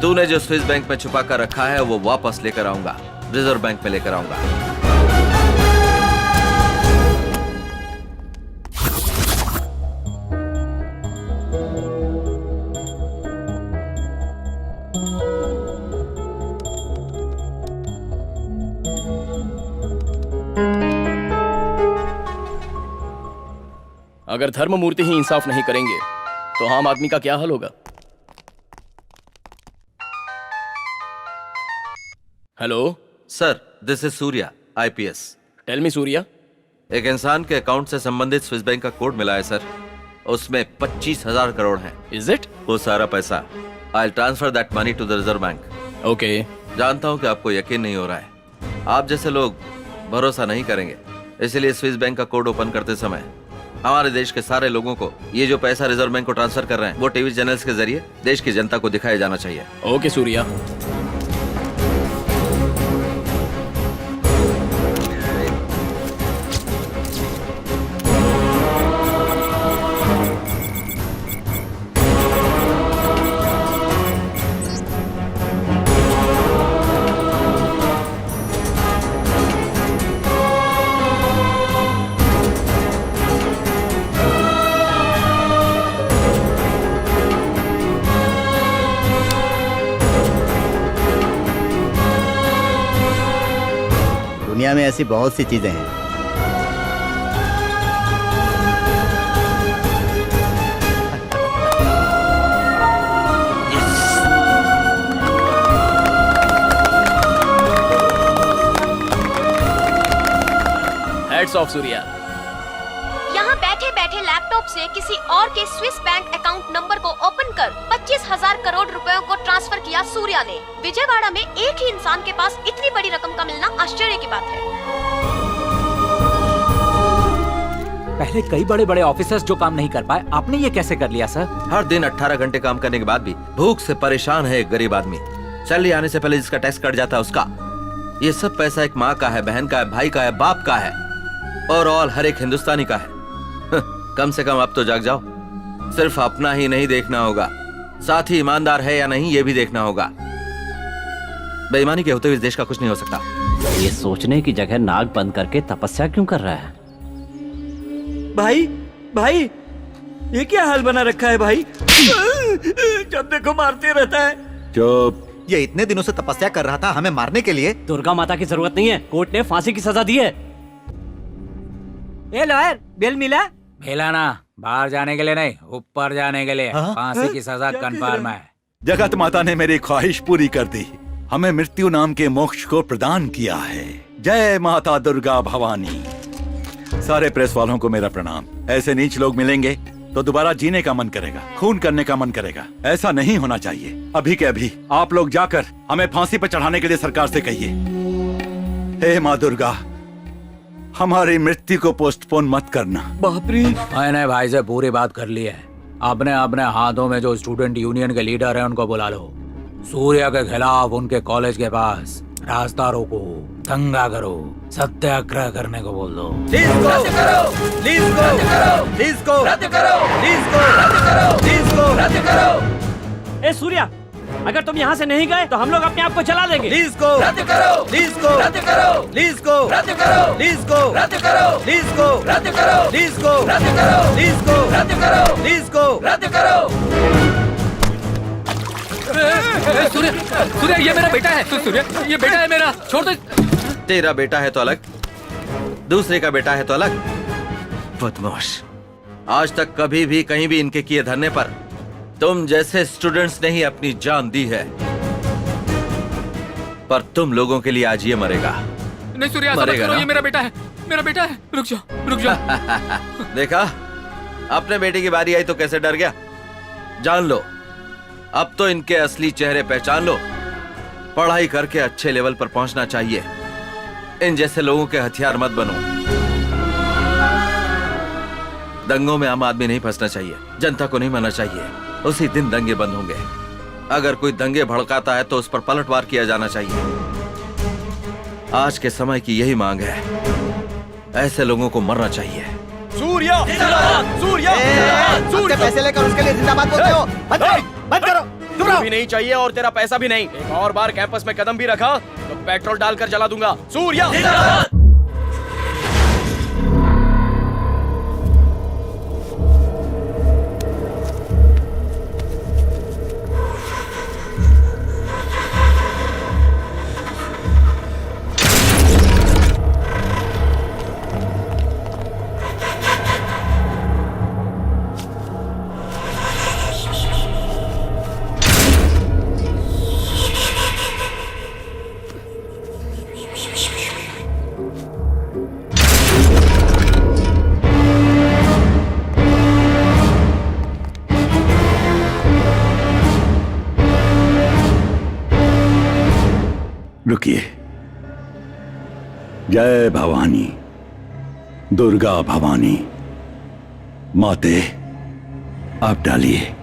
तूने जो स्विस बैंक में छुपा कर रखा है वो वापस लेकर आऊंगा, रिजर्व बैंक में लेकर आऊंगा। अगर धर्ममूर्ति ही इंसाफ नहीं करेंगे तो आम आदमी का क्या हाल होगा? Hello sir, this is Surya, IPS। Tell me Surya. एक इंसान के अकाउंट से संबंधित स्विस बैंक का कोड मिला है सर, उसमें 25,000 करोड़ हैं। Is it? वो सारा पैसा I transfer that money to the Reserve Bank. Okay. जानता हूँ कि आपको यकीन नहीं हो रहा है, आप जैसे लोग भरोसा नहीं करेंगे, इसलिए स्विस बैंक का कोड ओपन करते समय हमारे देश के सारे लोगों को ये जो पैसा रिजर्व बैंक को ट्रांसफर कर रहे हैं वो टीवी चैनल्स के जरिए देश की जनता को दिखाया जाना चाहिए। ओके सूर्या। दुनिया में ऐसी बहुत सी चीजें हैं। Hats off Surya. यहाँ बैठे बैठे लैपटॉप से किसी और के स्विस बैंक अकाउंट नंबर को ओपन कर 25,000 करोड़ रुपयों को ट्रांसफर किया सूर्या ने। विजयवाड़ा में एक ही इंसान के पास इतनी बड़ी रकम का मिलना आश्चर्य की बात है। पहले कई बड़े बड़े ऑफिसर्स जो काम नहीं कर पाए, आपने ये कैसे कर लिया सर? हर दिन 18 घंटे काम करने के बाद भी भूख से परेशान है एक गरीब आदमी। सैलरी आने से पहले जिसका टैक्स कट जाता है उसका। ये सब पैसा एक माँ का है, बहन का है, भाई का है, बाप का है और ऑल हर एक हिंदुस्तानी का है। कम से कम अब तो जाग जाओ। सिर्फ अपना ही नहीं देखना होगा, साथ ही ईमानदार है या नहीं ये भी देखना होगा। बेईमानी के होते हुए इस देश का कुछ नहीं हो सकता। ये सोचने की जगह नाक बंद करके तपस्या क्यों कर रहा है? भाई भाई ये क्या हाल बना रखा है भाई? जब देखो मारते रहता है। चुप। ये इतने दिनों से तपस्या कर रहा था हमें मारने के लिए। दुर्गा माता की जरूरत नहीं है, कोर्ट ने फांसी की सजा दी है। ए लॉयर, बेल मिला? मिला ना, बाहर जाने के लिए नहीं, ऊपर जाने के लिए। फांसी की सजा कंफर्म है। जगत माता ने मेरी ख्वाहिश पूरी कर दी, हमें मृत्यु नाम के मोक्ष को प्रदान किया है। जय माता दुर्गा भवानी। सारे प्रेस वालों को मेरा प्रणाम। ऐसे नीच लोग मिलेंगे तो दोबारा जीने का मन करेगा, खून करने का मन करेगा। ऐसा नहीं होना चाहिए। अभी के अभी आप लोग जाकर हमें फांसी पर चढ़ाने के लिए सरकार से कहिए। हे माँ दुर्गा, हमारी मृत्यु को पोस्टपोन मत करना। बाप रे। मैंने भाई से पूरी बात कर ली है। अपने अपने हाथों में जो स्टूडेंट यूनियन के लीडर हैं उनको बुला लो। सूर्या के खिलाफ उनके कॉलेज के पास रास्ता रोको, दंगा करो, सत्याग्रह करने को बोल दो। ए सूर्या, अगर तुम यहाँ से नहीं गए तो हम लोग अपने आप को जला देंगे। सूर्य, सूर्य ये मेरा बेटा है। सूर्य ये बेटा है मेरा, छोड़ दे। तेरा बेटा है तो अलग, दूसरे का बेटा है तो अलग। बदमाश, आज तक कभी भी कहीं भी इनके किए धरने पर तुम जैसे स्टूडेंट्स ने ही अपनी जान दी है, पर तुम लोगों के लिए आज ये मरेगा। नहीं सूर्य, ऐसा मत करो, ये मेरा बेटा है, मेरा बेटा है। रुक जाओ, रुक जाओ। देखा, अपने बेटे की बारी आई तो कैसे डर गया। जान लो, अब तो इनके असली चेहरे पहचान लो। पढ़ाई करके अच्छे लेवल पर पहुंचना चाहिए। इन जैसे लोगों के हथियार मत बनो। दंगों में आम आदमी नहीं फंसना चाहिए, जनता को नहीं मरना चाहिए। उसी दिन दंगे बंद होंगे। अगर कोई दंगे भड़काता है तो उस पर पलटवार किया जाना चाहिए। आज के समय की यही मांग है। ऐसे लोगों को मरना चाहिए। सूर्या, सूर्या, सूर्या पैसे लेकर उसके लिए जिंदाबाद बोलते हो? बंद करो। तुम भी नहीं चाहिए और तेरा पैसा भी नहीं। एक और बार कैंपस में कदम भी रखा तो पेट्रोल डालकर जला दूंगा। सूर्या। रुकिए। जय भवानी, दुर्गा भवानी, माते आप डालिए।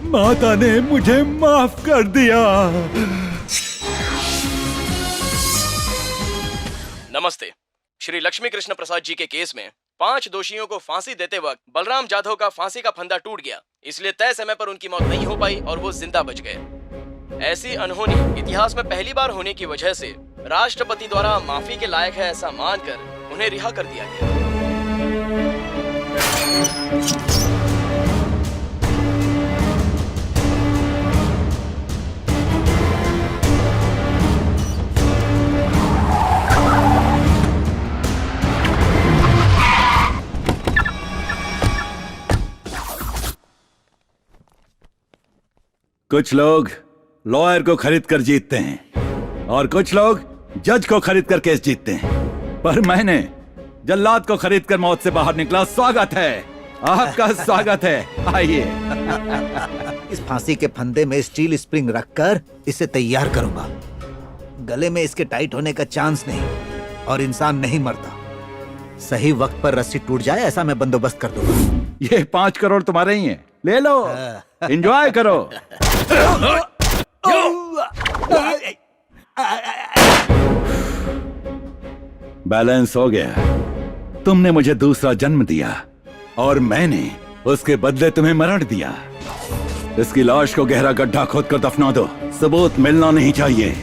माता ने मुझे माफ कर दिया। नमस्ते। श्री लक्ष्मी कृष्ण प्रसाद जी के केस में 5 दोषियों को फांसी देते वक्त बलराम जाधव का फांसी का फंदा टूट गया, इसलिए तय समय पर उनकी मौत नहीं हो पाई और वो जिंदा बच गए। ऐसी अनहोनी इतिहास में पहली बार होने की वजह से राष्ट्रपति द्वारा माफी के लायक है ऐसा मानकर उन्हें रिहा कर दिया गया। कुछ लोग लॉयर को खरीद कर जीतते हैं और कुछ लोग जज को खरीद कर केस जीतते हैं, पर मैंने जल्लाद को खरीद कर मौत से बाहर निकला। स्वागत है, आपका स्वागत है, आइए। इस फांसी के फंदे में स्टील स्प्रिंग रखकर इसे तैयार करूंगा। गले में इसके टाइट होने का चांस नहीं और इंसान नहीं मरता। सही वक्त पर रस्सी टूट जाए ऐसा मैं बंदोबस्त कर दूंगा। ये 5 करोड़ तुम्हारे ही हैं, ले लो, एंजॉय करो। बैलेंस हो गया। तुमने मुझे दूसरा जन्म दिया और मैंने उसके बदले तुम्हें मरण दिया। इसकी लाश को गहरा गड्ढा खोदकर दफना दो, सबूत मिलना नहीं चाहिए।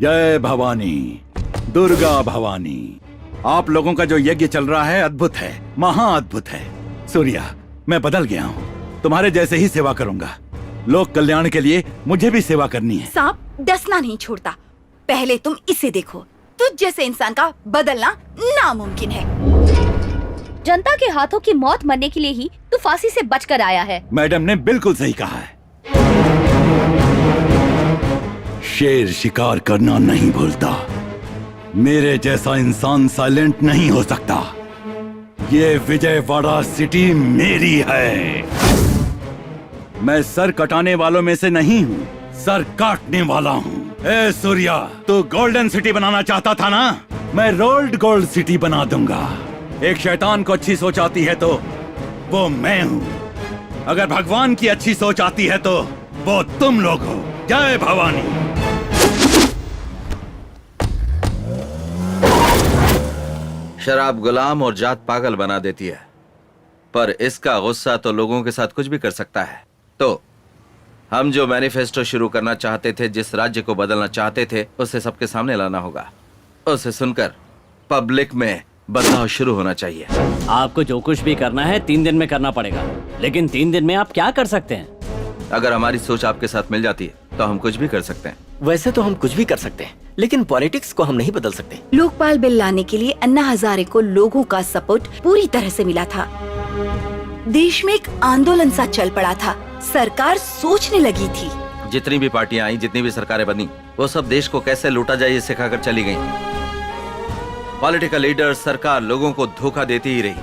जय भवानी, दुर्गा भवानी। आप लोगों का जो यज्ञ चल रहा है अद्भुत है, महाअद्भुत है। सूर्या, मैं बदल गया हूँ, तुम्हारे जैसे ही सेवा करूंगा। लोक कल्याण के लिए मुझे भी सेवा करनी है। सांप डसना नहीं छोड़ता, पहले तुम इसे देखो। तुझ जैसे इंसान का बदलना नामुमकिन है। जनता के हाथों की मौत मरने के लिए ही तू फांसी से बचकर आया है। मैडम ने बिल्कुल सही कहा है। शेर शिकार करना नहीं भूलता। मेरे जैसा इंसान साइलेंट नहीं हो सकता। ये विजयवाड़ा सिटी मेरी है। मैं सर कटाने वालों में से नहीं हूँ, सर काटने वाला हूँ। ए सूर्या, तू गोल्डन सिटी बनाना चाहता था ना? मैं रोल्ड गोल्ड सिटी बना दूंगा। एक शैतान को अच्छी सोच आती है तो वो मैं हूँ। अगर भगवान की अच्छी सोच आती है तो वो तुम लोग हो। जय भवानी। शराब गुलाम और जात पागल बना देती है, पर इसका गुस्सा तो लोगों के साथ कुछ भी कर सकता है। तो हम जो मैनिफेस्टो शुरू करना चाहते थे, जिस राज्य को बदलना चाहते थे, उसे सबके सामने लाना होगा। उसे सुनकर पब्लिक में बदलाव शुरू होना चाहिए। आपको जो कुछ भी करना है 3 दिन में करना पड़ेगा, लेकिन 3 दिन में आप क्या कर सकते हैं? अगर हमारी सोच आपके साथ मिल जाती है तो हम कुछ भी कर सकते हैं। वैसे तो हम कुछ भी कर सकते हैं, लेकिन पॉलिटिक्स को हम नहीं बदल सकते। लोकपाल बिल लाने के लिए अन्ना हजारे को लोगों का सपोर्ट पूरी तरह से मिला था। देश में एक आंदोलन सा चल पड़ा था। सरकार सोचने लगी थी। जितनी भी पार्टियां आई, जितनी भी सरकारें बनी, वो सब देश को कैसे लूटा जाए ये सिखाकर चली गई। पॉलिटिकल लीडर, सरकार लोगों को धोखा देती ही रही।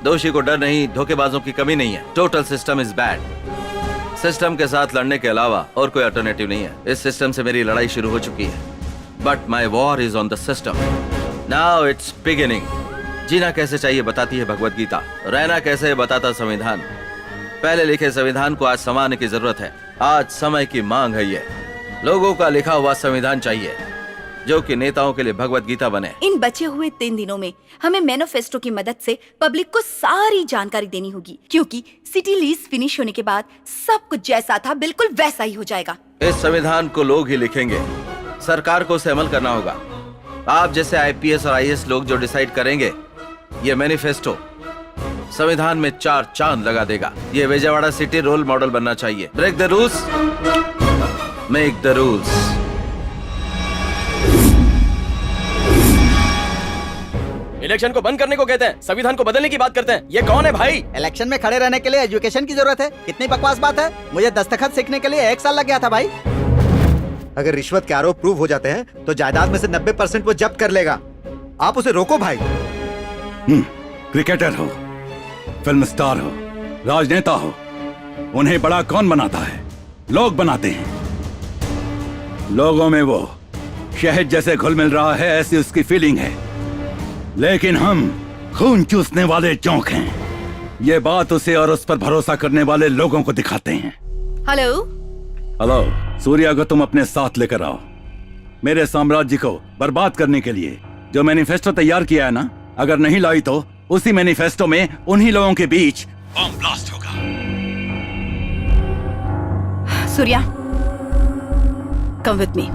दोषी को डर नहीं, धोखेबाजों की कमी नहीं है। Total system is bad. System के साथ लड़ने के अलावा और कोई अल्टरनेटिव नहीं है। इस सिस्टम से मेरी लड़ाई शुरू हो चुकी है, but my war is on the system. Now it's beginning. जीना कैसे चाहिए बताती है भगवत गीता, रहना कैसे बताता संविधान। पहले लिखे संविधान को आज संवारने की जरूरत है। आज समय की मांग है। ये लोगों का लिखा हुआ संविधान चाहिए जो कि नेताओं के लिए भगवत गीता बने। इन बचे हुए 3 दिनों में हमें मैनिफेस्टो की मदद से पब्लिक को सारी जानकारी देनी होगी, क्योंकि सिटी लीज फिनिश होने के बाद सब कुछ जैसा था बिल्कुल वैसा ही हो जाएगा। इस संविधान को लोग ही लिखेंगे, सरकार को उसे अमल करना होगा। आप जैसे IPS और IAS लोग जो डिसाइड करेंगे, ये मैनिफेस्टो संविधान में 4 चांद लगा देगा। ये विजयवाड़ा सिटी रोल मॉडल बनना चाहिए। Break the rules, make the rules. Election को बंद करने को कहते हैं, संविधान को बदलने की बात करते हैं। ये कौन है भाई? इलेक्शन में खड़े रहने के लिए एजुकेशन की जरूरत है। कितनी बकवास बात है। मुझे दस्तखत सीखने के लिए 1 साल लग गया था भाई। अगर रिश्वत के आरोप प्रूव हो जाते हैं तो जायदाद में से 90% वो जब्त कर लेगा। आप उसे रोको भाई। क्रिकेटर हो, फिल्म स्टार हो, राजनेता हो, उन्हें बड़ा कौन बनाता है? लोग बनाते हैं। लोगों में वो शहद जैसे घुल मिल रहा है, ऐसी उसकी फीलिंग है। लेकिन हम खून चूसने वाले जोंक हैं। ये बात उसे और उस पर भरोसा करने वाले लोगों को दिखाते हैं। हेलो हेलो, सूर्या को तुम अपने साथ लेकर आओ। मेरे साम्राज्य को बर्बाद करने के लिए जो मैनिफेस्टो तैयार किया है ना, अगर नहीं लाई तो उसी मैनिफेस्टो में उन्हीं लोगों के बीच बम ब्लास्ट होगा। Surya, come with me.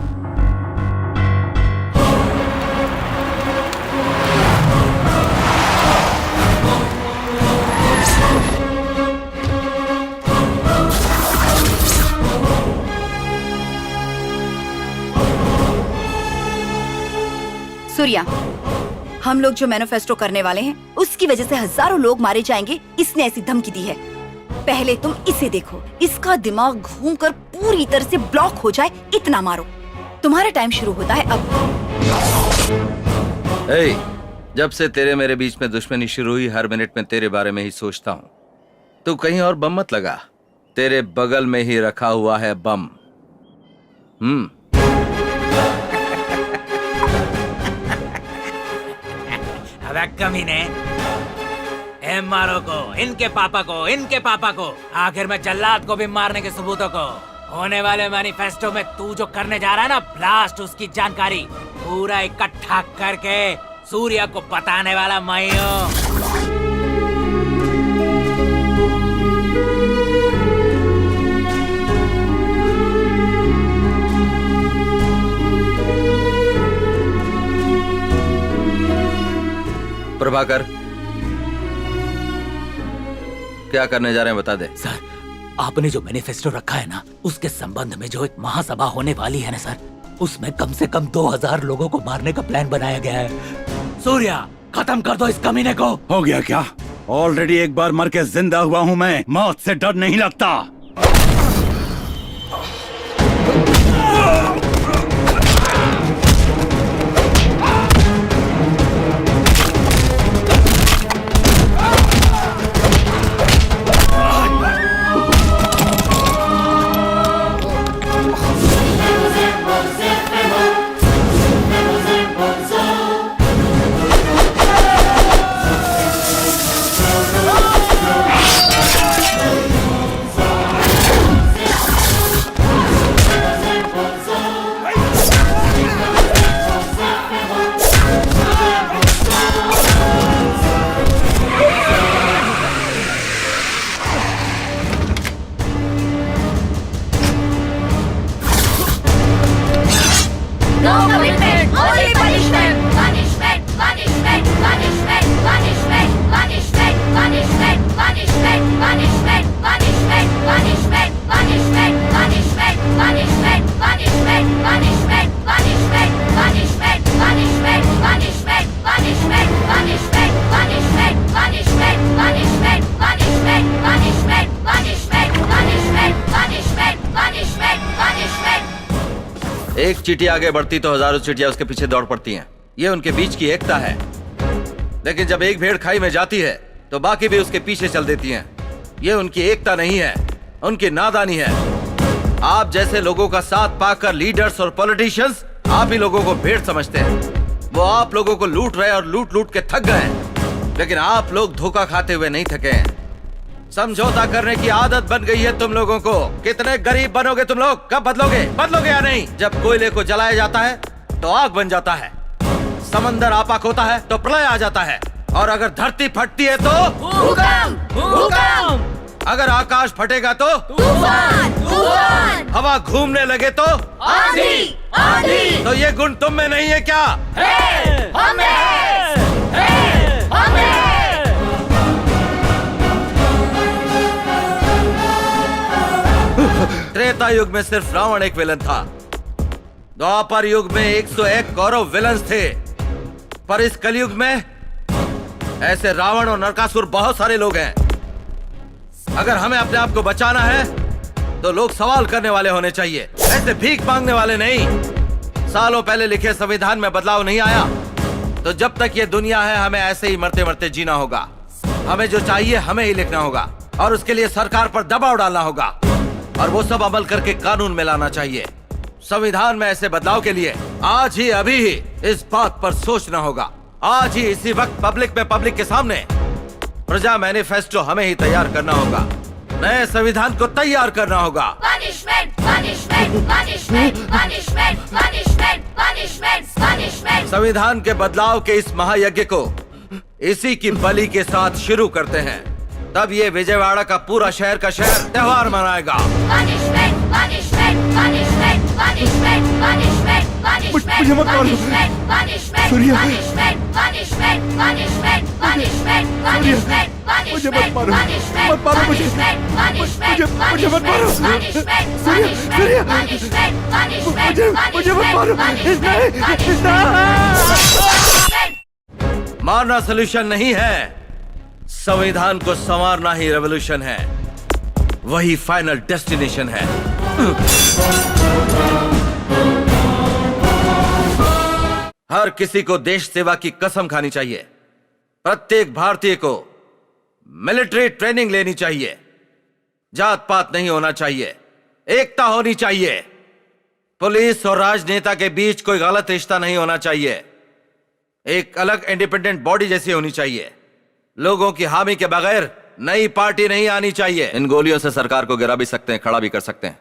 Surya, हम लोग जो मैनिफेस्टो करने वाले हैं उसकी वजह से हजारों लोग मारे जाएंगे, इसने ऐसी धमकी दी है। पहले तुम इसे देखो, इसका दिमाग घूमकर पूरी तरह से ब्लॉक हो जाए, इतना मारो। तुम्हारा टाइम शुरू होता है अब। जब से तेरे मेरे बीच में दुश्मनी शुरू हुई, हर मिनट में तेरे बारे में ही सोचता हूँ। तू कहीं और बम मत लगा, तेरे बगल में ही रखा हुआ है बम। अबे कमीने, MRO को, इनके पापा को, आखिर में जल्लाद को भी मारने के सबूतों को होने वाले मैनिफेस्टो में तू जो करने जा रहा है ना ब्लास्ट, उसकी जानकारी पूरा इकट्ठा करके सूर्या को बताने वाला मैं हूँ। प्रभाकर, क्या करने जा रहे हैं बता दे। सर, आपने जो मैनिफेस्टो रखा है ना, उसके संबंध में जो एक महासभा होने वाली है ना सर, उसमें कम से कम 2000 लोगों को मारने का प्लान बनाया गया है। सूर्या, खत्म कर दो इस कमीने को। हो गया क्या? ऑलरेडी एक बार मर के जिंदा हुआ हूँ मैं, मौत से डर नहीं लगता। एक चींटी आगे बढ़ती तो हजारों चींटियां उसके पीछे दौड़ पड़ती हैं। ये उनके बीच की एकता है। लेकिन जब एक भेड़ खाई में जाती है तो बाकी भी उसके पीछे चल देती हैं। ये उनकी एकता नहीं है, उनकी नादानी है। आप जैसे लोगों का साथ पाकर लीडर्स और पॉलिटिशियंस आप ही लोगों को भेड़ समझते हैं। वो आप लोगों को लूट रहे और लूट लूट के थक गए, लेकिन आप लोग धोखा खाते हुए नहीं थके हैं। समझौता करने की आदत बन गई है तुम लोगों को। कितने गरीब बनोगे तुम लोग? कब बदलोगे या नहीं? जब कोयले को जलाया जाता है तो आग बन जाता है, समंदर आपाक होता है तो प्रलय आ जाता है, और अगर धरती फटती है तो भूकंप, अगर आकाश फटेगा तो तूफान, हवा घूमने लगे तो आंधी। तो ये गुण तुम में नहीं है क्या? त्रेता युग में सिर्फ रावण एक विलन था। द्वापर युग में 101 कौरव विलन्स थे, पर इस कलयुग में ऐसे रावण और नरकासुर बहुत सारे लोग हैं। अगर हमें अपने आप को बचाना है तो लोग सवाल करने वाले होने चाहिए, ऐसे भीख मांगने वाले नहीं। सालों पहले लिखे संविधान में बदलाव नहीं आया तो जब तक ये दुनिया है हमें ऐसे ही मरते मरते जीना होगा। हमें जो चाहिए हमें ही लिखना होगा, और उसके लिए सरकार पर दबाव डालना होगा, और वो सब अमल करके कानून में लाना चाहिए। संविधान में ऐसे बदलाव के लिए आज ही अभी ही इस बात पर सोचना होगा। आज ही इसी वक्त पब्लिक के सामने प्रजा मैनिफेस्टो हमें ही तैयार करना होगा। नए संविधान को तैयार करना होगा। संविधान के बदलाव के इस महायज्ञ को इसी की बलि के साथ शुरू करते हैं। तब ये विजयवाड़ा का पूरा शहर का शहर त्योहार मनाएगा। मुझे मत मारो। सूर्या। मुझे मत मारो। मत मारो मुझे। मुझे मत मारो। सूर्या। मुझे मत मारो। मारना सॉल्यूशन नहीं है, संविधान को संवारना ही रेवोल्यूशन है। वही फाइनल डेस्टिनेशन है। हर किसी को देश सेवा की कसम खानी चाहिए। प्रत्येक भारतीय को मिलिट्री ट्रेनिंग लेनी चाहिए। जात पात नहीं होना चाहिए, एकता होनी चाहिए। पुलिस और राजनेता के बीच कोई गलत रिश्ता नहीं होना चाहिए। एक अलग इंडिपेंडेंट बॉडी जैसी होनी चाहिए। लोगों की हामी के बगैर नई पार्टी नहीं आनी चाहिए। इन गोलियों से सरकार को गिरा भी सकते हैं, खड़ा भी कर सकते हैं।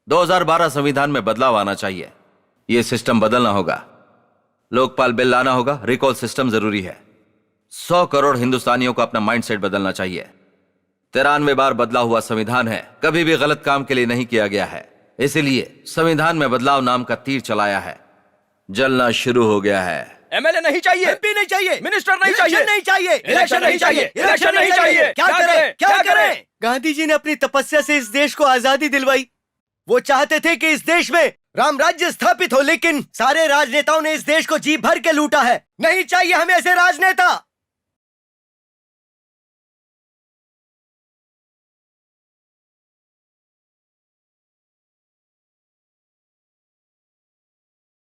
2012 संविधान में बदलाव आना चाहिए। यह सिस्टम बदलना होगा। लोकपाल बिल लाना होगा। रिकॉल सिस्टम जरूरी है। 100 करोड़ हिंदुस्तानियों को अपना माइंडसेट बदलना चाहिए। 93 बार बदला हुआ संविधान है, कभी भी गलत काम के लिए नहीं किया गया है। इसीलिए संविधान में बदलाव नाम का तीर चलाया है। जलना शुरू हो गया है। एमएलए नहीं चाहिए, एमपी नहीं चाहिए, मिनिस्टर नहीं चाहिए, नहीं चाहिए, इलेक्शन नहीं चाहिए, इलेक्शन नहीं चाहिए। क्या करें? क्या करें? गांधी जी ने अपनी तपस्या से इस देश को आजादी दिलवाई। वो चाहते थे कि इस देश में राम राज्य स्थापित हो, लेकिन सारे राजनेताओं ने इस देश को जी भर के लूटा है। नहीं चाहिए हमें ऐसे राजनेता।